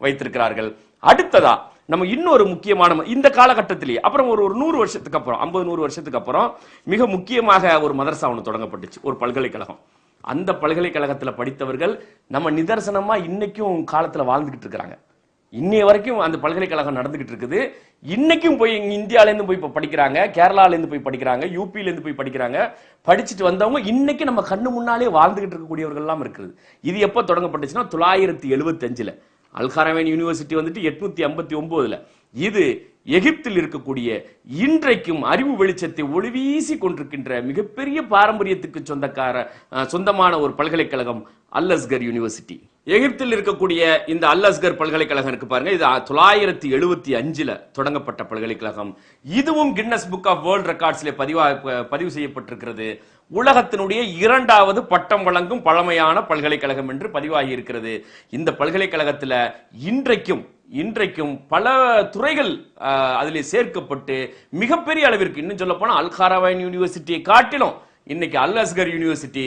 வைத்திருக்கிறார்கள். அடுத்ததா நம்ம இன்னொரு முக்கியமான இந்த காலகட்டத்திலேயே, அப்புறம் ஒரு 100 வருஷத்துக்கு அப்புறம், 50-100 வருஷத்துக்கு அப்புறம் மிக முக்கியமாக ஒரு மதரசா ஒன்று தொடங்கப்பட்டுச்சு, ஒரு பல்கலைக்கழகம். அந்த பல்கலைக்கழகத்தில் படித்தவர்கள் நம்ம நிதர்சனமா இன்னைக்கும் காலத்துல வாழ்ந்துகிட்டு இருக்கிறாங்க. இன்னைய வரைக்கும் அந்த பல்கலைக்கழகம் நடந்துகிட்டு இருக்குது. இன்னைக்கும் போய் இந்தியால இருந்து போய் இப்ப படிக்கிறாங்க, கேரளால இருந்து போய் படிக்கிறாங்க, யூபில இருந்து போய் படிக்கிறாங்க. படிச்சுட்டு வந்தவங்க இன்னைக்கு நம்ம கண்ணு முன்னாலே வாழ்ந்துகிட்டு இருக்கக்கூடியவர்கள் எல்லாம் இருக்குது. இது எப்ப தொடங்கப்பட்டுச்சுன்னா 975ல. அல் ஹரமைன் யூனிவர்சிட்டி வந்துட்டு 859ல. இது எகிப்தில் இருக்கக்கூடிய இன்றைக்கும் அறிவு வெளிச்சத்தை ஒளிவீசி கொண்டிருக்கின்ற மிகப்பெரிய பாரம்பரியத்துக்கு சொந்தமான ஒரு பல்கலைக்கழகம் அல் அஸ்கர் யூனிவர்சிட்டி. எகிப்தில் இருக்கக்கூடிய இந்த அல் அஸ்கர் பல்கலைக்கழகம் இருக்கு பாருங்க, இது 975ல தொடங்கப்பட்ட பல்கலைக்கழகம். இதுவும் கின்னஸ் புக் ஆஃப் வேர்ல்ட் ரெக்கார்ட்ஸ்ல பதிவு செய்யப்பட்டிருக்கிறது. உலகத்தினுடைய 2வது பட்டம் வழங்கும் பழமையான பல்கலைக்கழகம் என்று பதிவாகி இருக்கிறது. இந்த பல்கலைக்கழகத்துல இன்றைக்கும் பல துறைகள் அதிலே சேர்க்கப்பட்டு மிகப்பெரிய அளவிற்கு, இன்னும் சொல்ல போனா அல் ஹரமைன் யூனிவர்சிட்டியை காட்டிலும் இன்னைக்கு அல் அஸ்கர் யூனிவர்சிட்டி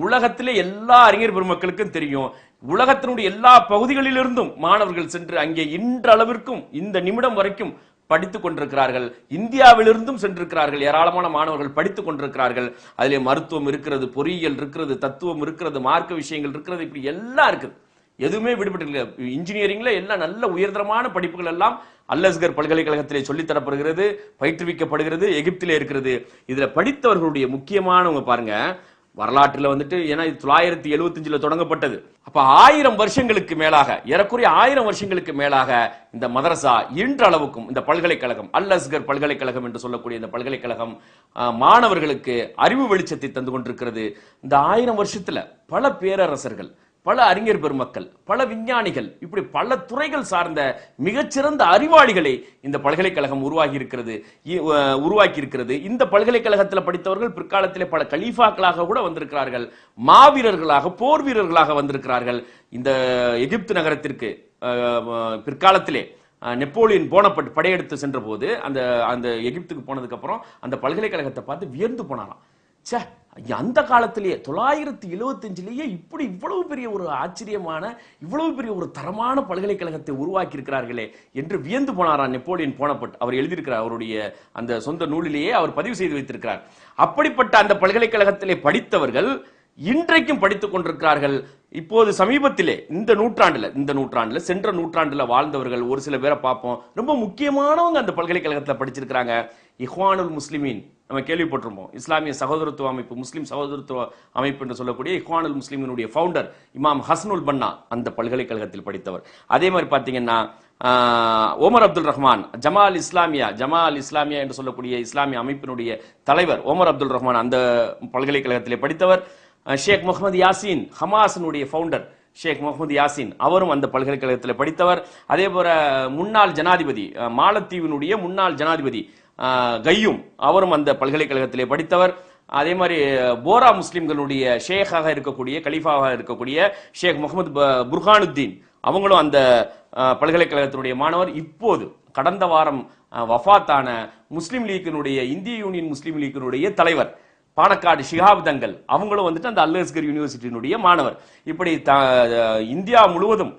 உலகத்திலே எல்லா அறிஞர் பெருமக்களுக்கும் தெரியும். உலகத்தினுடைய எல்லா பகுதிகளிலிருந்தும் மாணவர்கள் சென்று அங்கே இன்றளவிற்கும் இந்த நிமிடம் வரைக்கும் படித்துக் கொண்டிருக்கிறார்கள். இந்தியாவிலிருந்தும் சென்றிருக்கிறார்கள். ஏராளமான மாணவர்கள் படித்துக் கொண்டிருக்கிறார்கள். அதிலே மருத்துவம் இருக்கிறது, பொறியியல் இருக்கிறது, தத்துவம் இருக்கிறது, மார்க்க விஷயங்கள் இருக்கிறது, இப்படி எல்லாம் இருக்குது. எதுவுமே விடுபட்டு, இன்ஜினியரிங்ல எல்லாம் நல்ல உயர்தரமான படிப்புகள் எல்லாம் அல் அஸ்கர் பல்கலைக்கழகத்திலே சொல்லித்தரப்படுகிறது, பயிற்றுவிக்கப்படுகிறது, எகிப்திலே இருக்கிறது. இதுல படித்தவர்களுடைய முக்கியமானவங்க பாருங்க, வரலாற்றுல வந்துட்டு, ஏன்னா இது 975ல தொடங்கப்பட்டது. அப்ப 1000 வருஷங்களுக்கு மேலாக, ஏறக்குறைய 1000 வருஷங்களுக்கு மேலாக இந்த மதரசா இன்றளவுக்கும், இந்த பல்கலைக்கழகம் அல் அஸ்கர் பல்கலைக்கழகம் என்று சொல்லக்கூடிய இந்த பல்கலைக்கழகம் மாணவர்களுக்கு அறிவு வெளிச்சத்தை தந்து கொண்டிருக்கிறது. இந்த 1000 வருஷத்துல பல பேரரசர்கள், பல அறிஞர் பெருமக்கள், பல விஞ்ஞானிகள், இப்படி பல துறைகள் சார்ந்த மிகச்சிறந்த அறிவாளிகளை இந்த பல்கலைக்கழகம் உருவாக்கி இருக்கிறது. இந்த பல்கலைக்கழகத்தில் படித்தவர்கள் பிற்காலத்திலே பல கலீஃபாக்களாக கூட வந்திருக்கிறார்கள், மாவீரர்களாக, போர் வீரர்களாக வந்திருக்கிறார்கள். இந்த எகிப்து நகரத்திற்கு பிற்காலத்திலே நெப்போலியன் போனபர்ட் படையெடுத்து சென்ற போது அந்த எகிப்துக்கு போனதுக்கு அப்புறம் அந்த பல்கலைக்கழகத்தை பார்த்து வியந்து போனாராம். சே, அந்த காலத்திலேயே 975 இப்படி இவ்வளவு பெரிய ஒரு ஆச்சரியமான, இவ்வளவு பெரிய ஒரு தரமான பல்கலைக்கழகத்தை உருவாக்கி இருக்கிறார்களே என்று வியந்து போனாராம் நெப்போலியன் போனபர்ட். அவர் எழுதியிருக்கிறார், அவருடைய அந்த சொந்த நூலிலேயே அவர் பதிவு செய்து வைத்திருக்கிறார். அப்படிப்பட்ட அந்த பல்கலைக்கழகத்திலே படித்தவர்கள் இன்றைக்கும் படித்துக் கொண்டிருக்கிறார்கள். இப்போது சமீபத்திலே இந்த நூற்றாண்டுல சென்ற நூற்றாண்டுல வாழ்ந்தவர்கள் ஒரு சில பேரை பார்ப்போம். ரொம்ப முக்கியமானவங்க அந்த பல்கலைக்கழகத்தில் படிச்சிருக்கிறாங்க. இஹ்வானுல் முஸ்லிமீன் நம்ம கேள்விப்பட்டிருப்போம். இஸ்லாமிய சகோதரத்துவ அமைப்பு, முஸ்லிம் சகோதரத்துவ அமைப்பு என்று சொல்லக்கூடிய இஹ்வானுல் முஸ்லிமினுடைய ஃபவுண்டர் இமாம் ஹஸ்னுல் பன்னா அந்த பல்கலைக்கழகத்தில் படித்தவர். அதே மாதிரி பாத்தீங்கன்னா ஓமர் அப்துல் ரஹ்மான், ஜமால் இஸ்லாமியா என்று சொல்லக்கூடிய இஸ்லாமிய அமைப்பினுடைய தலைவர் ஓமர் அப்துல் ரஹ்மான் அந்த பல்கலைக்கழகத்திலே படித்தவர். ஷேக் முகமது யாசின், ஹமாஸினுடைய ஃபவுண்டர் ஷேக் முகமது யாசின், அவரும் அந்த பல்கலைக்கழகத்தில் படித்தவர். அதே போல முன்னாள் ஜனாதிபதி, மாலத்தீவினுடைய முன்னாள் ஜனாதிபதி கையும், அவரும் அந்த பல்கலைக்கழகத்திலே படித்தவர். அதே மாதிரி போரா முஸ்லிம்களுடைய ஷேக்காக இருக்கக்கூடிய, கலீஃபாவாக இருக்கக்கூடிய ஷேக் முகமது புர்ஹானுத்தீன், அவங்களும் அந்த பல்கலைக்கழகத்தினுடைய மாணவர். இப்போது கடந்த வாரம் வஃபாத்தான முஸ்லிம் லீக்கினுடைய, இந்திய யூனியன் முஸ்லிம் லீக்கினுடைய தலைவர் பாணக்காடு ஷிஹாப் தங்கல், அவங்களும் வந்துட்டு அந்த அல் அஸ்கர் யூனிவர்சிட்டியினுடைய மாணவர். இப்படி இந்தியா முழுவதும்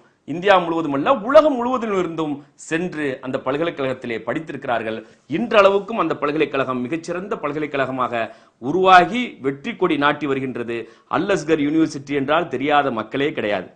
அல்ல, உலகம் முழுவதும் இருந்தும் சென்று அந்த பல்கலைக்கழகத்திலே படித்திருக்கிறார்கள். இன்றளவுக்கும் அந்த பல்கலைக்கழகம் மிகச்சிறந்த பல்கலைக்கழகமாக உருவாகி வெற்றி கொடி நாட்டி வருகின்றது. அல் அஸ்கர் யூனிவர்சிட்டி என்றால் தெரியாத மக்களே கிடையாது.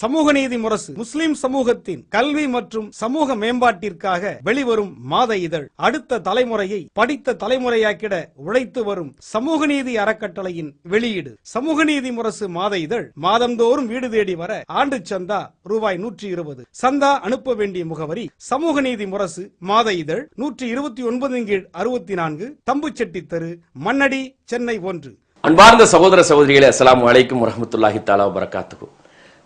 சமூக நீதி முரசு முஸ்லிம் சமூகத்தின் கல்வி மற்றும் சமூக மேம்பாட்டிற்காக வெளிவரும் மாத இதழ். அடுத்த தலைமுறையை படித்த தலைமுறையாக்கிட உழைத்து வரும் சமூக நீதி அறக்கட்டளையின் வெளியீடு. சமூக நீதி முரசு மாத இதழ் மாதந்தோறும் வீடு தேடி வர ஆண்டு சந்தா ரூபாய் 120. சந்தா அனுப்ப வேண்டிய முகவரி சமூக நீதி முரசு மாத இதழ் 129/64 தம்புச்செட்டி தெரு, மண்ணடி, சென்னை 1. அன்பார்ந்த சகோதர சகோதரிகளே, அஸ்ஸலாமு அலைக்கும் வரஹ்மத்துல்லாஹி தஆலா வபரகாத்துஹு.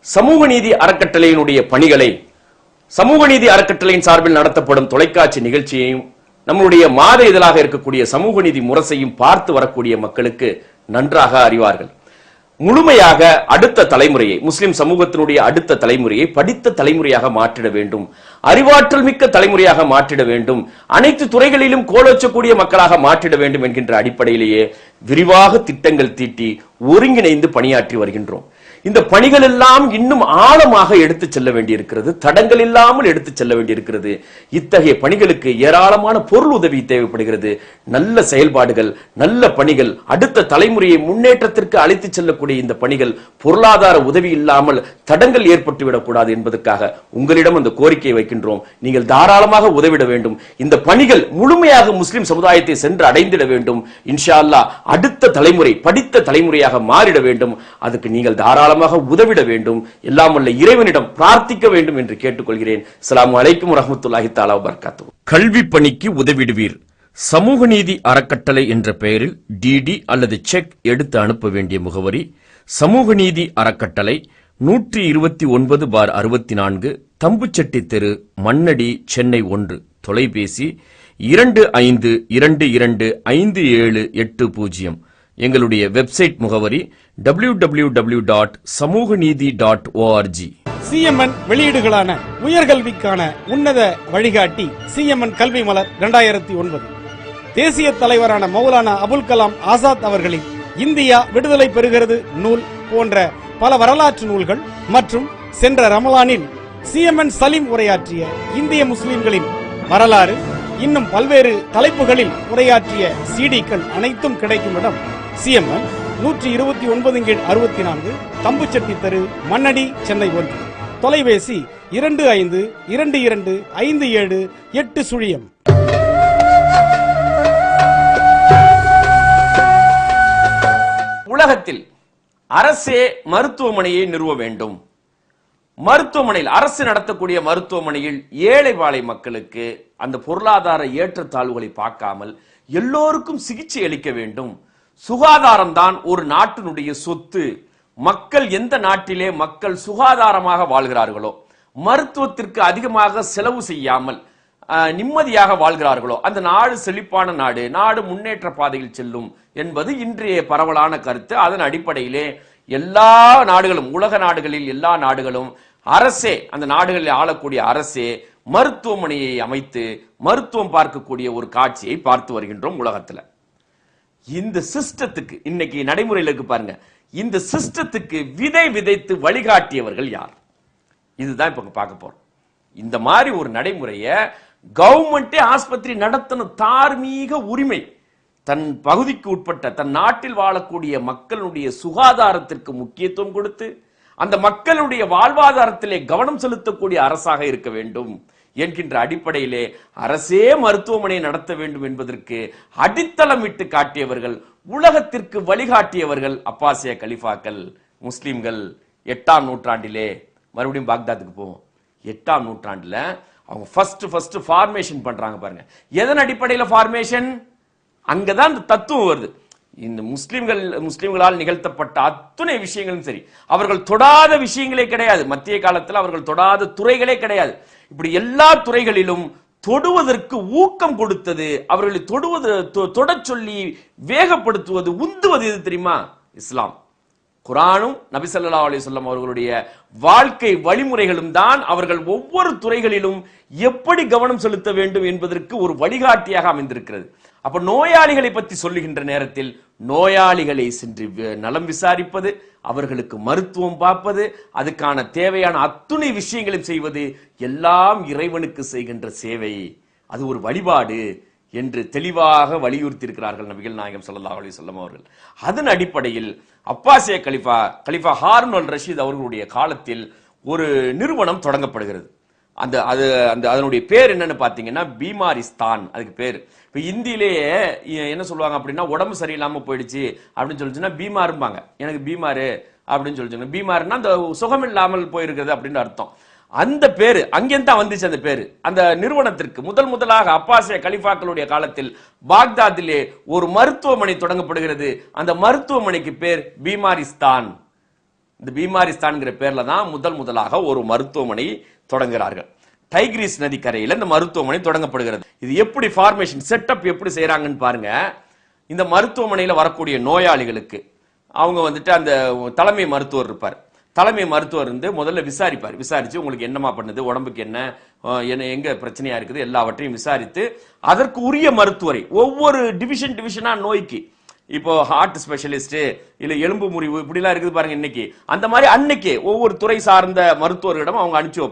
சமூக நீதி அறக்கட்டளையினுடைய பணிகளை, சமூக நீதி அறக்கட்டளையின் சார்பில் நடத்தப்படும் தொலைக்காட்சி நிகழ்ச்சியையும் நம்முடைய மாத இதழாக இருக்கக்கூடிய சமூக நீதி முரசையும் பார்த்து வரக்கூடிய மக்களுக்கு நன்றாக அறிவார்கள். முழுமையாக அடுத்த தலைமுறையை, முஸ்லிம் சமூகத்தினுடைய அடுத்த தலைமுறையை படித்த தலைமுறையாக மாற்றிட வேண்டும், அறிவாற்றல் மிக்க தலைமுறையாக மாற்றிட வேண்டும், அனைத்து துறைகளிலும் கோலோச்சக்கூடிய மக்களாக மாற்றிட வேண்டும் என்கின்ற அடிப்படையிலேயே விரிவாக திட்டங்கள் தீட்டி ஒருங்கிணைந்து பணியாற்றி வருகின்றோம். இந்த பணிகள் எல்லாம் இன்னும் ஆழமாக எடுத்து செல்ல வேண்டியிருக்கிறது, தடங்கள் இல்லாமல் எடுத்து செல்ல வேண்டியிருக்கிறது. இத்தகைய பணிகளுக்கு ஏராளமான பொருள் உதவி தேவைப்படுகிறது. நல்ல செயல்பாடுகள், நல்ல பணிகள், அடுத்த தலைமுறையை முன்னேற்றத்திற்கு அழைத்து செல்லக்கூடிய இந்த பணிகள் பொருளாதார உதவி இல்லாமல் தடங்கள் ஏற்பட்டுவிடக் கூடாது என்பதற்காக உங்களிடம் அந்த கோரிக்கையை வைக்கின்றோம். நீங்கள் தாராளமாக உதவிட வேண்டும். இந்த பணிகள் முழுமையாக முஸ்லிம் சமுதாயத்தை சென்று அடைந்திட வேண்டும். இன்ஷா அல்லாஹ் அடுத்த தலைமுறை படித்த தலைமுறையாக மாறிட வேண்டும். அதுக்கு நீங்கள் தாராளமாக உதவிட வேண்டும். எல்லாம் வல்ல இறைவனிடம் பிரார்த்திக்க வேண்டும் என்று கேட்டுக்கொள்கிறேன். அஸ்ஸலாமு அலைக்கும் வரஹ்மத்துல்லாஹி தஆலா வபரகாத்துஹு. கல்வி பணிக்கு உதவிடுவீர். சமூக நீதி அறக்கட்டளை என்ற பெயரில் டிடி அல்லது செக் எடுத்து அனுப்ப வேண்டிய முகவரி சமூக நீதி அறக்கட்டளை 129/64 தம்புச்செட்டி தெரு, மண்ணடி, சென்னை 1. தொலைபேசி 25225780. எங்களுடைய வெப்சைட் முகவரி www.samuganidhi.org. சிஎம்என் வெளியீடுகளான உயர்கல்விக்கான உன்னத வழிகாட்டி சிஎம்என் கல்வி மலர் 2009. தேசிய தலைவரான மௌலானா அபுல் கலாம் ஆசாத் அவர்களின் இந்தியா விடுதலை பெறுகிறது நூல் போன்ற பல வரலாற்று நூல்கள் மற்றும் சென்ற ரமலானில் சிஎம்என் சலீம் உரையாற்றிய இந்திய முஸ்லிம்களின் வரலாறு, இன்னும் பல்வேறு தலைப்புகளில் உரையாற்றிய சிடிக்கள் அனைத்தும் கிடைக்கும் இடம் சிஎம்என் 129/64 தம்புச்செட்டி தெரு, மண்ணடி, சென்னை 1. தொலைபேசி 25225780. உலகத்தில் அரசே மருத்துவமனையை நிறுவ வேண்டும். மருத்துவமனையில் அரசு நடத்தக்கூடிய மருத்துவமனையில் ஏழை வாழை மக்களுக்கு அந்த பொருளாதார ஏற்றத்தாழ்வுகளை பார்க்காமல் எல்லோருக்கும் சிகிச்சை அளிக்க வேண்டும். சுகாதாரம் தான் ஒரு நாட்டினுடைய சொத்து. மக்கள் எந்த நாட்டிலே மக்கள் சுகாதாரமாக வாழ்கிறார்களோ, மருத்துவத்திற்கு அதிகமாக செலவு செய்யாமல் நிம்மதியாக வாழ்கிறார்களோ, அந்த நாடு செழிப்பான நாடு, நாடு முன்னேற்ற பாதையில் செல்லும் என்பது இன்றைய பரவலான கருத்து. அதன் அடிப்படையிலே எல்லா நாடுகளும், உலக நாடுகளில் எல்லா நாடுகளும் அரசே, அந்த நாடுகளில் ஆளக்கூடிய அரசே மருத்துவமனையை அமைத்து மருத்துவம் பார்க்கக்கூடிய ஒரு காட்சியை பார்த்து வருகின்றோம் உலகத்துல. இந்த சிஸ்டத்துக்கு இன்னைக்கு நடைமுறையில் இருக்கு பாருங்க, இந்த சிஸ்டத்துக்கு விதை விதைத்து வழிகாட்டியவர்கள் யார்? இதுதான் இப்ப பார்க்க போறோம். இந்த மாதிரி ஒரு நடைமுறைய கவர்மெண்டே ஆஸ்பத்திரி நடத்தணும், தார்மீக உரிமை. தன் பகுதிக்கு உட்பட்ட தன் நாட்டில் வாழக்கூடிய மக்களுடைய சுகாதாரத்திற்கு முக்கியத்துவம் கொடுத்து அந்த மக்களுடைய வாழ்வாதாரத்திலே கவனம் செலுத்தக்கூடிய அரசாக இருக்க வேண்டும் என்கின்ற அடிப்படையிலே அரசே மருத்துவமனை நடத்த வேண்டும் என்பதற்கு அடித்தளமிட்டு காட்டியவர்கள், உலகத்திற்கு வழிகாட்டியவர்கள் அப்பாசிய கலிஃபாக்கள், முஸ்லிம்கள். 8ஆம் நூற்றாண்டிலே, மறுபடியும் பாக்தாத்துக்கு போவோம், 8ஆம் நூற்றாண்டுல அவங்க ஃபர்ஸ்ட் ஃபார்மேஷன் பண்றாங்க பாருங்க. எதன் அடிப்படையில் ஃபார்மேஷன்? அங்கதான் இந்த தத்துவம் வருது. இந்த முஸ்லிம்களால் நிகழ்த்தப்பட்ட அத்துணை விஷயங்களும் சரி, அவர்கள் தொடாத விஷயங்களே கிடையாது. மத்திய காலத்தில் அவர்கள் தொடாத துறைகளே கிடையாது. இப்படி எல்லா துறைகளிலும் தொடுவதற்கு ஊக்கம் கொடுத்தது, அவர்களை தொடச் சொல்லி வேகப்படுத்துவது, உந்துவது எது தெரியுமா? இஸ்லாம். குர்ஆனும் நபி ஸல்லல்லாஹு அலைஹி வஸல்லம் அவர்களுடைய வாழ்க்கை வழிமுறைகளும் தான் அவர்கள் ஒவ்வொரு துறைகளிலும் எப்படி கவனம் செலுத்த வேண்டும் என்பதற்கு ஒரு வழிகாட்டியாக அமைந்திருக்கிறது. அப்ப நோயாளிகளை பற்றி சொல்லுகின்ற நேரத்தில் நோயாளிகளை சென்று நலம் விசாரிப்பது, அவர்களுக்கு மருத்துவம் பார்ப்பது, அதுக்கான தேவையான அத்துணை விஷயங்களையும் செய்வது எல்லாம் இறைவனுக்கு செய்கின்ற சேவை, அது ஒரு வழிபாடு என்று தெளிவாக வலியுறுத்தி இருக்கிறார்கள் நபிகள் நாயகம் ஸல்லல்லாஹு அலைஹி வஸல்லம் அவர்கள். அதன் அடிப்படையில் அப்பாசிய கலிஃபா ஹாரூன் அல் ரஷீத் அவர்களுடைய காலத்தில் ஒரு நிறுவனம் தொடங்கப்படுகிறது. அதனுடைய பேர் என்னன்னு பாத்தீங்கன்னா பீமாரிஸ்தான், அதுக்கு பேர். இப்ப இந்தியிலேயே என்ன சொல்லுவாங்க அப்படின்னா, உடம்பு சரியில்லாம போயிடுச்சு அப்படின்னு சொல்லிச்சுன்னா பீமாரும்பாங்க. எனக்கு பீமாரு அப்படின்னு சொல்லிச்சு. பீமாருன்னா அந்த சுகம் இல்லாமல் போயிருக்கிறது அப்படின்னு அர்த்தம். அந்த பேரு அங்கேயும் தான் வந்துச்சு. அந்த பேரு அந்த நிறுவனத்திற்கு முதலாக அப்பாசிய கலிஃபாக்களுடைய காலத்தில் பாக்தாதிலே ஒரு மருத்துவமனை தொடங்கப்படுகிறது. அந்த மருத்துவமனைக்கு பேர் பீமாரிஸ்தான். இந்த பீமாரிஸ்தான்ங்கிற பேர்ல தான் முதலாக ஒரு மருத்துவமனை தொடங்குகிறார்கள். டைக்ரிஸ் நதிக்கரையில் இந்த மருத்துவமனை தொடங்கப்படுகிறது. இது எப்படி ஃபார்மேஷன் செட்டப் எப்படி செய்யறாங்கன்னு பாருங்க. இந்த மருத்துவமனையில் வரக்கூடிய நோயாளிகளுக்கு அவங்க வந்துட்டு அந்த தலைமை மருத்துவர் இருப்பார். தலைமை மருத்துவர் இருந்து முதல்ல விசாரிச்சு உங்களுக்கு என்னமா பண்ணுது, உடம்புக்கு என்ன எங்க பிரச்சனையா இருக்குது எல்லாவற்றையும் விசாரித்து அதற்கு உரிய மருத்துவரை ஒவ்வொரு டிவிஷனா நோய்க்கு, இப்போ ஹார்ட் ஸ்பெஷலிஸ்ட் இல்ல எலும்பு முறிவு இப்படிலாம் இருக்குது பாருங்க இன்னைக்கு, அந்த மாதிரி அன்னைக்கு ஒவ்வொரு துறை சார்ந்த மருத்துவர்களிடம் அவங்க அனுப்பிச்சு வைப்பாங்க.